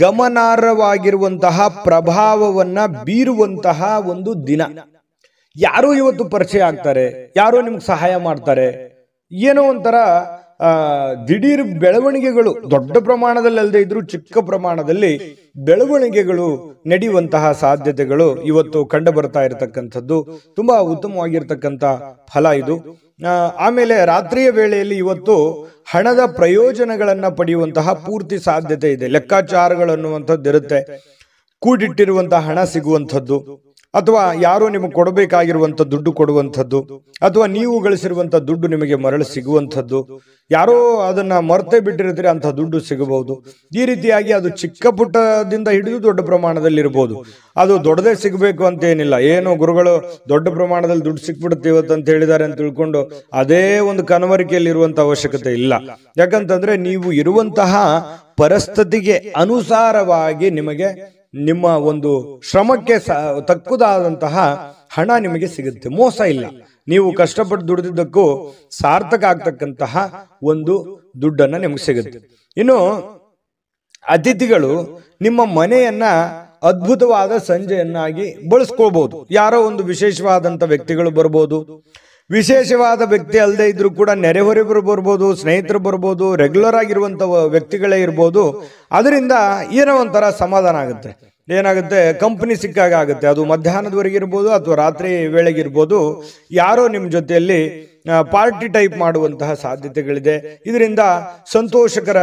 ಗಮನಾರ್ಹವಾಗಿರುವಂತಹ ಪ್ರಭಾವವನ್ನ ಬೀರುವಂತಹ ಒಂದು ದಿನ. ಯಾರೋ ಇವತ್ತು ಪರಿಚಯ ಆಗ್ತಾರೆ, ಯಾರೋ ನಿಮ್ಗೆ ಸಹಾಯ ಮಾಡ್ತಾರೆ. ಏನೋ ಒಂಥರ ದಿಢೀರ್ ಬೆಳವಣಿಗೆಗಳು, ದೊಡ್ಡ ಪ್ರಮಾಣದಲ್ಲಿ ಅಲ್ಲದೆ ಇದ್ರೂ ಚಿಕ್ಕ ಪ್ರಮಾಣದಲ್ಲಿ ಬೆಳವಣಿಗೆಗಳು ನಡೆಯುವಂತಹ ಸಾಧ್ಯತೆಗಳು ಇವತ್ತು ಕಂಡು ಬರ್ತಾ ಇರತಕ್ಕಂಥದ್ದು. ತುಂಬಾ ಉತ್ತಮವಾಗಿರ್ತಕ್ಕಂಥ ಫಲ ಇದು. ಆಮೇಲೆ ರಾತ್ರಿಯ ವೇಳೆಯಲ್ಲಿ ಇವತ್ತು ಹಣದ ಪ್ರಯೋಜನಗಳನ್ನ ಪಡೆಯುವಂತಹ ಪೂರ್ತಿ ಸಾಧ್ಯತೆ ಇದೆ. ಲೆಕ್ಕಾಚಾರಗಳನ್ನುವಂಥದ್ದು ಇರುತ್ತೆ. ಕೂಡಿಟ್ಟಿರುವಂತಹ ಹಣ ಸಿಗುವಂಥದ್ದು, ಅಥವಾ ಯಾರೋ ನಿಮಗೆ ಕೊಡಬೇಕಾಗಿರುವಂಥ ದುಡ್ಡು ಕೊಡುವಂಥದ್ದು, ಅಥವಾ ನೀವು ಗಳಿಸಿರುವಂಥ ದುಡ್ಡು ನಿಮಗೆ ಮರಳಿ ಸಿಗುವಂಥದ್ದು. ಯಾರೋ ಅದನ್ನ ಮರ್ತೇ ಬಿಟ್ಟಿರ್ತೀರಿ, ಅಂತ ದುಡ್ಡು ಸಿಗಬಹುದು. ಈ ರೀತಿಯಾಗಿ ಅದು ಚಿಕ್ಕ ಪುಟ್ಟದಿಂದ ಹಿಡಿದು ದೊಡ್ಡ ಪ್ರಮಾಣದಲ್ಲಿ ಇರಬಹುದು. ಅದು ದೊಡ್ಡದೇ ಸಿಗಬೇಕು ಅಂತ ಏನಿಲ್ಲ. ಏನು ಗುರುಗಳು ದೊಡ್ಡ ಪ್ರಮಾಣದಲ್ಲಿ ದುಡ್ಡು ಸಿಕ್ಬಿಡುತ್ತೆ ಇವತ್ತು ಅಂತ ಹೇಳಿದ್ದಾರೆ ಅಂತ ತಿಳ್ಕೊಂಡು ಅದೇ ಒಂದು ಕನವರಿಕೆಯಲ್ಲಿ ಇರುವಂತ ಅವಶ್ಯಕತೆ ಇಲ್ಲ. ಯಾಕಂತಂದ್ರೆ ನೀವು ಇರುವಂತಹ ಪರಿಸ್ಥಿತಿಗೆ ಅನುಸಾರವಾಗಿ ನಿಮಗೆ ನಿಮ್ಮ ಒಂದು ಶ್ರಮಕ್ಕೆ ತಕ್ಕುದಾದಂತಹ ಹಣ ನಿಮಗೆ ಸಿಗುತ್ತೆ. ಮೋಸ ಇಲ್ಲ. ನೀವು ಕಷ್ಟಪಟ್ಟು ದುಡಿದಿದ್ದಕ್ಕೂ ಸಾರ್ಥಕ ಆಗ್ತಕ್ಕಂತಹ ಒಂದು ದುಡ್ಡನ್ನ ನಿಮಗೆ ಸಿಗುತ್ತೆ. ಇನ್ನು ಅತಿಥಿಗಳು ನಿಮ್ಮ ಮನೆಯನ್ನ ಅದ್ಭುತವಾದ ಸಂಜೆಯನ್ನಾಗಿ ಬಳಸ್ಕೋಬಹುದು. ಯಾರೋ ಒಂದು ವಿಶೇಷವಾದಂತ ವ್ಯಕ್ತಿಗಳು ಬರ್ಬೋದು. ವಿಶೇಷವಾದ ವ್ಯಕ್ತಿ ಅಲ್ಲದೆ ಇದ್ರೂ ಕೂಡ ನೆರೆಹೊರೆಯವರು ಬರ್ಬೋದು, ಸ್ನೇಹಿತರು ಬರ್ಬೋದು, ರೆಗ್ಯುಲರ್ ಆಗಿರುವಂತ ವ್ಯಕ್ತಿಗಳೇ ಇರ್ಬೋದು. ಅದರಿಂದ ಏನೋ ಒಂಥರ ಸಮಾಧಾನ ಆಗುತ್ತೆ. ಏನಾಗುತ್ತೆ, ಕಂಪನಿ ಸಿಕ್ಕಾಗ ಆಗುತ್ತೆ. ಅದು ಮಧ್ಯಾಹ್ನದವರೆಗೆ ಇರ್ಬೋದು ಅಥವಾ ರಾತ್ರಿ ವೇಳೆಗಿರ್ಬೋದು. ಯಾರೋ ನಿಮ್ಮ ಜೊತೆಯಲ್ಲಿ ಪಾರ್ಟಿ ಟೈಪ್ ಮಾಡುವಂತಹ ಸಾಧ್ಯತೆಗಳಿದೆ. ಇದರಿಂದ ಸಂತೋಷಕರ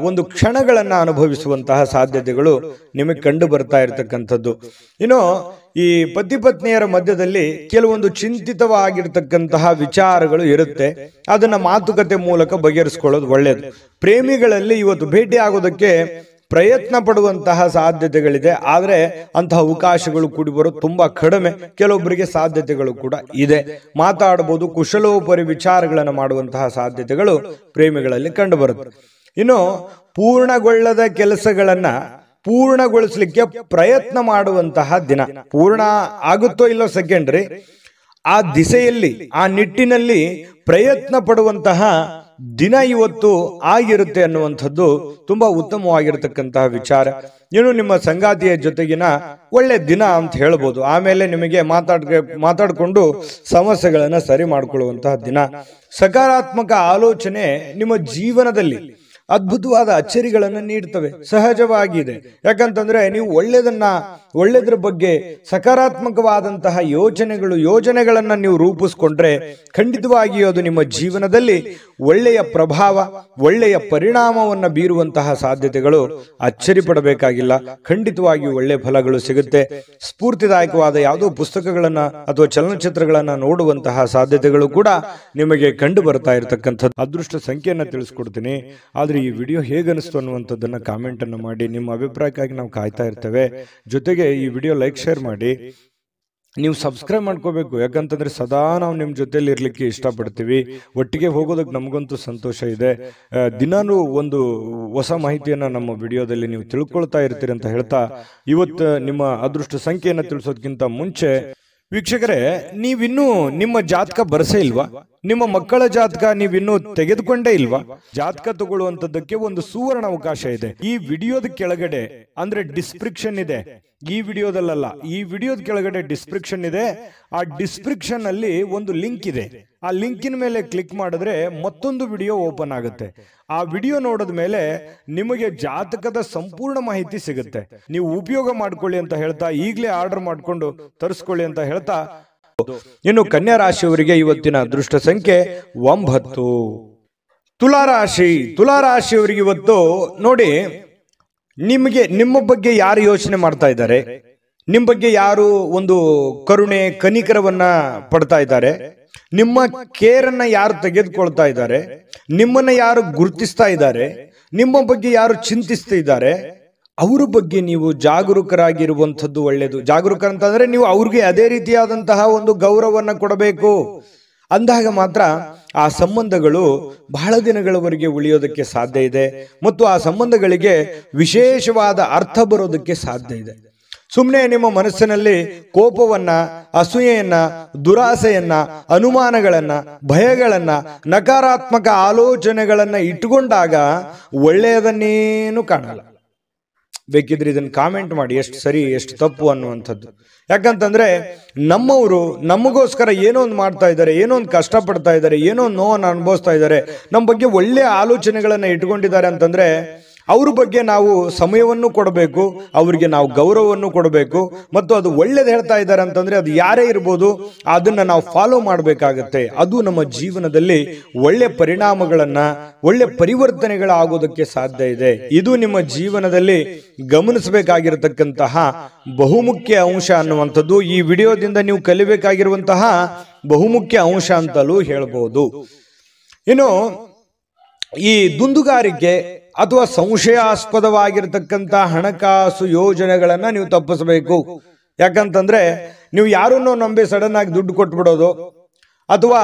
ಒಂದು ಕ್ಷಣಗಳನ್ನ ಅನುಭವಿಸುವಂತಹ ಸಾಧ್ಯತೆಗಳು ನಿಮಗೆ ಕಂಡು ಬರ್ತಾ ಇರತಕ್ಕಂಥದ್ದು. ಇನ್ನು ಈ ಪತಿ ಪತ್ನಿಯರ ಮಧ್ಯದಲ್ಲಿ ಕೆಲವೊಂದು ಚಿಂತಿತವಾಗಿರ್ತಕ್ಕಂತಹ ವಿಚಾರಗಳು ಇರುತ್ತೆ. ಅದನ್ನ ಮಾತುಕತೆ ಮೂಲಕ ಬಗೆಹರಿಸಿಕೊಳ್ಳೋದು ಒಳ್ಳೆಯದು. ಪ್ರೇಮಿಗಳಲ್ಲಿ ಇವತ್ತು ಭೇಟಿ ಆಗೋದಕ್ಕೆ ಪ್ರಯತ್ನ ಪಡುವಂತಹ ಸಾಧ್ಯತೆಗಳಿದೆ. ಆದರೆ ಅಂತಹ ಅವಕಾಶಗಳು ಕೂಡಿ ಬರೋದು ತುಂಬಾ ಕಡಿಮೆ. ಕೆಲವೊಬ್ಬರಿಗೆ ಸಾಧ್ಯತೆಗಳು ಕೂಡ ಇದೆ. ಮಾತಾಡಬಹುದು, ಕುಶಲೋಪರಿ ವಿಚಾರಗಳನ್ನು ಮಾಡುವಂತಹ ಸಾಧ್ಯತೆಗಳು ಪ್ರೇಮಿಗಳಲ್ಲಿ ಕಂಡು ಬರುತ್ತೆ. ಇನ್ನು ಪೂರ್ಣಗೊಳ್ಳದ ಕೆಲಸಗಳನ್ನ ಪೂರ್ಣಗೊಳಿಸಲಿಕ್ಕೆ ಪ್ರಯತ್ನ ಮಾಡುವಂತಹ ದಿನ. ಪೂರ್ಣ ಆಗುತ್ತೋ ಇಲ್ಲೋ ಸೆಕೆಂಡ್ರಿ, ಆ ದಿಸೆಯಲ್ಲಿ, ಆ ನಿಟ್ಟಿನಲ್ಲಿ ಪ್ರಯತ್ನ ಪಡುವಂತಹ ದಿನ ಇವತ್ತು ಆಗಿರುತ್ತೆ ಅನ್ನುವಂಥದ್ದು ತುಂಬಾ ಉತ್ತಮವಾಗಿರತಕ್ಕಂತಹ ವಿಚಾರ. ಇನ್ನು ನಿಮ್ಮ ಸಂಗಾತಿಯ ಜೊತೆಗಿನ ಒಳ್ಳೆ ದಿನ ಅಂತ ಹೇಳ್ಬೋದು. ಆಮೇಲೆ ನಿಮಗೆ ಮಾತಾಡ್ಕೊಂಡು ಸಮಸ್ಯೆಗಳನ್ನ ಸರಿ ಮಾಡ್ಕೊಳ್ಳುವಂತಹ ದಿನ. ಸಕಾರಾತ್ಮಕ ಆಲೋಚನೆ ನಿಮ್ಮ ಜೀವನದಲ್ಲಿ ಅದ್ಭುತವಾದ ಅಚ್ಚರಿಗಳನ್ನು ನೀಡ್ತವೆ, ಸಹಜವಾಗಿದೆ. ಯಾಕಂತಂದ್ರೆ ನೀವು ಒಳ್ಳೆಯದ್ರ ಬಗ್ಗೆ ಸಕಾರಾತ್ಮಕವಾದಂತಹ ಯೋಜನೆಗಳನ್ನ ನೀವು ರೂಪಿಸ್ಕೊಂಡ್ರೆ ಖಂಡಿತವಾಗಿಯೂ ಅದು ನಿಮ್ಮ ಜೀವನದಲ್ಲಿ ಒಳ್ಳೆಯ ಪ್ರಭಾವ, ಒಳ್ಳೆಯ ಪರಿಣಾಮವನ್ನ ಬೀರುವಂತಹ ಸಾಧ್ಯತೆಗಳು ಅಚ್ಚರಿ ಪಡಬೇಕಾಗಿಲ್ಲ. ಖಂಡಿತವಾಗಿಯೂ ಒಳ್ಳೆಯ ಫಲಗಳು ಸಿಗುತ್ತೆ. ಸ್ಫೂರ್ತಿದಾಯಕವಾದ ಯಾವುದೋ ಪುಸ್ತಕಗಳನ್ನ ಅಥವಾ ಚಲನಚಿತ್ರಗಳನ್ನ ನೋಡುವಂತಹ ಸಾಧ್ಯತೆಗಳು ಕೂಡ ನಿಮಗೆ ಕಂಡು ಬರ್ತಾ ಇರತಕ್ಕಂಥದ್ದು. ಅದೃಷ್ಟ ಸಂಖ್ಯೆಯನ್ನ ತಿಳಿಸ್ಕೊಡ್ತೀನಿ. ಆದ್ರೆ ಈ ವಿಡಿಯೋ ಹೇಗನಿಸ್ತು ಅನ್ನುವಂಥದ್ದನ್ನ ಕಾಮೆಂಟ್ ಅನ್ನು ಮಾಡಿ. ನಿಮ್ಮ ಅಭಿಪ್ರಾಯಕ್ಕಾಗಿ ನಾವು ಕಾಯ್ತಾ ಇರ್ತೇವೆ. ಜೊತೆಗೆ ಈ ವಿಡಿಯೋ ಲೈಕ್, ಶೇರ್ ಮಾಡಿ. ನೀವು ಸಬ್ಸ್ಕ್ರೈಬ್ ಮಾಡ್ಕೋಬೇಕು. ಯಾಕಂತಂದ್ರೆ ಸದಾ ನಾವು ನಿಮ್ಮ ಜೊತೆಲಿ ಇರ್ಲಿಕ್ಕೆ ಇಷ್ಟಪಡ್ತೀವಿ. ಒಟ್ಟಿಗೆ ಹೋಗೋದಕ್ಕೆ ನಮಗಂತೂ ಸಂತೋಷ ಇದೆ. ದಿನಾನು ಒಂದು ಹೊಸ ಮಾಹಿತಿಯನ್ನ ನಮ್ಮ ವಿಡಿಯೋದಲ್ಲಿ ನೀವು ತಿಳ್ಕೊಳ್ತಾ ಇರ್ತೀರಿ ಅಂತ ಹೇಳ್ತಾ, ಇವತ್ತು ನಿಮ್ಮ ಅದೃಷ್ಟ ಸಂಖ್ಯೆಯನ್ನು ತಿಳಿಸೋದಕ್ಕಿಂತ ಮುಂಚೆ ವೀಕ್ಷಕರೇ, ನೀವಿನ್ನೂ ನಿಮ್ಮ ಜಾತಕ ಬರಸೇ ಇಲ್ವಾ? ನಿಮ್ಮ ಮಕ್ಕಳ ಜಾತಕ ನೀವಿನ್ನೂ ತೆಗೆದುಕೊಂಡೇ ಇಲ್ವಾ? ಜಾತಕ ತಗೊಳ್ಳುವಂತದ್ದಕ್ಕೆ ಒಂದು ಸುವರ್ಣ ಅವಕಾಶ ಇದೆ. ಈ ವಿಡಿಯೋದ ಕೆಳಗಡೆ ಅಂದ್ರೆ ಡಿಸ್ಕ್ರಿಪ್ಷನ್ ಇದೆ. ಈ ವಿಡಿಯೋದಲ್ಲ, ಈ ವಿಡಿಯೋದ ಕೆಳಗಡೆ ಡಿಸ್ಕ್ರಿಪ್ಷನ್ ಇದೆ. ಆ ಡಿಸ್ಕ್ರಿಪ್ಷನ್ ಅಲ್ಲಿ ಒಂದು ಲಿಂಕ್ ಇದೆ. ಆ ಲಿಂಕಿನ ಮೇಲೆ ಕ್ಲಿಕ್ ಮಾಡಿದ್ರೆ ಮತ್ತೊಂದು ವಿಡಿಯೋ ಓಪನ್ ಆಗುತ್ತೆ. ಆ ವಿಡಿಯೋ ನೋಡಿದ ಮೇಲೆ ನಿಮಗೆ ಜಾತಕದ ಸಂಪೂರ್ಣ ಮಾಹಿತಿ ಸಿಗುತ್ತೆ. ನೀವು ಉಪಯೋಗ ಮಾಡ್ಕೊಳ್ಳಿ ಅಂತ ಹೇಳ್ತಾ, ಈಗಲೇ ಆರ್ಡರ್ ಮಾಡ್ಕೊಂಡು ತರಿಸ್ಕೊಳ್ಳಿ ಅಂತ ಹೇಳ್ತಾ, ಇನ್ನು ಕನ್ಯಾ ರಾಶಿಯವರಿಗೆ ಇವತ್ತಿನ ಅದೃಷ್ಟ ಸಂಖ್ಯೆ 9. ತುಲಾರಾಶಿಯವರಿಗೆ ಇವತ್ತು ನೋಡಿ, ನಿಮ್ಮ ಬಗ್ಗೆ ಯಾರು ಯೋಚನೆ ಮಾಡ್ತಾ ಇದ್ದಾರೆ, ನಿಮ್ಮ ಬಗ್ಗೆ ಯಾರು ಒಂದು ಕರುಣೆ ಕನಿಕರವನ್ನ ಪಡ್ತಾ ಇದ್ದಾರೆ, ನಿಮ್ಮ ಕೇರನ್ನ ಯಾರು ತೆಗೆದುಕೊಳ್ತಾ ಇದ್ದಾರೆ, ನಿಮ್ಮನ್ನ ಯಾರು ಗುರುತಿಸ್ತಾ ಇದ್ದಾರೆ, ನಿಮ್ಮ ಬಗ್ಗೆ ಯಾರು ಚಿಂತಿಸ್ತಾ ಇದ್ದಾರೆ, ಅವರ ಬಗ್ಗೆ ನೀವು ಜಾಗರೂಕರಾಗಿರುವಂಥದ್ದು ಒಳ್ಳೆಯದು. ಜಾಗರೂಕ ಅಂತಂದ್ರೆ ನೀವು ಅವ್ರಿಗೆ ಅದೇ ರೀತಿಯಾದಂತಹ ಒಂದು ಗೌರವವನ್ನು ಕೊಡಬೇಕು. ಅಂದಾಗ ಮಾತ್ರ ಆ ಸಂಬಂಧಗಳು ಬಹಳ ದಿನಗಳವರೆಗೆ ಉಳಿಯೋದಕ್ಕೆ ಸಾಧ್ಯ ಇದೆ ಮತ್ತು ಆ ಸಂಬಂಧಗಳಿಗೆ ವಿಶೇಷವಾದ ಅರ್ಥ ಬರೋದಕ್ಕೆ ಸಾಧ್ಯ ಇದೆ. ಸುಮ್ಮನೆ ನಿಮ್ಮ ಮನಸ್ಸಿನಲ್ಲಿ ಕೋಪವನ್ನ, ಅಸೂಯೆಯನ್ನ, ದುರಾಸೆಯನ್ನ, ಅನುಮಾನಗಳನ್ನ, ಭಯಗಳನ್ನ, ನಕಾರಾತ್ಮಕ ಆಲೋಚನೆಗಳನ್ನ ಇಟ್ಟುಕೊಂಡಾಗ ಒಳ್ಳೆಯದನ್ನೇನು ಕಾಣಲ್ಲ. ಬೇಕಿದ್ರೆ ಇದನ್ನ ಕಾಮೆಂಟ್ ಮಾಡಿ, ಎಷ್ಟು ಸರಿ ಎಷ್ಟು ತಪ್ಪು ಅನ್ನುವಂಥದ್ದು. ಯಾಕಂತಂದ್ರೆ ನಮ್ಮವರು ನಮಗೋಸ್ಕರ ಏನೋ ಒಂದು ಮಾಡ್ತಾ ಇದ್ದಾರೆ, ಏನೋ ಒಂದು ಕಷ್ಟಪಡ್ತಾ ಇದ್ದಾರೆ, ಏನೋ ಒಂದು ನೋವನ್ನು ಅನುಭವಿಸ್ತಾ ಇದ್ದಾರೆ, ನಮ್ಮ ಬಗ್ಗೆ ಒಳ್ಳೆಯ ಆಲೋಚನೆಗಳನ್ನ ಇಟ್ಕೊಂಡಿದ್ದಾರೆ ಅಂತಂದ್ರೆ ಅವ್ರ ಬಗ್ಗೆ ನಾವು ಸಮಯವನ್ನು ಕೊಡಬೇಕು, ಅವರಿಗೆ ನಾವು ಗೌರವವನ್ನು ಕೊಡಬೇಕು. ಮತ್ತು ಅದು ಒಳ್ಳೇದು ಹೇಳ್ತಾ ಇದ್ದಾರೆ ಅಂತಂದ್ರೆ ಅದು ಯಾರೇ ಇರ್ಬೋದು, ಅದನ್ನ ನಾವು ಫಾಲೋ ಮಾಡಬೇಕಾಗತ್ತೆ. ಅದು ನಮ್ಮ ಜೀವನದಲ್ಲಿ ಒಳ್ಳೆ ಪರಿಣಾಮಗಳನ್ನ, ಒಳ್ಳೆ ಪರಿವರ್ತನೆಗಳಾಗೋದಕ್ಕೆ ಸಾಧ್ಯ ಇದೆ. ಇದು ನಿಮ್ಮ ಜೀವನದಲ್ಲಿ ಗಮನಿಸಬೇಕಾಗಿರತಕ್ಕಂತಹ ಬಹುಮುಖ್ಯ ಅಂಶ ಅನ್ನುವಂಥದ್ದು ಈ ವಿಡಿಯೋದಿಂದ ನೀವು ಕಲಿಬೇಕಾಗಿರುವಂತಹ ಬಹುಮುಖ್ಯ ಅಂಶ ಅಂತಲೂ ಹೇಳ್ಬೋದು. ಇನ್ನು ಈ ದುಂದುಗಾರಿಕೆ ಅಥವಾ ಸಂಶಯಾಸ್ಪದವಾಗಿರ್ತಕ್ಕಂಥ ಹಣಕಾಸು ಯೋಜನೆಗಳನ್ನ ನೀವು ತಪ್ಪಿಸಬೇಕು. ಯಾಕಂತಂದ್ರೆ ನೀವು ಯಾರನ್ನೋ ನಂಬಿ ಸಡನ್ ಆಗಿ ದುಡ್ಡು ಕೊಟ್ಬಿಡೋದು, ಅಥವಾ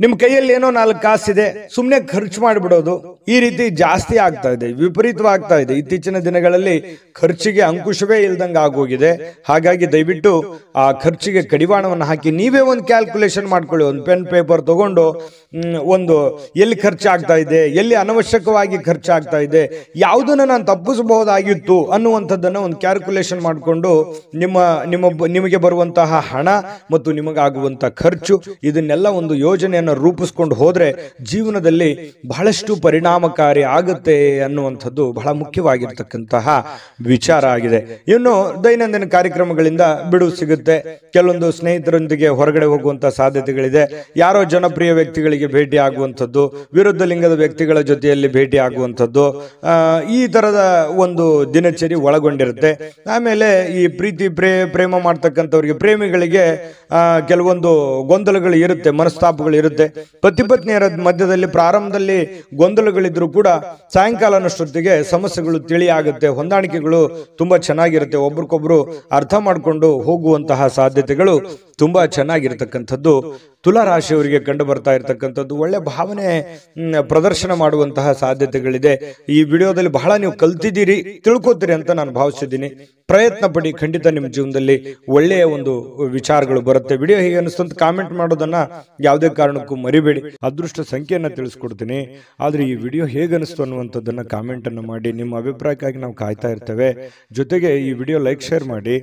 ನಿಮ್ಮ ಕೈಯಲ್ಲಿ ಏನೋ 4 ಕಾಸಿದೆ ಸುಮ್ಮನೆ ಖರ್ಚು ಮಾಡಿಬಿಡೋದು, ಈ ರೀತಿ ಜಾಸ್ತಿ ಆಗ್ತಾ ಇದೆ, ವಿಪರೀತವಾಗ್ತಾ ಇದೆ. ಇತ್ತೀಚಿನ ದಿನಗಳಲ್ಲಿ ಖರ್ಚಿಗೆ ಅಂಕುಶವೇ ಇಲ್ದಂಗೆ ಆಗೋಗಿದೆ. ಹಾಗಾಗಿ ದಯವಿಟ್ಟು ಆ ಖರ್ಚಿಗೆ ಕಡಿವಾಣವನ್ನು ಹಾಕಿ ನೀವೇ ಒಂದು ಕ್ಯಾಲ್ಕುಲೇಷನ್ ಮಾಡ್ಕೊಳ್ಳಿ. ಒಂದು ಪೆನ್ ಪೇಪರ್ ತಗೊಂಡು ಒಂದು ಎಲ್ಲಿ ಖರ್ಚಾಗ್ತಾ ಇದೆ, ಎಲ್ಲಿ ಅನವಶ್ಯಕವಾಗಿ ಖರ್ಚಾಗ್ತಾ ಇದೆ, ಯಾವುದನ್ನು ನಾನು ತಪ್ಪಿಸಬಹುದಾಗಿತ್ತು ಅನ್ನುವಂಥದ್ದನ್ನು ಒಂದು ಕ್ಯಾಲ್ಕುಲೇಷನ್ ಮಾಡಿಕೊಂಡು ನಿಮಗೆ ಬರುವಂತಹ ಹಣ ಮತ್ತು ನಿಮಗಾಗುವಂತಹ ಖರ್ಚು ಇದನ್ನೆಲ್ಲ ಒಂದು ಯೋಜನೆಯನ್ನು ರೂಪಿಸ್ಕೊಂಡು ಹೋದ್ರೆ ಜೀವನದಲ್ಲಿ ಬಹಳಷ್ಟು ಪರಿಣಾಮಕಾರಿ ಆಗುತ್ತೆ ಅನ್ನುವಂಥದ್ದು ಬಹಳ ಮುಖ್ಯವಾಗಿರ್ತಕ್ಕಂತಹ ವಿಚಾರ ಆಗಿದೆ. ಇನ್ನು ದೈನಂದಿನ ಕಾರ್ಯಕ್ರಮಗಳಿಂದ ಬಿಡುವು ಸಿಗುತ್ತೆ. ಕೆಲವೊಂದು ಸ್ನೇಹಿತರೊಂದಿಗೆ ಹೊರಗಡೆ ಹೋಗುವಂತಹ ಸಾಧ್ಯತೆಗಳಿದೆ. ಯಾರೋ ಜನಪ್ರಿಯ ವ್ಯಕ್ತಿಗಳಿಗೆ ಭೇಟಿ ಆಗುವಂಥದ್ದು, ವಿರುದ್ಧ ಲಿಂಗದ ವ್ಯಕ್ತಿಗಳ ಜೊತೆಯಲ್ಲಿ ಭೇಟಿ ಆಗುವಂಥದ್ದು, ಈ ತರದ ಒಂದು ದಿನಚರಿ ಒಳಗೊಂಡಿರುತ್ತೆ. ಆಮೇಲೆ ಈ ಪ್ರೀತಿ ಪ್ರೇಮ ಮಾಡ್ತಕ್ಕಂಥವ್ರಿಗೆ, ಪ್ರೇಮಿಗಳಿಗೆ ಕೆಲವೊಂದು ಗೊಂದಲಗಳು ಇರುತ್ತೆ, ಮನಸ್ತಾಪಗಳು ಇರುತ್ತೆ. ಪತಿ ಪತ್ನಿಯರ ಮಧ್ಯದಲ್ಲಿ ಪ್ರಾರಂಭದಲ್ಲಿ ಗೊಂದಲಗಳಿದ್ರು ಕೂಡ ಸಾಯಂಕಾಲನಷ್ಟೊತ್ತಿಗೆ ಸಮಸ್ಯೆಗಳು ತಿಳಿಯಾಗುತ್ತೆ, ಹೊಂದಾಣಿಕೆಗಳು ತುಂಬಾ ಚೆನ್ನಾಗಿರುತ್ತೆ, ಒಬ್ರಿಗೊಬ್ರು ಅರ್ಥ ಮಾಡಿಕೊಂಡು ಹೋಗುವಂತಹ ಸಾಧ್ಯತೆಗಳು ತುಂಬಾ ಚೆನ್ನಾಗಿರ್ತಕ್ಕಂಥದ್ದು ತುಲಾ ರಾಶಿಯವರಿಗೆ ಕಂಡು ಬರ್ತಾ ಇರತಕ್ಕಂಥದ್ದು. ಒಳ್ಳೆ ಭಾವನೆ ಪ್ರದರ್ಶನ ಮಾಡುವಂತಹ ಸಾಧ್ಯತೆಗಳಿದೆ. ಈ ವಿಡಿಯೋದಲ್ಲಿ ಬಹಳ ನೀವು ಕಲ್ತಿದ್ದೀರಿ, ತಿಳ್ಕೊತೀರಿ ಅಂತ ನಾನು ಭಾವಿಸಿದ್ದೀನಿ. ಪ್ರಯತ್ನ ಪಡಿ, ಖಂಡಿತ ನಿಮ್ಮ ಜೀವನದಲ್ಲಿ ಒಳ್ಳೆಯ ಒಂದು ವಿಚಾರಗಳು ಬರುತ್ತೆ. ವಿಡಿಯೋ ಹೇಗೆ ಅನಿಸ್ತು ಅಂತ ಕಾಮೆಂಟ್ ಮಾಡೋದನ್ನ ಯಾವುದೇ ಕಾರಣಕ್ಕೂ ಮರಿಬೇಡಿ. ಅದೃಷ್ಟ ಸಂಖ್ಯೆಯನ್ನ ತಿಳಿಸ್ಕೊಡ್ತೀನಿ, ಆದ್ರೆ ಈ ವಿಡಿಯೋ ಹೇಗೆ ಅನಿಸ್ತು ಅನ್ನುವಂಥದ್ದನ್ನ ಕಾಮೆಂಟ್ ಅನ್ನು ಮಾಡಿ. ನಿಮ್ಮ ಅಭಿಪ್ರಾಯಕ್ಕಾಗಿ ನಾವು ಕಾಯ್ತಾ ಇರ್ತೇವೆ. ಜೊತೆಗೆ ಈ ವಿಡಿಯೋ ಲೈಕ್, ಶೇರ್ ಮಾಡಿ.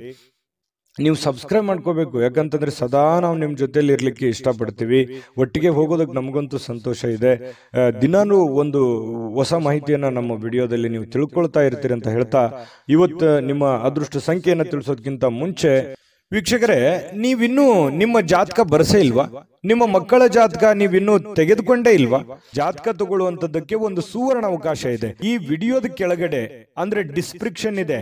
ನೀವು ಸಬ್ಸ್ಕ್ರೈಬ್ ಮಾಡ್ಕೋಬೇಕು. ಯಾಕಂತಂದ್ರೆ ಸದಾ ನಾವು ನಿಮ್ಮ ಜೊತೆಲಿ ಇರ್ಲಿಕ್ಕೆ ಇಷ್ಟಪಡ್ತೀವಿ. ಒಟ್ಟಿಗೆ ಹೋಗೋದಕ್ಕೆ ನಮಗಂತೂ ಸಂತೋಷ ಇದೆ. ದಿನಾನೂ ಒಂದು ಹೊಸ ಮಾಹಿತಿಯನ್ನ ನಮ್ಮ ವಿಡಿಯೋದಲ್ಲಿ ನೀವು ತಿಳ್ಕೊಳ್ತಾ ಇರ್ತೀರಿ ಅಂತ ಹೇಳ್ತಾ, ಇವತ್ತು ನಿಮ್ಮ ಅದೃಷ್ಟ ಸಂಖ್ಯೆಯನ್ನು ತಿಳಿಸೋದಕ್ಕಿಂತ ಮುಂಚೆ ವೀಕ್ಷಕರೇ, ನೀವಿನ್ನೂ ನಿಮ್ಮ ಜಾತಕ ಬರಸೇ ಇಲ್ವಾ? ನಿಮ್ಮ ಮಕ್ಕಳ ಜಾತಕ ನೀವಿನ್ನೂ ತೆಗೆದುಕೊಂಡೇ ಇಲ್ವಾ? ಜಾತಕ ತಗೊಳ್ಳುವಂತದ್ದಕ್ಕೆ ಒಂದು ಸುವರ್ಣ ಅವಕಾಶ ಇದೆ. ಈ ವಿಡಿಯೋದ ಕೆಳಗಡೆ ಅಂದ್ರೆ ಡಿಸ್ಕ್ರಿಪ್ಷನ್ ಇದೆ.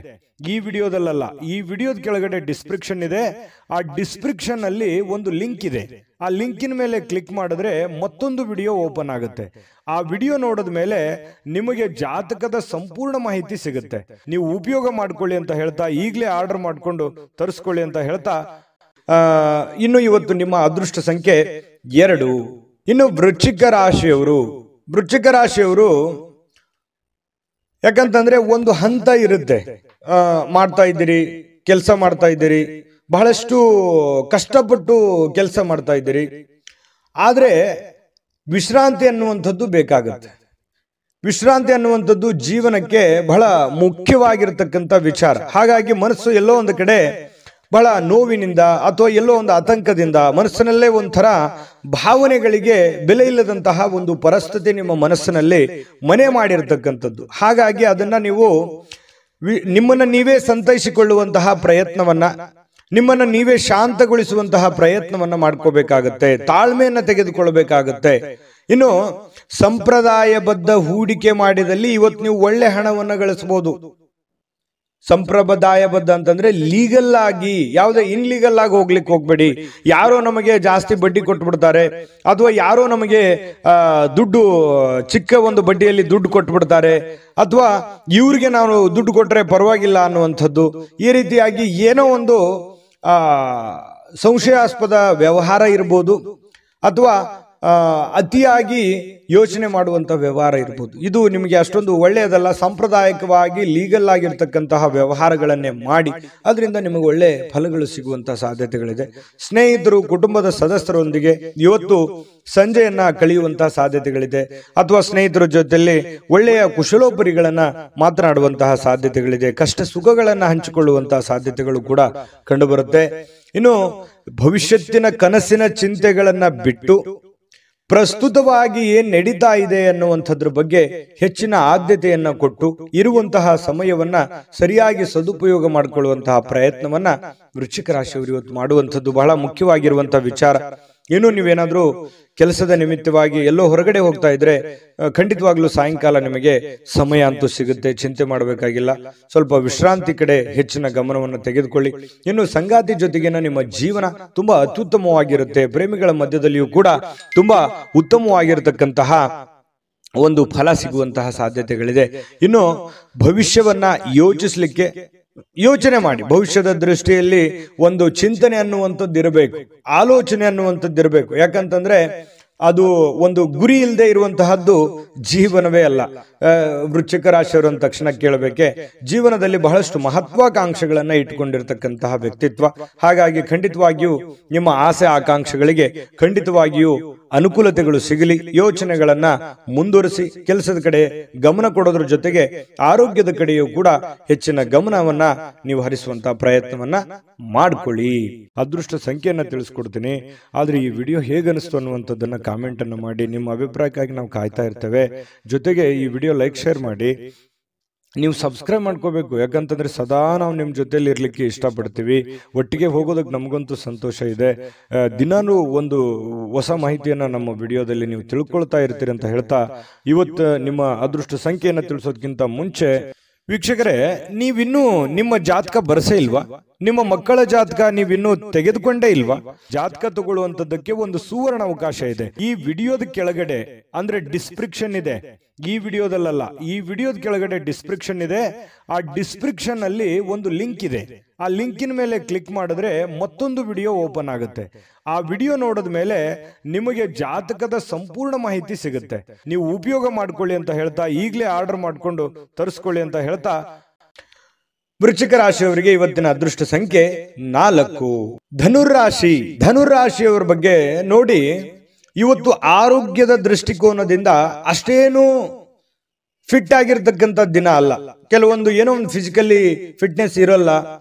ಈ ವಿಡಿಯೋದಲ್ಲ, ಈ ವಿಡಿಯೋದ ಕೆಳಗಡೆ ಡಿಸ್ಕ್ರಿಪ್ಷನ್ ಇದೆ. ಆ ಡಿಸ್ಕ್ರಿಪ್ಷನ್ ಅಲ್ಲಿ ಒಂದು ಲಿಂಕ್ ಇದೆ. ಆ ಲಿಂಕಿನ ಮೇಲೆ ಕ್ಲಿಕ್ ಮಾಡಿದ್ರೆ ಮತ್ತೊಂದು ವಿಡಿಯೋ ಓಪನ್ ಆಗುತ್ತೆ. ಆ ವಿಡಿಯೋ ನೋಡಿದ ಮೇಲೆ ನಿಮಗೆ ಜಾತಕದ ಸಂಪೂರ್ಣ ಮಾಹಿತಿ ಸಿಗುತ್ತೆ. ನೀವು ಉಪಯೋಗ ಮಾಡ್ಕೊಳ್ಳಿ ಅಂತ ಹೇಳ್ತಾ, ಈಗಲೇ ಆರ್ಡರ್ ಮಾಡಿಕೊಂಡು ತರಿಸ್ಕೊಳ್ಳಿ ಅಂತ ಹೇಳ್ತಾ, ಇನ್ನು ಇವತ್ತು ನಿಮ್ಮ ಅದೃಷ್ಟ ಸಂಖ್ಯೆ 2. ಇನ್ನು ವೃಶ್ಚಿಕ ರಾಶಿಯವರು ಯಾಕಂತಂದ್ರೆ ಒಂದು ಹಂತ ಇರುತ್ತೆ. ಮಾಡ್ತಾ ಇದ್ದೀರಿ, ಕೆಲಸ ಮಾಡ್ತಾ ಇದ್ದೀರಿ, ಬಹಳಷ್ಟು ಕಷ್ಟಪಟ್ಟು ಕೆಲಸ ಮಾಡ್ತಾ ಇದ್ದೀರಿ, ಆದ್ರೆ ವಿಶ್ರಾಂತಿ ಅನ್ನುವಂಥದ್ದು ಬೇಕಾಗುತ್ತೆ. ವಿಶ್ರಾಂತಿ ಅನ್ನುವಂಥದ್ದು ಜೀವನಕ್ಕೆ ಬಹಳ ಮುಖ್ಯವಾಗಿರತಕ್ಕಂಥ ವಿಚಾರ. ಹಾಗಾಗಿ ಮನಸ್ಸು ಎಲ್ಲೋ ಒಂದು ಕಡೆ ಬಹಳ ನೋವಿನಿಂದ ಅಥವಾ ಎಲ್ಲೋ ಒಂದು ಆತಂಕದಿಂದ, ಮನಸ್ಸಿನಲ್ಲೇ ಒಂಥರ ಭಾವನೆಗಳಿಗೆ ಬೆಲೆ ಇಲ್ಲದಂತಹ ಒಂದು ಪರಿಸ್ಥಿತಿ ನಿಮ್ಮ ಮನಸ್ಸಿನಲ್ಲಿ ಮನೆ ಮಾಡಿರ್ತಕ್ಕಂಥದ್ದು. ಹಾಗಾಗಿ ಅದನ್ನ ನೀವು ನಿಮ್ಮನ್ನ ನೀವೇ ಸಂತೈಸಿಕೊಳ್ಳುವಂತಹ ಪ್ರಯತ್ನವನ್ನ, ನಿಮ್ಮನ್ನ ನೀವೇ ಶಾಂತಗೊಳಿಸುವಂತಹ ಪ್ರಯತ್ನವನ್ನ ಮಾಡ್ಕೋಬೇಕಾಗತ್ತೆ. ತಾಳ್ಮೆಯನ್ನ ತೆಗೆದುಕೊಳ್ಬೇಕಾಗತ್ತೆ. ಇನ್ನು ಸಂಪ್ರದಾಯಬದ್ಧ ಹೂಡಿಕೆ ಮಾಡಿದಲ್ಲಿ ಇವತ್ತು ನೀವು ಒಳ್ಳೆ ಹಣವನ್ನ ಗಳಿಸಬಹುದು. ಸಂಪ್ರದಾಯಬದ್ಧ ಅಂತಂದ್ರೆ ಲೀಗಲ್ ಆಗಿ, ಯಾವುದೇ ಇನ್ಲೀಗಲ್ ಆಗಿ ಹೋಗ್ಲಿಕ್ಕೆ ಹೋಗ್ಬೇಡಿ. ಯಾರೋ ನಮಗೆ ಜಾಸ್ತಿ ಬಡ್ಡಿ ಕೊಟ್ಬಿಡ್ತಾರೆ, ಅಥವಾ ಯಾರೋ ನಮಗೆ ದುಡ್ಡು ಚಿಕ್ಕ ಒಂದು ಬಡ್ಡಿಯಲ್ಲಿ ದುಡ್ಡು ಕೊಟ್ಬಿಡ್ತಾರೆ, ಅಥವಾ ಇವ್ರಿಗೆ ನಾವು ದುಡ್ಡು ಕೊಟ್ರೆ ಪರವಾಗಿಲ್ಲ ಅನ್ನುವಂಥದ್ದು. ಈ ರೀತಿಯಾಗಿ ಏನೋ ಒಂದು ಸಂಶಯಾಸ್ಪದ ವ್ಯವಹಾರ ಇರ್ಬೋದು, ಅಥವಾ ಅತಿಯಾಗಿ ಯೋಚನೆ ಮಾಡುವಂತ ವ್ಯವಹಾರ ಇರ್ಬೋದು. ಇದು ನಿಮಗೆ ಅಷ್ಟೊಂದು ಒಳ್ಳೆಯದಲ್ಲ. ಸಾಂಪ್ರದಾಯಿಕವಾಗಿ ಲೀಗಲ್ ಆಗಿರ್ತಕ್ಕಂತಹ ವ್ಯವಹಾರಗಳನ್ನೇ ಮಾಡಿ, ಅದರಿಂದ ನಿಮಗೆ ಒಳ್ಳೆ ಫಲಗಳು ಸಿಗುವಂತಹ ಸಾಧ್ಯತೆಗಳಿದೆ. ಸ್ನೇಹಿತರು, ಕುಟುಂಬದ ಸದಸ್ಯರೊಂದಿಗೆ ಇವತ್ತು ಸಂಜೆಯನ್ನ ಕಳೆಯುವಂತಹ ಸಾಧ್ಯತೆಗಳಿದೆ, ಅಥವಾ ಸ್ನೇಹಿತರ ಜೊತೆಯಲ್ಲಿ ಒಳ್ಳೆಯ ಕುಶಲೋಪರಿಗಳನ್ನ ಮಾತನಾಡುವಂತಹ ಸಾಧ್ಯತೆಗಳಿದೆ. ಕಷ್ಟ ಸುಖಗಳನ್ನ ಹಂಚಿಕೊಳ್ಳುವಂತಹ ಸಾಧ್ಯತೆಗಳು ಕೂಡ ಕಂಡುಬರುತ್ತೆ. ಇನ್ನು ಭವಿಷ್ಯತ್ತಿನ ಕನಸಿನ ಚಿಂತೆಗಳನ್ನ ಬಿಟ್ಟು ಪ್ರಸ್ತುತವಾಗಿ ಏನ್ ನಡೀತಾ ಇದೆ ಅನ್ನುವಂಥದ್ರ ಬಗ್ಗೆ ಹೆಚ್ಚಿನ ಆದ್ಯತೆಯನ್ನ ಕೊಟ್ಟು ಇರುವಂತಹ ಸಮಯವನ್ನ ಸರಿಯಾಗಿ ಸದುಪಯೋಗ ಮಾಡಿಕೊಳ್ಳುವಂತಹ ಪ್ರಯತ್ನವನ್ನ ವೃಶ್ಚಿಕ ರಾಶಿಯವರು ಇವತ್ತು ಮಾಡುವಂಥದ್ದು ಬಹಳ ಮುಖ್ಯವಾಗಿರುವಂತಹ ವಿಚಾರ. ಇನ್ನು ನೀವೇನಾದ್ರೂ ಕೆಲಸದ ನಿಮಿತ್ತವಾಗಿ ಎಲ್ಲೋ ಹೊರಗಡೆ ಹೋಗ್ತಾ ಇದ್ರೆ ಖಂಡಿತವಾಗ್ಲೂ ಸಾಯಂಕಾಲ ನಿಮಗೆ ಸಮಯ ಅಂತೂ ಸಿಗುತ್ತೆ, ಚಿಂತೆ ಮಾಡಬೇಕಾಗಿಲ್ಲ. ಸ್ವಲ್ಪ ವಿಶ್ರಾಂತಿ ಕಡೆ ಹೆಚ್ಚಿನ ಗಮನವನ್ನು ತೆಗೆದುಕೊಳ್ಳಿ. ಇನ್ನು ಸಂಗಾತಿ ಜೊತೆಗಿನ ನಿಮ್ಮ ಜೀವನ ತುಂಬಾ ಅತ್ಯುತ್ತಮವಾಗಿರುತ್ತೆ. ಪ್ರೇಮಿಗಳ ಮಧ್ಯದಲ್ಲಿಯೂ ಕೂಡ ತುಂಬಾ ಉತ್ತಮವಾಗಿರತಕ್ಕಂತಹ ಒಂದು ಫಲ ಸಿಗುವಂತಹ ಸಾಧ್ಯತೆಗಳಿದೆ. ಇನ್ನು ಭವಿಷ್ಯವನ್ನ ಯೋಚಿಸ್ಲಿಕ್ಕೆ ಯೋಚನೆ ಮಾಡಿ. ಭವಿಷ್ಯದ ದೃಷ್ಟಿಯಲ್ಲಿ ಒಂದು ಚಿಂತನೆ ಅನ್ನುವಂಥದ್ದು ಇರಬೇಕು, ಆಲೋಚನೆ ಅನ್ನುವಂಥದ್ದು ಇರಬೇಕು. ಯಾಕಂತಂದ್ರೆ ಅದು ಒಂದು ಗುರಿ ಇಲ್ಲದೆ ಇರುವಂತಹದ್ದು ಜೀವನವೇ ಅಲ್ಲ. ವೃಶ್ಚಿಕ ರಾಶಿಯವರು ಅಂದ ತಕ್ಷಣ ಕೇಳಬೇಕೆ, ಜೀವನದಲ್ಲಿ ಬಹಳಷ್ಟು ಮಹತ್ವಾಕಾಂಕ್ಷೆಗಳನ್ನ ಇಟ್ಟುಕೊಂಡಿರ್ತಕ್ಕಂತಹ ವ್ಯಕ್ತಿತ್ವ. ಹಾಗಾಗಿ ಖಂಡಿತವಾಗಿಯೂ ನಿಮ್ಮ ಆಸೆ ಆಕಾಂಕ್ಷೆಗಳಿಗೆ ಖಂಡಿತವಾಗಿಯೂ ಅನುಕೂಲತೆಗಳು ಸಿಗಲಿ. ಯೋಚನೆಗಳನ್ನ ಮುಂದುವರಿಸಿ ಕೆಲಸದ ಕಡೆ ಗಮನ ಕೊಡೋದ್ರ ಜೊತೆಗೆ ಆರೋಗ್ಯದ ಕಡೆಯೂ ಕೂಡ ಹೆಚ್ಚಿನ ಗಮನವನ್ನ ನೀವು ಹರಿಸುವಂತಹ ಪ್ರಯತ್ನವನ್ನ ಮಾಡ್ಕೊಳ್ಳಿ. ಅದೃಷ್ಟ ಸಂಖ್ಯೆಯನ್ನ ತಿಳಿಸ್ಕೊಡ್ತೀನಿ, ಆದ್ರೆ ಈ ವಿಡಿಯೋ ಹೇಗನಿಸ್ತು ಅನ್ನುವಂಥದ್ದನ್ನ ಕಾಮೆಂಟ್ ಅನ್ನು ಮಾಡಿ. ನಿಮ್ಮ ಅಭಿಪ್ರಾಯಕ್ಕಾಗಿ ನಾವು ಕಾಯ್ತಾ ಇರ್ತೇವೆ. ಜೊತೆಗೆ ಈ ವಿಡಿಯೋ ಲೈಕ್, ಶೇರ್ ಮಾಡಿ. ನೀವು ಸಬ್ಸ್ಕ್ರೈಬ್ ಮಾಡ್ಕೋಬೇಕು. ಯಾಕಂತಂದ್ರೆ ಸದಾ ನಾವು ನಿಮ್ಮ ಜೊತೆಲಿ ಇರ್ಲಿಕ್ಕೆ ಇಷ್ಟಪಡ್ತೀವಿ. ಒಟ್ಟಿಗೆ ಹೋಗೋದಕ್ಕೆ ನಮಗಂತೂ ಸಂತೋಷ ಇದೆ. ದಿನಾನೂ ಒಂದು ಹೊಸ ಮಾಹಿತಿಯನ್ನ ನಮ್ಮ ವಿಡಿಯೋದಲ್ಲಿ ನೀವು ತಿಳ್ಕೊಳ್ತಾ ಇರ್ತೀರಿ ಅಂತ ಹೇಳ್ತಾ, ಇವತ್ತು ನಿಮ್ಮ ಅದೃಷ್ಟ ಸಂಖ್ಯೆಯನ್ನು ತಿಳಿಸೋದಕ್ಕಿಂತ ಮುಂಚೆ ವೀಕ್ಷಕರೇ, ನೀವಿನ್ನೂ ನಿಮ್ಮ ಜಾತಕ ಬರಸೇ ಇಲ್ವಾ? ನಿಮ್ಮ ಮಕ್ಕಳ ಜಾತಕ ನೀವಿನ್ನೂ ತೆಗೆದುಕೊಂಡೇ ಇಲ್ವಾ? ಜಾತಕ ತಗೊಳ್ಳುವಂತದ್ದಕ್ಕೆ ಒಂದು ಸುವರ್ಣ ಅವಕಾಶ ಇದೆ. ಈ ವಿಡಿಯೋದ ಕೆಳಗಡೆ ಅಂದ್ರೆ ಡಿಸ್ಕ್ರಿಪ್ಷನ್ ಇದೆ. ಈ ವಿಡಿಯೋದಲ್ಲ, ಈ ವಿಡಿಯೋದ ಕೆಳಗಡೆ ಡಿಸ್ಕ್ರಿಪ್ಷನ್ ಇದೆ. ಆ ಡಿಸ್ಕ್ರಿಪ್ಷನ್ ಅಲ್ಲಿ ಒಂದು ಲಿಂಕ್ ಇದೆ. ಆ ಲಿಂಕಿನ ಮೇಲೆ ಕ್ಲಿಕ್ ಮಾಡಿದ್ರೆ ಮತ್ತೊಂದು ವಿಡಿಯೋ ಓಪನ್ ಆಗುತ್ತೆ. ಆ ವಿಡಿಯೋ ನೋಡಿದ ಮೇಲೆ ನಿಮಗೆ ಜಾತಕದ ಸಂಪೂರ್ಣ ಮಾಹಿತಿ ಸಿಗುತ್ತೆ. ನೀವು ಉಪಯೋಗ ಮಾಡ್ಕೊಳ್ಳಿ ಅಂತ ಹೇಳ್ತಾ, ಈಗಲೇ ಆರ್ಡರ್ ಮಾಡಿಕೊಂಡು ತರಿಸ್ಕೊಳ್ಳಿ ಅಂತ ಹೇಳ್ತಾ, ವೃಶ್ಚಿಕ ರಾಶಿಯವರಿಗೆ ಇವತ್ತಿನ ಅದೃಷ್ಟ ಸಂಖ್ಯೆ 4. ಧನುರಾಶಿಯವರ ಬಗ್ಗೆ ನೋಡಿ. ಇವತ್ತು ಆರೋಗ್ಯದ ದೃಷ್ಟಿಕೋನದಿಂದ ಅಷ್ಟೇನು ಫಿಟ್ ಆಗಿರ್ತಕ್ಕಂಥ ದಿನ ಅಲ್ಲ. ಕೆಲವೊಂದು ಏನೋ ಒಂದು ಫಿಸಿಕಲಿ ಫಿಟ್ನೆಸ್ ಇರಲ್ಲ,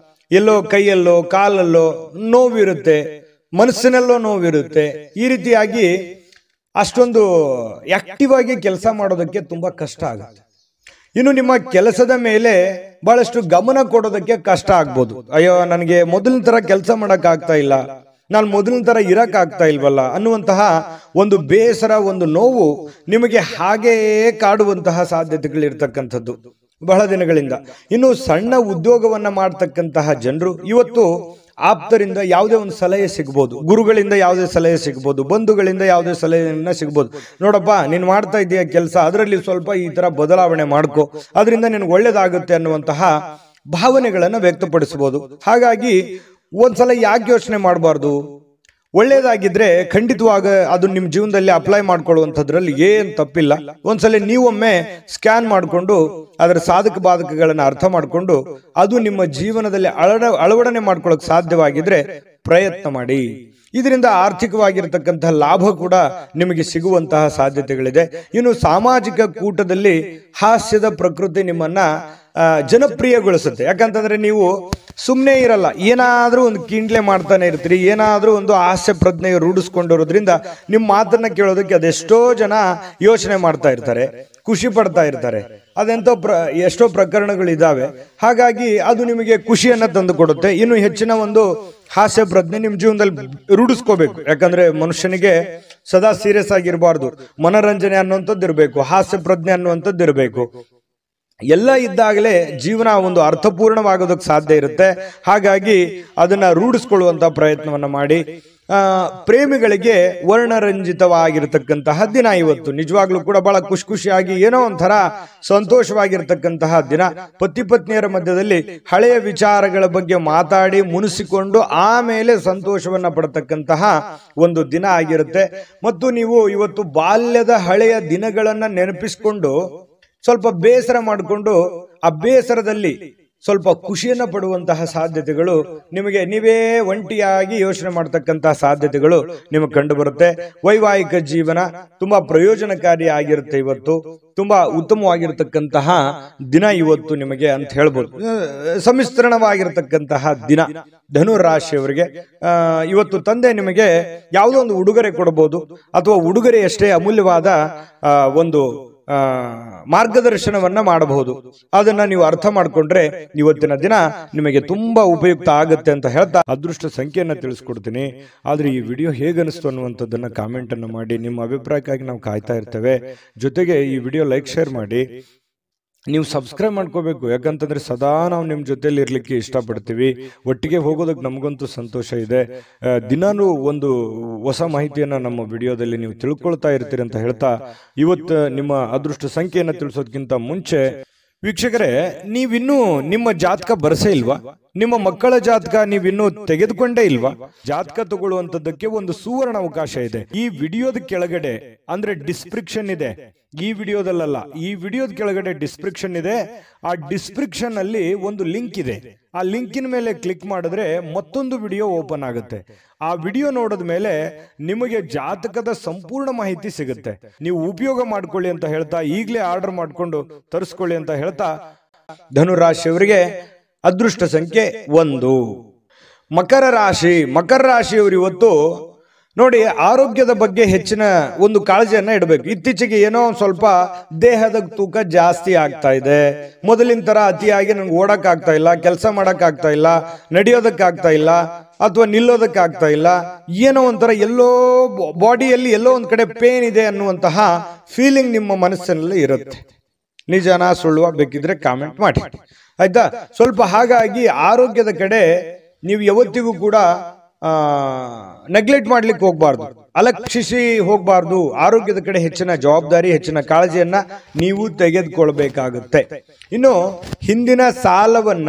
ಎಲ್ಲೋ ಕೈಯಲ್ಲೋ ಕಾಲಲ್ಲೋ ನೋವಿರುತ್ತೆ, ಮನಸ್ಸಿನಲ್ಲೋ ನೋವಿರುತ್ತೆ. ಈ ರೀತಿಯಾಗಿ ಅಷ್ಟೊಂದು ಆಕ್ಟಿವ್ ಆಗಿ ಕೆಲಸ ಮಾಡೋದಕ್ಕೆ ತುಂಬಾ ಕಷ್ಟ ಆಗುತ್ತೆ. ಇನ್ನು ನಿಮ್ಮ ಕೆಲಸದ ಮೇಲೆ ಬಹಳಷ್ಟು ಗಮನ ಕೊಡೋದಕ್ಕೆ ಕಷ್ಟ ಆಗ್ಬೋದು. ಅಯ್ಯೋ, ನನಗೆ ಮೊದಲಿನ ತರ ಕೆಲಸ ಮಾಡಕ್ ಆಗ್ತಾ ಇಲ್ಲ, ನಾನು ಮೊದಲಿನ ತರ ಇರಕ್ ಆಗ್ತಾ ಇಲ್ವಲ್ಲ ಅನ್ನುವಂತಹ ಒಂದು ಬೇಸರ, ಒಂದು ನೋವು ನಿಮಗೆ ಹಾಗೆಯೇ ಕಾಡುವಂತಹ ಸಾಧ್ಯತೆಗಳಿರ್ತಕ್ಕಂಥದ್ದು ಬಹಳ ದಿನಗಳಿಂದ. ಇನ್ನು ಸಣ್ಣ ಉದ್ಯೋಗವನ್ನ ಮಾಡ್ತಕ್ಕಂತಹ ಜನರು ಇವತ್ತು ಆಪ್ತರಿಂದ ಯಾವುದೇ ಒಂದು ಸಲಹೆ ಸಿಗ್ಬೋದು, ಗುರುಗಳಿಂದ ಯಾವುದೇ ಸಲಹೆ ಸಿಗ್ಬೋದು, ಬಂಧುಗಳಿಂದ ಯಾವುದೇ ಸಲಹೆಯನ್ನ ಸಿಗ್ಬೋದು. ನೋಡಪ್ಪ, ನೀನು ಮಾಡ್ತಾ ಇದೀಯ ಕೆಲಸ, ಅದರಲ್ಲಿ ಸ್ವಲ್ಪ ಈ ತರ ಬದಲಾವಣೆ ಮಾಡ್ಕೋ, ಅದರಿಂದ ನಿನಗೆ ಒಳ್ಳೇದಾಗುತ್ತೆ ಅನ್ನುವಂತಹ ಭಾವನೆಗಳನ್ನ ವ್ಯಕ್ತಪಡಿಸಬಹುದು. ಹಾಗಾಗಿ ಒಂದ್ಸಲ ಯಾಕೆ ಯೋಚನೆ ಮಾಡಬಾರ್ದು? ಒಳ್ಳೇದಾಗಿದ್ರೆ ಖಂಡಿತವಾಗ ಅದು ನಿಮ್ಮ ಜೀವನದಲ್ಲಿ ಅಪ್ಲೈ ಮಾಡ್ಕೊಳ್ಳುವಂಥದ್ರಲ್ಲಿ ಏನ್ ತಪ್ಪಿಲ್ಲ. ಒಂದ್ಸಲ ನೀವೊಮ್ಮೆ ಸ್ಕ್ಯಾನ್ ಮಾಡಿಕೊಂಡು ಅದರ ಸಾಧಕ ಬಾಧಕಗಳನ್ನ ಅರ್ಥ ಮಾಡಿಕೊಂಡು ಅದು ನಿಮ್ಮ ಜೀವನದಲ್ಲಿ ಅಳವಡನೆ ಮಾಡ್ಕೊಳ್ಳೋಕೆ ಸಾಧ್ಯವಾಗಿದ್ರೆ ಪ್ರಯತ್ನ ಮಾಡಿ. ಇದರಿಂದ ಆರ್ಥಿಕವಾಗಿರ್ತಕ್ಕಂತಹ ಲಾಭ ಕೂಡ ನಿಮಗೆ ಸಿಗುವಂತಹ ಸಾಧ್ಯತೆಗಳಿದೆ. ಇನ್ನು ಸಾಮಾಜಿಕ ಕೂಟದಲ್ಲಿ ಹಾಸ್ಯದ ಪ್ರಕೃತಿ ನಿಮ್ಮನ್ನ ಜನಪ್ರಿಯಗೊಳಿಸುತ್ತೆ. ಯಾಕಂತಂದ್ರೆ ನೀವು ಸುಮ್ಮನೆ ಇರಲ್ಲ, ಏನಾದ್ರೂ ಒಂದು ಕಿಂಡ್ಲೆ ಮಾಡ್ತಾನೆ ಇರ್ತೀರಿ, ಏನಾದ್ರೂ ಒಂದು ಹಾಸ್ಯ ಪ್ರಜ್ಞೆ ರೂಢಿಸ್ಕೊಂಡಿರೋದ್ರಿಂದ ನಿಮ್ಮ ಮಾತನ್ನ ಕೇಳೋದಕ್ಕೆ ಅದೆಷ್ಟೋ ಜನ ಯೋಚನೆ ಮಾಡ್ತಾ ಇರ್ತಾರೆ, ಖುಷಿ ಪಡ್ತಾ ಇರ್ತಾರೆ. ಅದೆಂತೋ ಎಷ್ಟೋ ಪ್ರಕರಣಗಳಿದಾವೆ. ಹಾಗಾಗಿ ಅದು ನಿಮಗೆ ಖುಷಿಯನ್ನ ತಂದು ಕೊಡುತ್ತೆ. ಇನ್ನು ಹೆಚ್ಚಿನ ಒಂದು ಹಾಸ್ಯ ಪ್ರಜ್ಞೆ ನಿಮ್ಮ ಜೀವನದಲ್ಲಿ ರೂಢಿಸ್ಕೋಬೇಕು. ಯಾಕಂದ್ರೆ ಮನುಷ್ಯನಿಗೆ ಸದಾ ಸೀರಿಯಸ್ ಆಗಿರಬಾರ್ದು, ಮನೋರಂಜನೆ ಅನ್ನುವಂಥದ್ದು ಇರಬೇಕು, ಹಾಸ್ಯ ಪ್ರಜ್ಞೆ ಅನ್ನುವಂಥದ್ದು ಇರಬೇಕು. ಎಲ್ಲ ಇದ್ದಾಗಲೇ ಜೀವನ ಒಂದು ಅರ್ಥಪೂರ್ಣವಾಗೋದಕ್ಕೆ ಸಾಧ್ಯ ಇರುತ್ತೆ. ಹಾಗಾಗಿ ಅದನ್ನ ರೂಢಿಸ್ಕೊಳ್ಳುವಂತ ಪ್ರಯತ್ನವನ್ನ ಮಾಡಿ. ಪ್ರೇಮಿಗಳಿಗೆ ವರ್ಣರಂಜಿತವಾಗಿರ್ತಕ್ಕಂತಹ ದಿನ ಇವತ್ತು. ನಿಜವಾಗ್ಲೂ ಕೂಡ ಬಹಳ ಖುಷಿಯಾಗಿ ಏನೋ ಒಂಥರ ಸಂತೋಷವಾಗಿರ್ತಕ್ಕಂತಹ ದಿನ. ಪತಿ ಪತ್ನಿಯರ ಮಧ್ಯದಲ್ಲಿ ಹಳೆಯ ವಿಚಾರಗಳ ಬಗ್ಗೆ ಮಾತಾಡಿ ಮುನಿಸಿಕೊಂಡು ಆಮೇಲೆ ಸಂತೋಷವನ್ನ ಪಡತಕ್ಕಂತಹ ಒಂದು ದಿನ ಆಗಿರುತ್ತೆ. ಮತ್ತು ನೀವು ಇವತ್ತು ಬಾಲ್ಯದ ಹಳೆಯ ದಿನಗಳನ್ನ ನೆನಪಿಸಿಕೊಂಡು ಸ್ವಲ್ಪ ಬೇಸರ ಮಾಡಿಕೊಂಡು ಆ ಬೇಸರದಲ್ಲಿ ಸ್ವಲ್ಪ ಖುಷಿಯನ್ನ ಪಡುವಂತಹ ಸಾಧ್ಯತೆಗಳು ನಿಮಗೆ, ನೀವೇ ಒಂಟಿಯಾಗಿ ಯೋಚನೆ ಮಾಡತಕ್ಕಂತಹ ಸಾಧ್ಯತೆಗಳು ನಿಮಗೆ ಕಂಡು ಬರುತ್ತೆ. ವೈವಾಹಿಕ ಜೀವನ ತುಂಬಾ ಪ್ರಯೋಜನಕಾರಿ ಆಗಿರುತ್ತೆ. ಇವತ್ತು ತುಂಬಾ ಉತ್ತಮವಾಗಿರ್ತಕ್ಕಂತಹ ದಿನ ಇವತ್ತು ನಿಮಗೆ ಅಂತ ಹೇಳ್ಬೋದು. ಸಮ್ಮಿಶ್ರಣವಾಗಿರ್ತಕ್ಕಂತಹ ದಿನ ಧನು ರಾಶಿಯವರಿಗೆ. ಇವತ್ತು ತಂದೆ ನಿಮಗೆ ಯಾವುದೋ ಒಂದು ಉಡುಗೊರೆ ಕೊಡಬಹುದು, ಅಥವಾ ಉಡುಗೊರೆಯಷ್ಟೇ ಅಮೂಲ್ಯವಾದ ಒಂದು ಮಾರ್ಗದರ್ಶನವನ್ನ ಮಾಡಬಹುದು. ಅದನ್ನ ನೀವು ಅರ್ಥ ಮಾಡ್ಕೊಂಡ್ರೆ ಇವತ್ತಿನ ದಿನ ನಿಮಗೆ ತುಂಬಾ ಉಪಯುಕ್ತ ಆಗುತ್ತೆ ಅಂತ ಹೇಳ್ತಾ ಅದೃಷ್ಟ ಸಂಖ್ಯೆಯನ್ನ ತಿಳಿಸ್ಕೊಡ್ತೀನಿ. ಆದ್ರೆ ಈ ವಿಡಿಯೋ ಹೇಗನಿಸ್ತು ಅನ್ನುವಂಥದ್ದನ್ನ ಕಾಮೆಂಟ್ ಅನ್ನು ಮಾಡಿ. ನಿಮ್ಮ ಅಭಿಪ್ರಾಯಕ್ಕಾಗಿ ನಾವು ಕಾಯ್ತಾ ಇರ್ತೇವೆ. ಜೊತೆಗೆ ಈ ವಿಡಿಯೋ ಲೈಕ್, ಶೇರ್ ಮಾಡಿ. ನೀವು ಸಬ್ಸ್ಕ್ರೈಬ್ ಮಾಡ್ಕೋಬೇಕು. ಯಾಕಂತಂದ್ರೆ ಸದಾ ನಾವು ನಿಮ್ಮ ಜೊತೆಲಿ ಇರ್ಲಿಕ್ಕೆ ಇಷ್ಟಪಡ್ತೀವಿ. ಒಟ್ಟಿಗೆ ಹೋಗೋದಕ್ಕೆ ನಮಗಂತೂ ಸಂತೋಷ ಇದೆ. ದಿನಾನು ಒಂದು ಹೊಸ ಮಾಹಿತಿಯನ್ನ ನಮ್ಮ ವಿಡಿಯೋದಲ್ಲಿ ನೀವು ತಿಳ್ಕೊಳ್ತಾ ಇರ್ತೀರಿ ಅಂತ ಹೇಳ್ತಾ, ಇವತ್ತು ನಿಮ್ಮ ಅದೃಷ್ಟ ಸಂಖ್ಯೆಯನ್ನು ತಿಳಿಸೋದಕ್ಕಿಂತ ಮುಂಚೆ ವೀಕ್ಷಕರೇ, ನೀವಿನ್ನೂ ನಿಮ್ಮ ಜಾತಕ ಬರಸೇ ಇಲ್ವಾ? ನಿಮ್ಮ ಮಕ್ಕಳ ಜಾತಕ ನೀವಿನ್ನೂ ತೆಗೆದುಕೊಂಡೇ ಇಲ್ವಾ? ಜಾತಕ ತಗೊಳ್ಳುವಂತದ್ದಕ್ಕೆ ಒಂದು ಸುವರ್ಣ ಅವಕಾಶ ಇದೆ. ಈ ವಿಡಿಯೋದ ಕೆಳಗಡೆ, ಅಂದ್ರೆ ಡಿಸ್ಕ್ರಿಪ್ಷನ್ ಇದೆ, ಈ ವಿಡಿಯೋದಲ್ಲ, ಈ ವಿಡಿಯೋದ ಕೆಳಗಡೆ ಡಿಸ್ಕ್ರಿಪ್ಷನ್ ಇದೆ. ಆ ಡಿಸ್ಕ್ರಿಪ್ಷನ್ ಅಲ್ಲಿ ಒಂದು ಲಿಂಕ್ ಇದೆ. ಆ ಲಿಂಕಿನ ಮೇಲೆ ಕ್ಲಿಕ್ ಮಾಡಿದ್ರೆ ಮತ್ತೊಂದು ವಿಡಿಯೋ ಓಪನ್ ಆಗುತ್ತೆ. ಆ ವಿಡಿಯೋ ನೋಡಿದ ಮೇಲೆ ನಿಮಗೆ ಜಾತಕದ ಸಂಪೂರ್ಣ ಮಾಹಿತಿ ಸಿಗುತ್ತೆ. ನೀವು ಉಪಯೋಗ ಮಾಡ್ಕೊಳ್ಳಿ ಅಂತ ಹೇಳ್ತಾ, ಈಗಲೇ ಆರ್ಡರ್ ಮಾಡ್ಕೊಂಡು ತರಿಸ್ಕೊಳ್ಳಿ ಅಂತ ಹೇಳ್ತಾ, ಧನುರಾಶಿಯವರಿಗೆ ಅದೃಷ್ಟ ಸಂಖ್ಯೆ 1. ಮಕರ ರಾಶಿ. ಮಕರ ರಾಶಿಯವರು ಇವತ್ತು ನೋಡಿ, ಆರೋಗ್ಯದ ಬಗ್ಗೆ ಹೆಚ್ಚಿನ ಒಂದು ಕಾಳಜಿಯನ್ನ ಇಡಬೇಕು. ಇತ್ತೀಚೆಗೆ ಏನೋ ಸ್ವಲ್ಪ ದೇಹದ ತೂಕ ಜಾಸ್ತಿ ಆಗ್ತಾ ಇದೆ. ಮೊದಲಿನ ತರ ಅತಿಯಾಗಿ ನಂಗೆ ಓಡಕ್ ಆಗ್ತಾ ಇಲ್ಲ, ಕೆಲಸ ಮಾಡಕ್ ಆಗ್ತಾ ಇಲ್ಲ, ನಡೆಯೋದಕ್ಕಾಗ್ತಾ ಇಲ್ಲ, ಅಥವಾ ನಿಲ್ಲೋದಕ್ಕಾಗ್ತಾ ಇಲ್ಲ. ಏನೋ ಒಂಥರ ಎಲ್ಲೋ ಬಾಡಿಯಲ್ಲಿ ಎಲ್ಲೋ ಒಂದ್ ಕಡೆ ಪೇನ್ ಇದೆ ಅನ್ನುವಂತಹ ಫೀಲಿಂಗ್ ನಿಮ್ಮ ಮನಸ್ಸಿನಲ್ಲಿ ಇರುತ್ತೆ. ನಿಜನಾ ಸುಳ್ಳುವ ಬೇಕಿದ್ರೆ ಕಾಮೆಂಟ್ ಮಾಡಿ, ಆಯ್ತಾ? ಸ್ವಲ್ಪ ಹಾಗಾಗಿ ಆರೋಗ್ಯದ ಕಡೆ ನೀವು ಯಾವತ್ತಿಗೂ ಕೂಡ ನೆಗ್ಲೆಕ್ಟ್ ಮಾಡ್ಲಿಕ್ಕೆ ಹೋಗ್ಬಾರ್ದು, ಅಲಕ್ಷಿಸಿ ಹೋಗ್ಬಾರ್ದು. ಆರೋಗ್ಯದ ಕಡೆ ಹೆಚ್ಚಿನ ಜವಾಬ್ದಾರಿ, ಹೆಚ್ಚಿನ ಕಾಳಜಿಯನ್ನ ನೀವು ತೆಗೆದುಕೊಳ್ಬೇಕಾಗುತ್ತೆ. ಇನ್ನು ಹಿಂದಿನ ಸಾಲವನ್ನ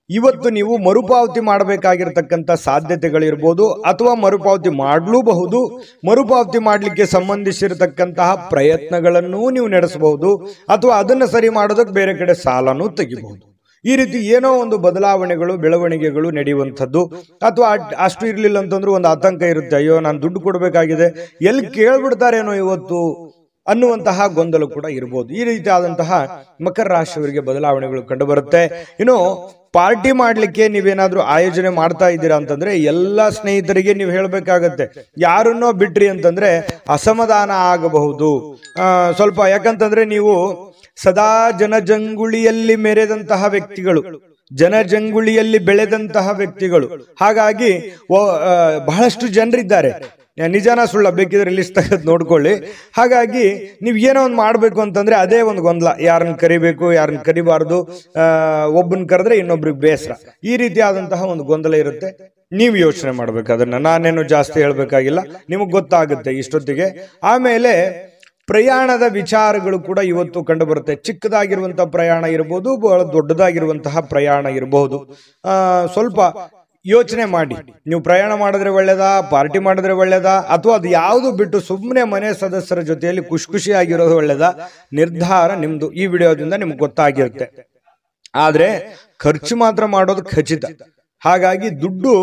ಇವತ್ತು ನೀವು ಮರುಪಾವತಿ ಮಾಡಬೇಕಾಗಿರ್ತಕ್ಕಂಥ ಸಾಧ್ಯತೆಗಳಿರ್ಬೋದು, ಅಥವಾ ಮರುಪಾವತಿ ಮಾಡಲೂಬಹುದು. ಮರುಪಾವತಿ ಮಾಡಲಿಕ್ಕೆ ಸಂಬಂಧಿಸಿರತಕ್ಕಂತಹ ಪ್ರಯತ್ನಗಳನ್ನು ನೀವು ನಡೆಸಬಹುದು, ಅಥವಾ ಅದನ್ನ ಸರಿ ಮಾಡೋದಕ್ಕೆ ಬೇರೆ ಕಡೆ ಸಾಲನೂ ತೆಗಿಬಹುದು. ಈ ರೀತಿ ಏನೋ ಒಂದು ಬದಲಾವಣೆಗಳು, ಬೆಳವಣಿಗೆಗಳು ನಡೆಯುವಂಥದ್ದು. ಅಥವಾ ಅಷ್ಟು ಇರ್ಲಿಲ್ಲ ಅಂತಂದ್ರೂ ಒಂದು ಆತಂಕ ಇರುತ್ತೆ, ಅಯ್ಯೋ ನಾನು ದುಡ್ಡು ಕೊಡಬೇಕಾಗಿದೆ, ಎಲ್ಲಿ ಕೇಳ್ಬಿಡ್ತಾರೇನೋ ಇವತ್ತು ಅನ್ನುವಂತಹ ಗೊಂದಲ ಕೂಡ ಇರಬಹುದು. ಈ ರೀತಿ ಆದಂತಹ ಮಕರ ರಾಶಿಯವರಿಗೆ ಬದಲಾವಣೆಗಳು ಕಂಡು ಬರುತ್ತೆ. ಇನ್ನು ಪಾರ್ಟಿ ಮಾಡ್ಲಿಕ್ಕೆ ನೀವೇನಾದ್ರೂ ಆಯೋಜನೆ ಮಾಡ್ತಾ ಇದ್ದೀರಾ ಅಂತಂದ್ರೆ ಎಲ್ಲ ಸ್ನೇಹಿತರಿಗೆ ನೀವು ಹೇಳ್ಬೇಕಾಗತ್ತೆ. ಯಾರನ್ನೋ ಬಿಟ್ರಿ ಅಂತಂದ್ರೆ ಅಸಮಾಧಾನ ಆಗಬಹುದು ಸ್ವಲ್ಪ. ಯಾಕಂತಂದ್ರೆ ನೀವು ಸದಾ ಜನಜಂಗುಳಿಯಲ್ಲಿ ಮೆರೆದಂತಹ ವ್ಯಕ್ತಿಗಳು, ಜನಜಂಗುಳಿಯಲ್ಲಿ ಬೆಳೆದಂತಹ ವ್ಯಕ್ತಿಗಳು. ಹಾಗಾಗಿ ಬಹಳಷ್ಟು ಜನರಿದ್ದಾರೆ. ನಿಜಾನ ಸುಳ್ಳ ಬೇಕಿದ್ರೆ ಲಿಸ್ಟ್ ತೆಗೆದು ನೋಡ್ಕೊಳ್ಳಿ. ಹಾಗಾಗಿ ನೀವು ಏನೋ ಒಂದು ಮಾಡ್ಬೇಕು ಅಂತಂದ್ರೆ ಅದೇ ಒಂದು ಗೊಂದಲ, ಯಾರನ್ನ ಕರಿಬೇಕು ಯಾರನ್ನ ಕರಿಬಾರ್ದು, ಒಬ್ಬನ ಕರೆದ್ರೆ ಇನ್ನೊಬ್ರಿಗೆ ಬೇಸರ, ಈ ರೀತಿಯಾದಂತಹ ಒಂದು ಗೊಂದಲ ಇರುತ್ತೆ. ನೀವು ಯೋಚನೆ ಮಾಡ್ಬೇಕು ಅದನ್ನ. ನಾನೇನು ಜಾಸ್ತಿ ಹೇಳ್ಬೇಕಾಗಿಲ್ಲ, ನಿಮಗೆ ಗೊತ್ತಾಗುತ್ತೆ ಇಷ್ಟೊತ್ತಿಗೆ. ಆಮೇಲೆ ಪ್ರಯಾಣದ ವಿಚಾರಗಳು ಕೂಡ ಇವತ್ತು ಕಂಡು ಬರುತ್ತೆ. ಚಿಕ್ಕದಾಗಿರುವಂತಹ ಪ್ರಯಾಣ ಇರಬಹುದು, ಬಹಳ ದೊಡ್ಡದಾಗಿರುವಂತಹ ಪ್ರಯಾಣ ಇರಬಹುದು. ಸ್ವಲ್ಪ ಯೋಚನೆ ಮಾಡಿ, ನೀವು ಪ್ರಯಾಣ ಮಾಡಿದ್ರೆ ಒಳ್ಳೇದಾ, ಪಾರ್ಟಿ ಮಾಡಿದ್ರೆ ಒಳ್ಳೇದಾ, ಅಥವಾ ಅದು ಯಾವುದು ಬಿಟ್ಟು ಸುಮ್ಮನೆ ಮನೆ ಸದಸ್ಯರ ಜೊತೆಯಲ್ಲಿ ಖುಷಿಯಾಗಿರೋದು ಒಳ್ಳೇದಾ, ನಿರ್ಧಾರ ನಿಮ್ದು. ಈ ವಿಡಿಯೋದಿಂದ ನಿಮ್ಗೆ ಗೊತ್ತಾಗಿರುತ್ತೆ. ಆದ್ರೆ ಖರ್ಚು ಮಾತ್ರ ಮಾಡೋದು ಖಚಿತ. ಹಾಗಾಗಿ ದುಡ್ಡು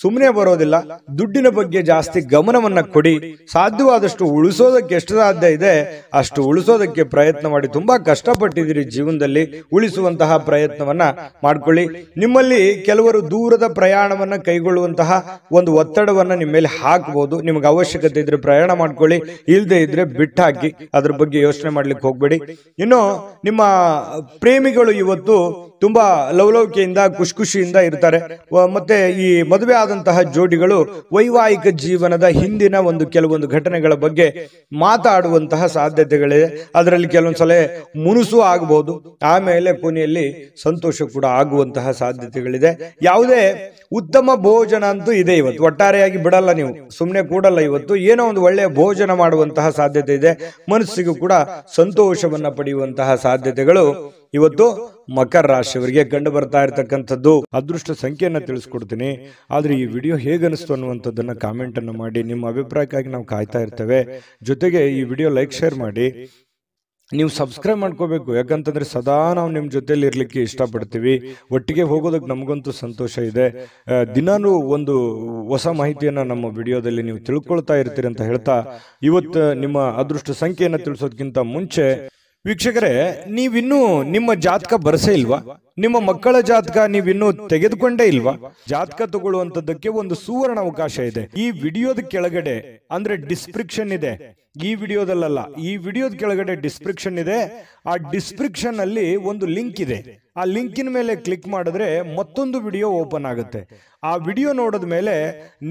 ಸುಮ್ಮನೆ ಬರೋದಿಲ್ಲ. ದುಡ್ಡಿನ ಬಗ್ಗೆ ಜಾಸ್ತಿ ಗಮನವನ್ನ ಕೊಡಿ. ಸಾಧ್ಯವಾದಷ್ಟು ಉಳಿಸೋದಕ್ಕೆ ಎಷ್ಟು ಸಾಧ್ಯ ಇದೆ ಅಷ್ಟು ಉಳಿಸೋದಕ್ಕೆ ಪ್ರಯತ್ನ ಮಾಡಿ. ತುಂಬಾ ಕಷ್ಟಪಟ್ಟಿದ್ದೀರಿ ಜೀವನದಲ್ಲಿ, ಉಳಿಸುವಂತಹ ಪ್ರಯತ್ನವನ್ನ ಮಾಡ್ಕೊಳ್ಳಿ. ನಿಮ್ಮಲ್ಲಿ ಕೆಲವರು ದೂರದ ಪ್ರಯಾಣವನ್ನ ಕೈಗೊಳ್ಳುವಂತಹ ಒಂದು ಒತ್ತಡವನ್ನ ನಿಮ್ಮ ಮೇಲೆ ಹಾಕಬಹುದು. ನಿಮಗೆ ಅವಶ್ಯಕತೆ ಇದ್ರೆ ಪ್ರಯಾಣ ಮಾಡ್ಕೊಳ್ಳಿ, ಇಲ್ಲದೆ ಇದ್ರೆ ಬಿಟ್ಟಾಕಿ. ಅದ್ರ ಬಗ್ಗೆ ಯೋಚನೆ ಮಾಡ್ಲಿಕ್ಕೆ ಹೋಗ್ಬೇಡಿ. ಇನ್ನು ನಿಮ್ಮ ಪ್ರೇಮಿಗಳು ಇವತ್ತು ತುಂಬಾ ಲವಲವಿಕೆಯಿಂದ ಖುಷಿಯಿಂದ ಇರ್ತಾರೆ. ಮತ್ತೆ ಈ ಮದುವೆ ಆದಂತಹ ಜೋಡಿಗಳು ವೈವಾಹಿಕ ಜೀವನದ ಹಿಂದಿನ ಕೆಲವೊಂದು ಘಟನೆಗಳ ಬಗ್ಗೆ ಮಾತಾಡುವಂತಹ ಸಾಧ್ಯತೆಗಳಿದೆ. ಅದರಲ್ಲಿ ಕೆಲವೊಂದ್ಸಲ ಮುನುಸು ಆಗಬಹುದು, ಆಮೇಲೆ ಕೊನೆಯಲ್ಲಿ ಸಂತೋಷ ಕೂಡ ಆಗುವಂತಹ ಸಾಧ್ಯತೆಗಳಿದೆ. ಯಾವುದೇ ಉತ್ತಮ ಭೋಜನ ಅಂತೂ ಇದೆ ಇವತ್ತು. ಒಟ್ಟಾರೆಯಾಗಿ ಬಿಡಲ್ಲ, ನೀವು ಸುಮ್ಮನೆ ಕೂಡಲ್ಲ. ಇವತ್ತು ಏನೋ ಒಂದು ಒಳ್ಳೆಯ ಭೋಜನ ಮಾಡುವಂತಹ ಸಾಧ್ಯತೆ ಇದೆ. ಮನಸ್ಸಿಗೂ ಕೂಡ ಸಂತೋಷವನ್ನ ಪಡೆಯುವಂತಹ ಸಾಧ್ಯತೆಗಳು ಇವತ್ತು ಮಕರ ರಾಶಿಯವರಿಗೆ ಕಂಡು ಬರ್ತಾ ಇರತಕ್ಕಂಥದ್ದು. ಅದೃಷ್ಟ ಸಂಖ್ಯೆಯನ್ನ ತಿಳಿಸ್ಕೊಡ್ತೀನಿ. ಆದ್ರೆ ಈ ವಿಡಿಯೋ ಹೇಗನಿಸ್ತು ಅನ್ನುವಂಥದ್ದನ್ನ ಕಾಮೆಂಟ್ ಅನ್ನು ಮಾಡಿ. ನಿಮ್ಮ ಅಭಿಪ್ರಾಯಕ್ಕಾಗಿ ನಾವು ಕಾಯ್ತಾ ಇರ್ತೇವೆ. ಜೊತೆಗೆ ಈ ವಿಡಿಯೋ ಲೈಕ್ ಶೇರ್ ಮಾಡಿ. ನೀವು ಸಬ್ಸ್ಕ್ರೈಬ್ ಮಾಡ್ಕೋಬೇಕು. ಯಾಕಂತಂದ್ರೆ ಸದಾ ನಾವು ನಿಮ್ಮ ಜೊತೆಲಿ ಇರ್ಲಿಕ್ಕೆ ಇಷ್ಟಪಡ್ತೀವಿ. ಒಟ್ಟಿಗೆ ಹೋಗೋದಕ್ಕೆ ನಮಗಂತೂ ಸಂತೋಷ ಇದೆ. ದಿನಾನು ಒಂದು ಹೊಸ ಮಾಹಿತಿಯನ್ನ ನಮ್ಮ ವಿಡಿಯೋದಲ್ಲಿ ನೀವು ತಿಳ್ಕೊಳ್ತಾ ಇರ್ತೀರಿ ಅಂತ ಹೇಳ್ತಾ, ಇವತ್ತು ನಿಮ್ಮ ಅದೃಷ್ಟ ಸಂಖ್ಯೆಯನ್ನ ತಿಳಿಸೋದಕ್ಕಿಂತ ಮುಂಚೆ ವೀಕ್ಷಕರೇ, ನೀವಿನ್ನೂ ನಿಮ್ಮ ಜಾತಕ ಬರಸೇ ಇಲ್ವಾ? ನಿಮ್ಮ ಮಕ್ಕಳ ಜಾತಕ ನೀವಿನ್ನೂ ತೆಗೆದುಕೊಂಡೇ ಇಲ್ವಾ? ಜಾತಕ ತಗೊಳ್ಳುವಂತದ್ದಕ್ಕೆ ಒಂದು ಸುವರ್ಣ ಅವಕಾಶ ಇದೆ. ಈ ವಿಡಿಯೋದ ಕೆಳಗಡೆ ಅಂದ್ರೆ ಡಿಸ್ಕ್ರಿಪ್ಷನ್ ಇದೆ. ಈ ವಿಡಿಯೋದಲ್ಲ, ಈ ವಿಡಿಯೋದ ಕೆಳಗಡೆ ಡಿಸ್ಕ್ರಿಪ್ಷನ್ ಇದೆ. ಆ ಡಿಸ್ಕ್ರಿಪ್ಷನ್ ಅಲ್ಲಿ ಒಂದು ಲಿಂಕ್ ಇದೆ. ಆ ಲಿಂಕಿನ ಮೇಲೆ ಕ್ಲಿಕ್ ಮಾಡಿದ್ರೆ ಮತ್ತೊಂದು ವಿಡಿಯೋ ಓಪನ್ ಆಗುತ್ತೆ. ಆ ವಿಡಿಯೋ ನೋಡಿದ ಮೇಲೆ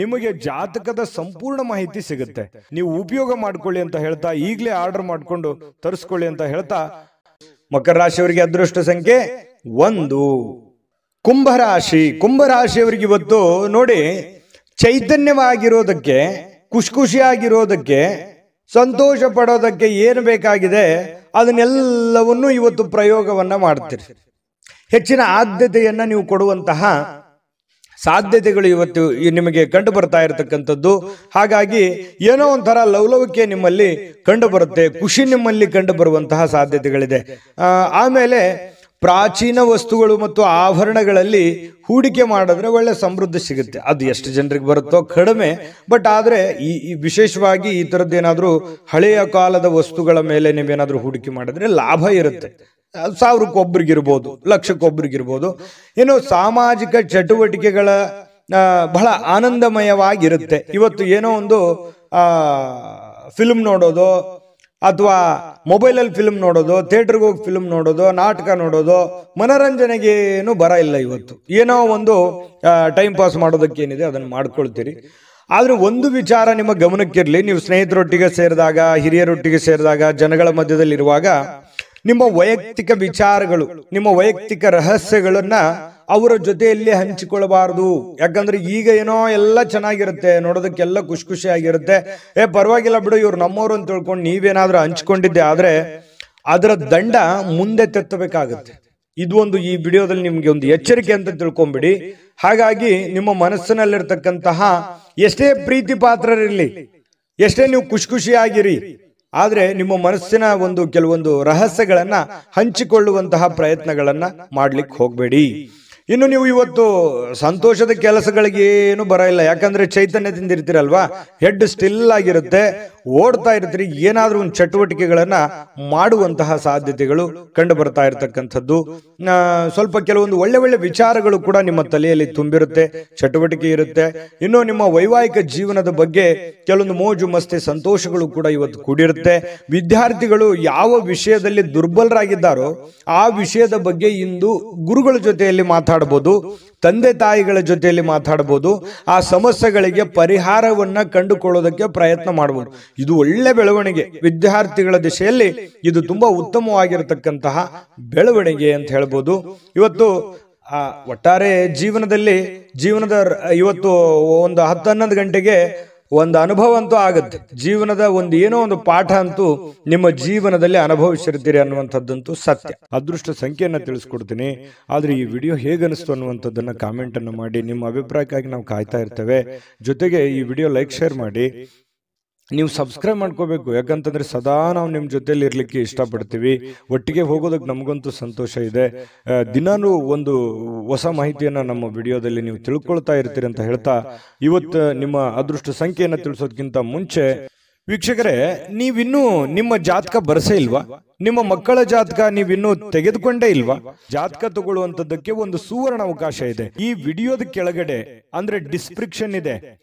ನಿಮಗೆ ಜಾತಕದ ಸಂಪೂರ್ಣ ಮಾಹಿತಿ ಸಿಗುತ್ತೆ. ನೀವು ಉಪಯೋಗ ಮಾಡ್ಕೊಳ್ಳಿ ಅಂತ ಹೇಳ್ತಾ, ಈಗಲೇ ಆರ್ಡರ್ ಮಾಡ್ಕೊಂಡು ತರಿಸ್ಕೊಳ್ಳಿ ಅಂತ ಹೇಳ್ತಾ, ಮಕರ ರಾಶಿಯವರಿಗೆ ಅದೃಷ್ಟ ಸಂಖ್ಯೆ 1. ಕುಂಭರಾಶಿಯವರಿಗೆ ಇವತ್ತು ನೋಡಿ, ಚೈತನ್ಯವಾಗಿರೋದಕ್ಕೆ, ಖುಷಿಯಾಗಿರೋದಕ್ಕೆ, ಸಂತೋಷ ಪಡೋದಕ್ಕೆ ಏನು ಬೇಕಾಗಿದೆ ಅದನ್ನೆಲ್ಲವನ್ನೂ ಇವತ್ತು ಪ್ರಯೋಗವನ್ನ ಮಾಡ್ತೀರಿ. ಹೆಚ್ಚಿನ ಆದ್ಯತೆಯನ್ನ ನೀವು ಕೊಡುವಂತಹ ಸಾಧ್ಯತೆಗಳು ಇವತ್ತು ನಿಮಗೆ ಕಂಡು ಬರ್ತಾ ಇರತಕ್ಕಂಥದ್ದು. ಹಾಗಾಗಿ ಏನೋ ಒಂಥರ ಲವಲವಿಕೆ ನಿಮ್ಮಲ್ಲಿ ಕಂಡು ಬರುತ್ತೆ, ಖುಷಿ ನಿಮ್ಮಲ್ಲಿ ಕಂಡು ಬರುವಂತಹ ಸಾಧ್ಯತೆಗಳಿದೆ. ಆಮೇಲೆ ಪ್ರಾಚೀನ ವಸ್ತುಗಳು ಮತ್ತು ಆಭರಣಗಳಲ್ಲಿ ಹೂಡಿಕೆ ಮಾಡಿದ್ರೆ ಒಳ್ಳೆ ಸಮೃದ್ಧಿ ಸಿಗುತ್ತೆ. ಅದು ಎಷ್ಟು ಜನರಿಗೆ ಬರುತ್ತೋ ಕಡಿಮೆ, ಬಟ್ ಆದ್ರೆ ಈ ವಿಶೇಷವಾಗಿ ಈ ತರದ್ದೇನಾದ್ರೂ ಹಳೆಯ ಕಾಲದ ವಸ್ತುಗಳ ಮೇಲೆ ನೀವೇನಾದ್ರೂ ಹೂಡಿಕೆ ಮಾಡಿದ್ರೆ ಲಾಭ ಇರುತ್ತೆ. 1000ಕ್ಕೊಬ್ರಿಗಿರ್ಬೋದು, ಲಕ್ಷಕ್ಕೊಬ್ರಿಗಿರ್ಬೋದು. ಏನು ಸಾಮಾಜಿಕ ಚಟುವಟಿಕೆಗಳ ಬಹಳ ಆನಂದಮಯವಾಗಿರುತ್ತೆ. ಇವತ್ತು ಏನೋ ಒಂದು ಫಿಲ್ಮ್ ನೋಡೋದು, ಅಥವಾ ಮೊಬೈಲಲ್ಲಿ ಫಿಲ್ಮ್ ನೋಡೋದು, ಥಿಯೇಟರ್ಗೆ ಹೋಗಿ ಫಿಲ್ಮ್ ನೋಡೋದು, ನಾಟಕ ನೋಡೋದು, ಮನೋರಂಜನೆಗೆ ಏನು ಬರ ಇಲ್ಲ. ಇವತ್ತು ಏನೋ ಒಂದು ಟೈಮ್ ಪಾಸ್ ಮಾಡೋದಕ್ಕೆ ಏನಿದೆ ಅದನ್ನು ಮಾಡ್ಕೊಳ್ತೀರಿ. ಆದ್ರೆ ಒಂದು ವಿಚಾರ ನಿಮ್ಮ ಗಮನಕ್ಕಿರಲಿ. ನೀವು ಸ್ನೇಹಿತರೊಟ್ಟಿಗೆ ಸೇರಿದಾಗ, ಹಿರಿಯರೊಟ್ಟಿಗೆ ಸೇರಿದಾಗ, ಜನಗಳ ಮಧ್ಯದಲ್ಲಿರುವಾಗ ನಿಮ್ಮ ವೈಯಕ್ತಿಕ ವಿಚಾರಗಳು, ನಿಮ್ಮ ವೈಯಕ್ತಿಕ ರಹಸ್ಯಗಳನ್ನ ಅವರ ಜೊತೆಯಲ್ಲಿ ಹಂಚಿಕೊಳ್ಳಬಾರದು. ಯಾಕಂದ್ರೆ ಈಗ ಏನೋ ಎಲ್ಲ ಚೆನ್ನಾಗಿರುತ್ತೆ, ನೋಡೋದಕ್ಕೆಲ್ಲ ಖುಷಿಯಾಗಿರುತ್ತೆ. ಪರವಾಗಿಲ್ಲ ಬಿಡು, ಇವ್ರು ನಮ್ಮವರು ಅಂತ ತಿಳ್ಕೊಂಡು ನೀವೇನಾದ್ರೂ ಹಂಚ್ಕೊಂಡಿದ್ದೆ ಆದ್ರೆ ಅದರ ದಂಡ ಮುಂದೆ ತೆತ್ತಬೇಕಾಗುತ್ತೆ. ಇದು ಒಂದು ಈ ವಿಡಿಯೋದಲ್ಲಿ ನಿಮ್ಗೆ ಒಂದು ಎಚ್ಚರಿಕೆ ಅಂತ ತಿಳ್ಕೊಂಬಿಡಿ. ಹಾಗಾಗಿ ನಿಮ್ಮ ಮನಸ್ಸಿನಲ್ಲಿರ್ತಕ್ಕಂತಹ ಎಷ್ಟೇ ಪ್ರೀತಿ ಪಾತ್ರರಿರ್ಲಿ, ಎಷ್ಟೇ ನೀವು ಖುಷಿಯಾಗಿರಿ, ಆದ್ರೆ ನಿಮ್ಮ ಮನಸ್ಸಿನ ಕೆಲವೊಂದು ರಹಸ್ಯಗಳನ್ನ ಹಂಚಿಕೊಳ್ಳುವಂತಹ ಪ್ರಯತ್ನಗಳನ್ನ ಮಾಡ್ಲಿಕ್ಕೆ ಹೋಗ್ಬೇಡಿ. ಇನ್ನು ನೀವು ಇವತ್ತು ಸಂತೋಷದ ಕೆಲಸಗಳಿಗೆ ಏನು ಬರಲ್ಲ, ಯಾಕಂದ್ರೆ ಚೈತನ್ಯದಿಂದ ಇರ್ತೀರಲ್ವಾ, ಹೆಡ್ ಸ್ಟಿಲ್ ಆಗಿರುತ್ತೆ, ಓಡ್ತಾ ಇರ್ತೀರಿ, ಏನಾದ್ರೂ ಒಂದು ಚಟುವಟಿಕೆಗಳನ್ನ ಮಾಡುವಂತಹ ಸಾಧ್ಯತೆಗಳು ಕಂಡು ಬರ್ತಾ ಇರತಕ್ಕಂಥದ್ದು. ಸ್ವಲ್ಪ ಕೆಲವೊಂದು ಒಳ್ಳೆ ಒಳ್ಳೆ ವಿಚಾರಗಳು ಕೂಡ ನಿಮ್ಮ ತಲೆಯಲ್ಲಿ ತುಂಬಿರುತ್ತೆ, ಚಟುವಟಿಕೆ ಇರುತ್ತೆ. ಇನ್ನು ನಿಮ್ಮ ವೈವಾಹಿಕ ಜೀವನದ ಬಗ್ಗೆ ಕೆಲವೊಂದು ಮೋಜು ಮಸ್ತಿ ಸಂತೋಷಗಳು ಕೂಡ ಇವತ್ತು ಕೂಡಿರುತ್ತೆ. ವಿದ್ಯಾರ್ಥಿಗಳು ಯಾವ ವಿಷಯದಲ್ಲಿ ದುರ್ಬಲರಾಗಿದ್ದಾರೋ ಆ ವಿಷಯದ ಬಗ್ಗೆ ಇಂದು ಗುರುಗಳ ಜೊತೆಯಲ್ಲಿ ಮಾತಾಡಬಹುದು, ತಂದೆ ತಾಯಿಗಳ ಜೊತೆಯಲ್ಲಿ ಮಾತಾಡಬಹುದು, ಆ ಸಮಸ್ಯೆಗಳಿಗೆ ಪರಿಹಾರವನ್ನ ಕಂಡುಕೊಳ್ಳೋದಕ್ಕೆ ಪ್ರಯತ್ನ ಮಾಡಬಹುದು. ಇದು ಒಳ್ಳೆ ಬೆಳವಣಿಗೆ. ವಿದ್ಯಾರ್ಥಿಗಳ ದಿಶೆಯಲ್ಲಿ ಇದು ತುಂಬಾ ಉತ್ತಮವಾಗಿರತಕ್ಕಂತಹ ಬೆಳವಣಿಗೆ ಅಂತ ಹೇಳ್ಬೋದು. ಇವತ್ತು ಒಟ್ಟಾರೆ ಜೀವನದ ಇವತ್ತು ಒಂದು 10-11 ಗಂಟೆಗೆ ಒಂದು ಅನುಭವ ಅಂತೂ ಆಗುತ್ತೆ. ಜೀವನದ ಏನೋ ಒಂದು ಪಾಠ ಅಂತೂ ನಿಮ್ಮ ಜೀವನದಲ್ಲಿ ಅನುಭವಿಸಿರ್ತೀರಿ ಅನ್ನುವಂಥದ್ದಂತೂ ಸತ್ಯ. ಅದೃಷ್ಟ ಸಂಖ್ಯೆಯನ್ನ ತಿಳಿಸ್ಕೊಡ್ತೀನಿ, ಆದ್ರೆ ಈ ವಿಡಿಯೋ ಹೇಗನಿಸ್ತು ಅನ್ನುವಂಥದ್ದನ್ನ ಕಾಮೆಂಟ್ ಅನ್ನು ಮಾಡಿ. ನಿಮ್ಮ ಅಭಿಪ್ರಾಯಕ್ಕಾಗಿ ನಾವು ಕಾಯ್ತಾ ಇರ್ತೇವೆ. ಜೊತೆಗೆ ಈ ವಿಡಿಯೋ ಲೈಕ್ ಶೇರ್ ಮಾಡಿ. ನೀವು ಸಬ್ಸ್ಕ್ರೈಬ್ ಮಾಡ್ಕೋಬೇಕು, ಯಾಕಂತಂದ್ರೆ ಸದಾ ನಾವು ನಿಮ್ಮ ಜೊತೆಲಿ ಇರ್ಲಿಕ್ಕೆ ಇಷ್ಟಪಡ್ತೀವಿ. ಒಟ್ಟಿಗೆ ಹೋಗೋದಕ್ಕೆ ನಮಗಂತೂ ಸಂತೋಷ ಇದೆ. ದಿನಾನು ಒಂದು ಹೊಸ ಮಾಹಿತಿಯನ್ನ ನಮ್ಮ ವಿಡಿಯೋದಲ್ಲಿ ನೀವು ತಿಳ್ಕೊಳ್ತಾ ಇರ್ತೀರಿ ಅಂತ ಹೇಳ್ತಾ, ಇವತ್ತು ನಿಮ್ಮ ಅದೃಷ್ಟ ಸಂಖ್ಯೆಯನ್ನು ತಿಳಿಸೋದಕ್ಕಿಂತ ಮುಂಚೆ ವೀಕ್ಷಕರೇ, ನೀವಿನ್ನೂ ನಿಮ್ಮ ಜಾತಕ ಬರಸೇ ಇಲ್ವಾ? ನಿಮ್ಮ ಮಕ್ಕಳ ಜಾತಕ ನೀವಿನ್ನೂ ತೆಗೆದುಕೊಂಡೇ ಇಲ್ವಾ? ಜಾತಕ ತಗೊಳ್ಳುವಂತದ್ದಕ್ಕೆ ಒಂದು ಸುವರ್ಣ ಅವಕಾಶ ಇದೆ. ಈ ವಿಡಿಯೋದ ಕೆಳಗಡೆ ಅಂದ್ರೆ ಡಿಸ್ಕ್ರಿಪ್ಷನ್ ಇದೆ,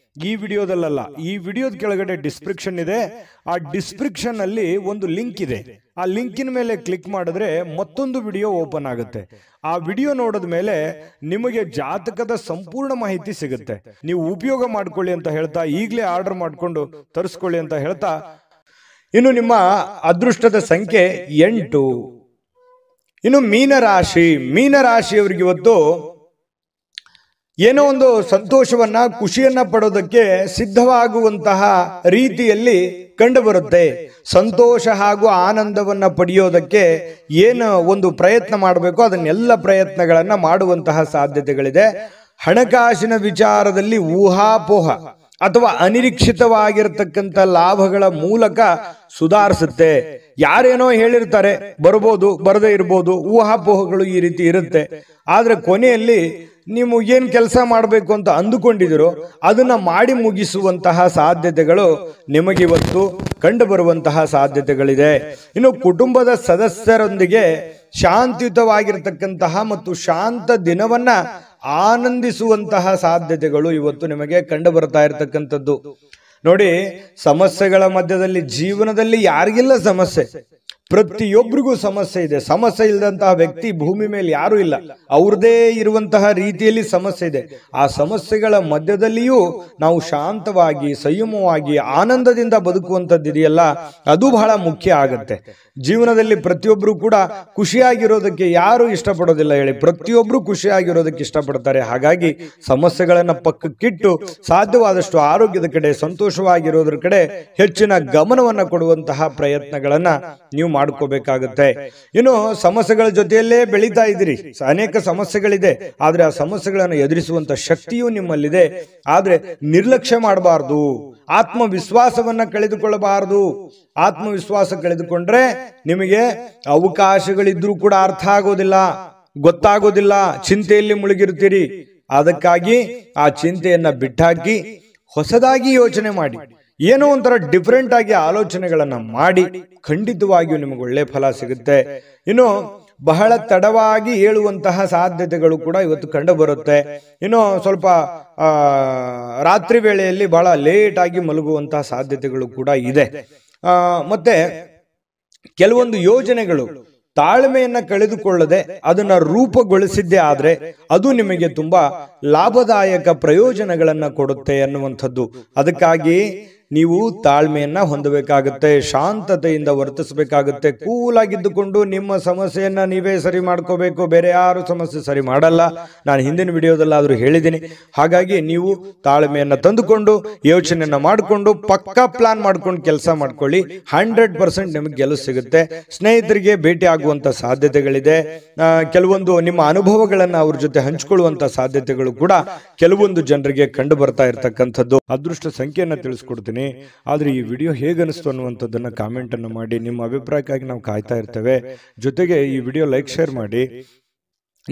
ಈ ವಿಡಿಯೋದಲ್ಲ, ಈ ವಿಡಿಯೋದ ಕೆಳಗಡೆ ಡಿಸ್ಕ್ರಿಪ್ಷನ್ ಇದೆ. ಆ ಡಿಸ್ಕ್ರಿಪ್ಷನ್ ಅಲ್ಲಿ ಒಂದು ಲಿಂಕ್ ಇದೆ. ಆ ಲಿಂಕಿನ ಮೇಲೆ ಕ್ಲಿಕ್ ಮಾಡಿದ್ರೆ ಮತ್ತೊಂದು ವಿಡಿಯೋ ಓಪನ್ ಆಗುತ್ತೆ. ಆ ವಿಡಿಯೋ ನೋಡಿದ ಮೇಲೆ ನಿಮಗೆ ಜಾತಕದ ಸಂಪೂರ್ಣ ಮಾಹಿತಿ ಸಿಗುತ್ತೆ. ನೀವು ಉಪಯೋಗ ಮಾಡ್ಕೊಳ್ಳಿ ಅಂತ ಹೇಳ್ತಾ, ಈಗಲೇ ಆರ್ಡರ್ ಮಾಡ್ಕೊಂಡು ತರಿಸ್ಕೊಳ್ಳಿ ಅಂತ ಹೇಳ್ತಾ, ಇನ್ನು ನಿಮ್ಮ ಅದೃಷ್ಟದ ಸಂಖ್ಯೆ 8. ಇನ್ನು ಮೀನರಾಶಿಯವರಿಗೆ ಇವತ್ತು ಏನೋ ಒಂದು ಸಂತೋಷವನ್ನ ಖುಷಿಯನ್ನ ಪಡೋದಕ್ಕೆ ಸಿದ್ಧವಾಗುವಂತಹ ರೀತಿಯಲ್ಲಿ ಕಂಡು ಬರುತ್ತೆ. ಸಂತೋಷ ಹಾಗೂ ಆನಂದವನ್ನ ಪಡೆಯೋದಕ್ಕೆ ಏನು ಒಂದು ಪ್ರಯತ್ನ ಮಾಡಬೇಕು, ಅದನ್ನೆಲ್ಲ ಪ್ರಯತ್ನಗಳನ್ನ ಮಾಡುವಂತಹ ಸಾಧ್ಯತೆಗಳಿದೆ. ಹಣಕಾಸಿನ ವಿಚಾರದಲ್ಲಿ ಊಹಾಪೋಹ ಅಥವಾ ಅನಿರೀಕ್ಷಿತವಾಗಿರತಕ್ಕಂಥ ಲಾಭಗಳ ಮೂಲಕ ಸುಧಾರಿಸುತ್ತೆ. ಯಾರೇನೋ ಹೇಳಿರ್ತಾರೆ, ಬರ್ಬೋದು ಬರದೇ ಇರ್ಬೋದು, ಊಹಾಪೋಹಗಳು ಈ ರೀತಿ ಇರುತ್ತೆ. ಆದ್ರೆ ಕೊನೆಯಲ್ಲಿ ನೀವು ಏನ್ ಕೆಲಸ ಮಾಡಬೇಕು ಅಂತ ಅಂದುಕೊಂಡಿದಿರೋ ಅದನ್ನ ಮಾಡಿ ಮುಗಿಸುವಂತಹ ಸಾಧ್ಯತೆಗಳು ನಿಮಗಿವತ್ತು ಕಂಡು ಬರುವಂತಹ ಸಾಧ್ಯತೆಗಳಿದೆ. ಇನ್ನು ಕುಟುಂಬದ ಸದಸ್ಯರೊಂದಿಗೆ ಶಾಂತಿಯುತವಾಗಿರತಕ್ಕಂತಹ ಮತ್ತು ಶಾಂತ ದಿನವನ್ನ ಆನಂದಿಸುವಂತಹ ಸಾಧ್ಯತೆಗಳು ಇವತ್ತು ನಿಮಗೆ ಕಂಡು ಬರ್ತಾ ಇರತಕ್ಕಂಥದ್ದು. ನೋಡಿ, ಸಮಸ್ಯೆಗಳ ಮಧ್ಯದಲ್ಲಿ ಜೀವನದಲ್ಲಿ ಯಾರಿಗಿಲ್ಲ ಸಮಸ್ಯೆ? ಪ್ರತಿಯೊಬ್ಬರಿಗೂ ಸಮಸ್ಯೆ ಇದೆ. ಸಮಸ್ಯೆ ಇಲ್ಲದಂತಹ ವ್ಯಕ್ತಿ ಭೂಮಿ ಮೇಲೆ ಯಾರು ಇಲ್ಲ. ಅವ್ರದೇ ಇರುವಂತಹ ರೀತಿಯಲ್ಲಿ ಸಮಸ್ಯೆ ಇದೆ. ಆ ಸಮಸ್ಯೆಗಳ ಮಧ್ಯದಲ್ಲಿಯೂ ನಾವು ಶಾಂತವಾಗಿ, ಸಂಯಮವಾಗಿ, ಆನಂದದಿಂದ ಬದುಕುವಂಥದ್ದು ಇದೆಯಲ್ಲ, ಅದು ಬಹಳ ಮುಖ್ಯ ಆಗುತ್ತೆ. ಜೀವನದಲ್ಲಿ ಪ್ರತಿಯೊಬ್ಬರು ಕೂಡ ಖುಷಿಯಾಗಿರೋದಕ್ಕೆ ಯಾರು ಇಷ್ಟಪಡೋದಿಲ್ಲ ಹೇಳಿ? ಪ್ರತಿಯೊಬ್ಬರು ಖುಷಿಯಾಗಿರೋದಕ್ಕೆ ಇಷ್ಟಪಡ್ತಾರೆ. ಹಾಗಾಗಿ ಸಮಸ್ಯೆಗಳನ್ನ ಪಕ್ಕಕ್ಕಿಟ್ಟು ಸಾಧ್ಯವಾದಷ್ಟು ಆರೋಗ್ಯದ ಕಡೆ, ಸಂತೋಷವಾಗಿರೋದ್ರ ಕಡೆ ಹೆಚ್ಚಿನ ಗಮನವನ್ನ ಕೊಡುವಂತಹ ಪ್ರಯತ್ನಗಳನ್ನ ನೀವು ಮಾಡ್ಕೋಬೇಕಾಗುತ್ತೆ. ಇನ್ನು ಸಮಸ್ಯೆಗಳ ಜೊತೆಯಲ್ಲೇ ಬೆಳೀತಾ ಇದ್ದೀರಿ. ಅನೇಕ ಸಮಸ್ಯೆಗಳಿದೆ, ಆದ್ರೆ ಆ ಸಮಸ್ಯೆಗಳನ್ನು ಎದುರಿಸುವಂತ ಶಕ್ತಿಯೂ ನಿಮ್ಮಲ್ಲಿದೆ. ಆದ್ರೆ ನಿರ್ಲಕ್ಷ್ಯ ಮಾಡಬಾರ್ದು, ಆತ್ಮವಿಶ್ವಾಸವನ್ನ ಕಳೆದುಕೊಳ್ಳಬಾರದು. ಆತ್ಮವಿಶ್ವಾಸ ಕಳೆದುಕೊಂಡ್ರೆ ನಿಮಗೆ ಅವಕಾಶಗಳಿದ್ರೂ ಕೂಡ ಅರ್ಥ ಆಗೋದಿಲ್ಲ, ಗೊತ್ತಾಗೋದಿಲ್ಲ, ಚಿಂತೆಯಲ್ಲಿ ಮುಳುಗಿರ್ತೀರಿ. ಅದಕ್ಕಾಗಿ ಆ ಚಿಂತೆಯನ್ನ ಬಿಟ್ಟಾಕಿ ಹೊಸದಾಗಿ ಯೋಚನೆ ಮಾಡಿ, ಏನೋ ಒಂಥರ ಡಿಫರೆಂಟ್ ಆಗಿ ಆಲೋಚನೆಗಳನ್ನ ಮಾಡಿ, ಖಂಡಿತವಾಗಿಯೂ ನಿಮಗೆ ಒಳ್ಳೆ ಫಲ ಸಿಗುತ್ತೆ. ಇನ್ನು ಬಹಳ ತಡವಾಗಿ ಏಳುವಂತಹ ಸಾಧ್ಯತೆಗಳು ಕೂಡ ಇವತ್ತು ಕಂಡು ಬರುತ್ತೆ. ಇನ್ನು ಸ್ವಲ್ಪ ರಾತ್ರಿ ವೇಳೆಯಲ್ಲಿ ಬಹಳ ಲೇಟ್ ಆಗಿ ಮಲಗುವಂತಹ ಸಾಧ್ಯತೆಗಳು ಕೂಡ ಇದೆ. ಮತ್ತೆ ಕೆಲವೊಂದು ಯೋಜನೆಗಳು ತಾಳ್ಮೆಯನ್ನ ಕಳೆದುಕೊಳ್ಳದೆ ಅದನ್ನ ರೂಪುಗೊಳಿಸಿದ್ದೇ ಆದ್ರೆ ಅದು ನಿಮಗೆ ತುಂಬಾ ಲಾಭದಾಯಕ ಪ್ರಯೋಜನಗಳನ್ನ ಕೊಡುತ್ತೆ ಅನ್ನುವಂಥದ್ದು. ಅದಕ್ಕಾಗಿ ನೀವು ತಾಳ್ಮೆಯನ್ನ ಹೊಂದಬೇಕಾಗುತ್ತೆ, ಶಾಂತತೆಯಿಂದ ವರ್ತಿಸಬೇಕಾಗುತ್ತೆ. ಕೂಲ್ ಆಗಿದ್ದುಕೊಂಡು ನಿಮ್ಮ ಸಮಸ್ಯೆಯನ್ನ ನೀವೇ ಸರಿ ಮಾಡ್ಕೋಬೇಕು, ಬೇರೆ ಯಾರು ಸಮಸ್ಯೆ ಸರಿ ಮಾಡಲ್ಲ. ನಾನು ಹಿಂದಿನ ವಿಡಿಯೋದಲ್ಲಾದ್ರೂ ಹೇಳಿದ್ದೀನಿ. ಹಾಗಾಗಿ ನೀವು ತಾಳ್ಮೆಯನ್ನ ತಂದುಕೊಂಡು ಯೋಚನೆಯನ್ನ ಮಾಡಿಕೊಂಡು ಪಕ್ಕಾ ಪ್ಲಾನ್ ಮಾಡ್ಕೊಂಡು ಕೆಲಸ ಮಾಡ್ಕೊಳ್ಳಿ. 100% ನಿಮಗೆ ಗೆಲುವು ಸಿಗುತ್ತೆ. ಸ್ನೇಹಿತರಿಗೆ ಭೇಟಿ ಆಗುವಂತ ಸಾಧ್ಯತೆಗಳಿದೆ. ಕೆಲವೊಂದು ನಿಮ್ಮ ಅನುಭವಗಳನ್ನ ಅವ್ರ ಜೊತೆ ಹಂಚಿಕೊಳ್ಳುವಂತ ಸಾಧ್ಯತೆಗಳು ಕೂಡ ಕೆಲವೊಂದು ಜನರಿಗೆ ಕಂಡು ಬರ್ತಾ ಇರತಕ್ಕಂಥದ್ದು. ಅದೃಷ್ಟ ಸಂಖ್ಯೆಯನ್ನ ತಿಳಿಸ್ಕೊಡ್ತೀನಿ, ಆದ್ರೆ ಈ ವಿಡಿಯೋ ಹೇಗನಿಸ್ತು ಅನ್ನುವಂಥದ್ದನ್ನ ಕಾಮೆಂಟ್ ಅನ್ನು ಮಾಡಿ. ನಿಮ್ಮ ಅಭಿಪ್ರಾಯಕ್ಕಾಗಿ ನಾವು ಕಾಯ್ತಾ ಇರ್ತೇವೆ. ಜೊತೆಗೆ ಈ ವಿಡಿಯೋ ಲೈಕ್ ಶೇರ್ ಮಾಡಿ.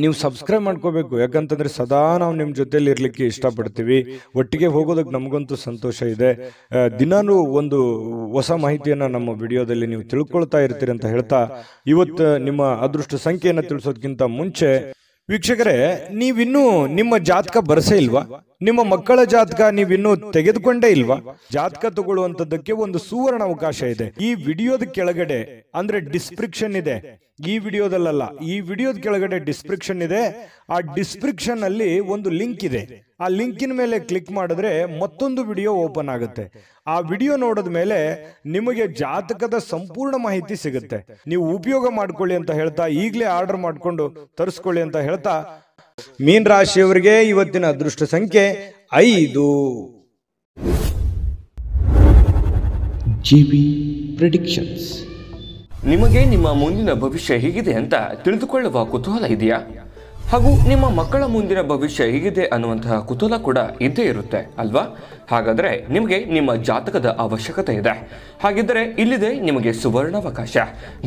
ನೀವು ಸಬ್ಸ್ಕ್ರೈಬ್ ಮಾಡ್ಕೋಬೇಕು. ಯಾಕಂತಂದ್ರೆ ಸದಾ ನಾವು ನಿಮ್ಮ ಜೊತೆಲಿ ಇರ್ಲಿಕ್ಕೆ ಇಷ್ಟಪಡ್ತೀವಿ. ಒಟ್ಟಿಗೆ ಹೋಗೋದಕ್ಕೆ ನಮಗಂತೂ ಸಂತೋಷ ಇದೆ. ದಿನಾನು ಒಂದು ಹೊಸ ಮಾಹಿತಿಯನ್ನ ನಮ್ಮ ವಿಡಿಯೋದಲ್ಲಿ ನೀವು ತಿಳ್ಕೊಳ್ತಾ ಇರ್ತೀರಿ ಅಂತ ಹೇಳ್ತಾ, ಇವತ್ತು ನಿಮ್ಮ ಅದೃಷ್ಟ ಸಂಖ್ಯೆಯನ್ನು ತಿಳಿಸೋದಕ್ಕಿಂತ ಮುಂಚೆ ವೀಕ್ಷಕರೇ, ನೀವಿನ್ನೂ ನಿಮ್ಮ ಜಾತಕ ಬರಸೇ ಇಲ್ವಾ? ನಿಮ್ಮ ಮಕ್ಕಳ ಜಾತಕ ನೀವಿನ್ನೂ ತೆಗೆದುಕೊಂಡೇ ಇಲ್ವಾ? ಜಾತಕ ತಗೊಳ್ಳುವಂತದ್ದಕ್ಕೆ ಒಂದು ಸುವರ್ಣ ಅವಕಾಶ ಇದೆ. ಈ ವಿಡಿಯೋದ ಕೆಳಗಡೆ ಅಂದ್ರೆ ಡಿಸ್ಕ್ರಿಪ್ಷನ್ ಇದೆ. ಈ ವಿಡಿಯೋದಲ್ಲ, ಈ ವಿಡಿಯೋದ ಕೆಳಗಡೆ ಡಿಸ್ಕ್ರಿಪ್ಷನ್ ಇದೆ. ಆ ಡಿಸ್ಕ್ರಿಪ್ಷನ್ ಅಲ್ಲಿ ಒಂದು ಲಿಂಕ್ ಇದೆ. ಆ ಲಿಂಕಿನ ಮೇಲೆ ಕ್ಲಿಕ್ ಮಾಡಿದ್ರೆ ಮತ್ತೊಂದು ವಿಡಿಯೋ ಓಪನ್ ಆಗುತ್ತೆ. ಆ ವಿಡಿಯೋ ನೋಡಿದ ಮೇಲೆ ನಿಮಗೆ ಜಾತಕದ ಸಂಪೂರ್ಣ ಮಾಹಿತಿ ಸಿಗುತ್ತೆ. ನೀವು ಉಪಯೋಗ ಮಾಡ್ಕೊಳ್ಳಿ ಅಂತ ಹೇಳ್ತಾ, ಈಗಲೇ ಆರ್ಡರ್ ಮಾಡ್ಕೊಂಡು ತರಿಸ್ಕೊಳ್ಳಿ ಅಂತ ಹೇಳ್ತಾ, ಮೀನ ರಾಶಿಯವರಿಗೆ ಇವತ್ತಿನ ಅದೃಷ್ಟ ಸಂಖ್ಯೆ 5. GB predictions. ನಿಮಗೆ ನಿಮ್ಮ ಮುಂದಿನ ಭವಿಷ್ಯ ಹೇಗಿದೆ ಅಂತ ತಿಳಿದುಕೊಳ್ಳುವ ಕುತೂಹಲ ಇದೆಯಾ? ಹಾಗೂ ನಿಮ್ಮ ಮಕ್ಕಳ ಮುಂದಿನ ಭವಿಷ್ಯ ಹೇಗಿದೆ ಅನ್ನುವಂತಹ ಕುತೂಹಲ ಕೂಡ ಇದ್ದೇ ಇರುತ್ತೆ ಅಲ್ವಾ? ಹಾಗಾದರೆ ನಿಮಗೆ ನಿಮ್ಮ ಜಾತಕದ ಅವಶ್ಯಕತೆ ಇದೆ. ಹಾಗಿದ್ದರೆ ಇಲ್ಲಿದೆ ನಿಮಗೆ ಸುವರ್ಣಾವಕಾಶ.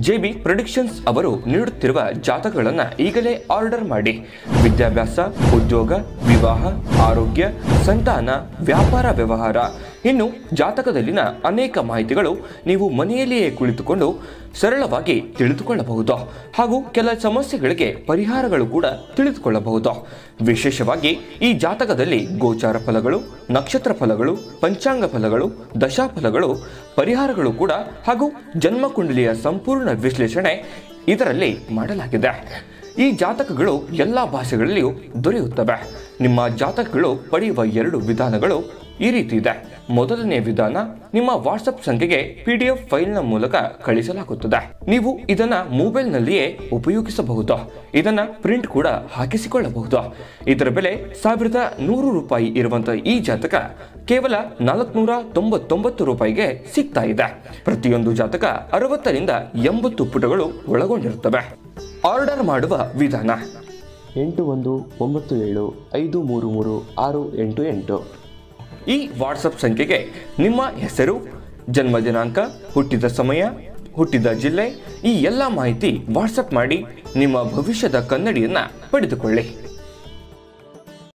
JB ಪ್ರೆಡಿಕ್ಷನ್ಸ್ ಅವರು ನೀಡುತ್ತಿರುವ ಜಾತಕಗಳನ್ನು ಈಗಲೇ ಆರ್ಡರ್ ಮಾಡಿ. ವಿದ್ಯಾಭ್ಯಾಸ, ಉದ್ಯೋಗ, ವಿವಾಹ, ಆರೋಗ್ಯ, ಸಂತಾನ, ವ್ಯಾಪಾರ ವ್ಯವಹಾರ, ಇನ್ನು ಜಾತಕದಲ್ಲಿನ ಅನೇಕ ಮಾಹಿತಿಗಳು ನೀವು ಮನೆಯಲ್ಲಿಯೇ ಕುಳಿತುಕೊಂಡು ಸರಳವಾಗಿ ತಿಳಿದುಕೊಳ್ಳಬಹುದು. ಹಾಗೂ ಕೆಲ ಸಮಸ್ಯೆಗಳಿಗೆ ಪರಿಹಾರಗಳು ಕೂಡ ತಿಳಿದುಕೊಳ್ಳಬಹುದು. ವಿಶೇಷವಾಗಿ ಈ ಜಾತಕದಲ್ಲಿ ಗೋಚಾರ ಫಲಗಳು, ನಕ್ಷತ್ರ ಫಲಗಳು, ಪಂಚಾಂಗ ಫಲಗಳು, ದಶಾಫಲಗಳು, ಪರಿಹಾರಗಳು ಕೂಡ ಹಾಗೂ ಜನ್ಮಕುಂಡಲಿಯ ಸಂಪೂರ್ಣ ವಿಶ್ಲೇಷಣೆ ಇದರಲ್ಲಿ ಮಾಡಲಾಗಿದೆ. ಈ ಜಾತಕಗಳು ಎಲ್ಲ ಭಾಷೆಗಳಲ್ಲಿಯೂ ದೊರೆಯುತ್ತವೆ. ನಿಮ್ಮ ಜಾತಕಗಳು ಪಡೆಯುವ 2 ವಿಧಾನಗಳು ಈ ರೀತಿ ಇದೆ. ಮೊದಲನೇ ವಿಧಾನ, ನಿಮ್ಮ ವಾಟ್ಸಪ್ ಸಂಖ್ಯೆಗೆ PDF ಫೈಲ್ನ ಮೂಲಕ ಕಳಿಸಲಾಗುತ್ತದೆ. ನೀವು ಇದನ್ನ ಮೊಬೈಲ್ನಲ್ಲಿಯೇ ಉಪಯೋಗಿಸಬಹುದು. ಇದನ್ನ ಪ್ರಿಂಟ್ ಕೂಡ ಹಾಕಿಸಿಕೊಳ್ಳಬಹುದು. ಇದರ ಬೆಲೆ 1100 ರೂಪಾಯಿ ಇರುವಂತಹ ಈ ಜಾತಕ ಕೇವಲ 499 ರೂಪಾಯಿಗೆ ಸಿಗ್ತಾ ಇದೆ. ಪ್ರತಿಯೊಂದು ಜಾತಕ 60 ರಿಂದ 80 ಪುಟಗಳು ಒಳಗೊಂಡಿರುತ್ತವೆ. ಆರ್ಡರ್ ಮಾಡುವ ವಿಧಾನ: 8197533688. ಈ ವಾಟ್ಸಪ್ ಸಂಖ್ಯೆಗೆ ನಿಮ್ಮ ಹೆಸರು, ಜನ್ಮ ದಿನಾಂಕ, ಹುಟ್ಟಿದ ಸಮಯ, ಹುಟ್ಟಿದ ಜಿಲ್ಲೆ, ಈ ಎಲ್ಲ ಮಾಹಿತಿ ವಾಟ್ಸಪ್ ಮಾಡಿ ನಿಮ್ಮ ಭವಿಷ್ಯದ ಕನ್ನಡಿಯನ್ನು ಪಡೆದುಕೊಳ್ಳಿ.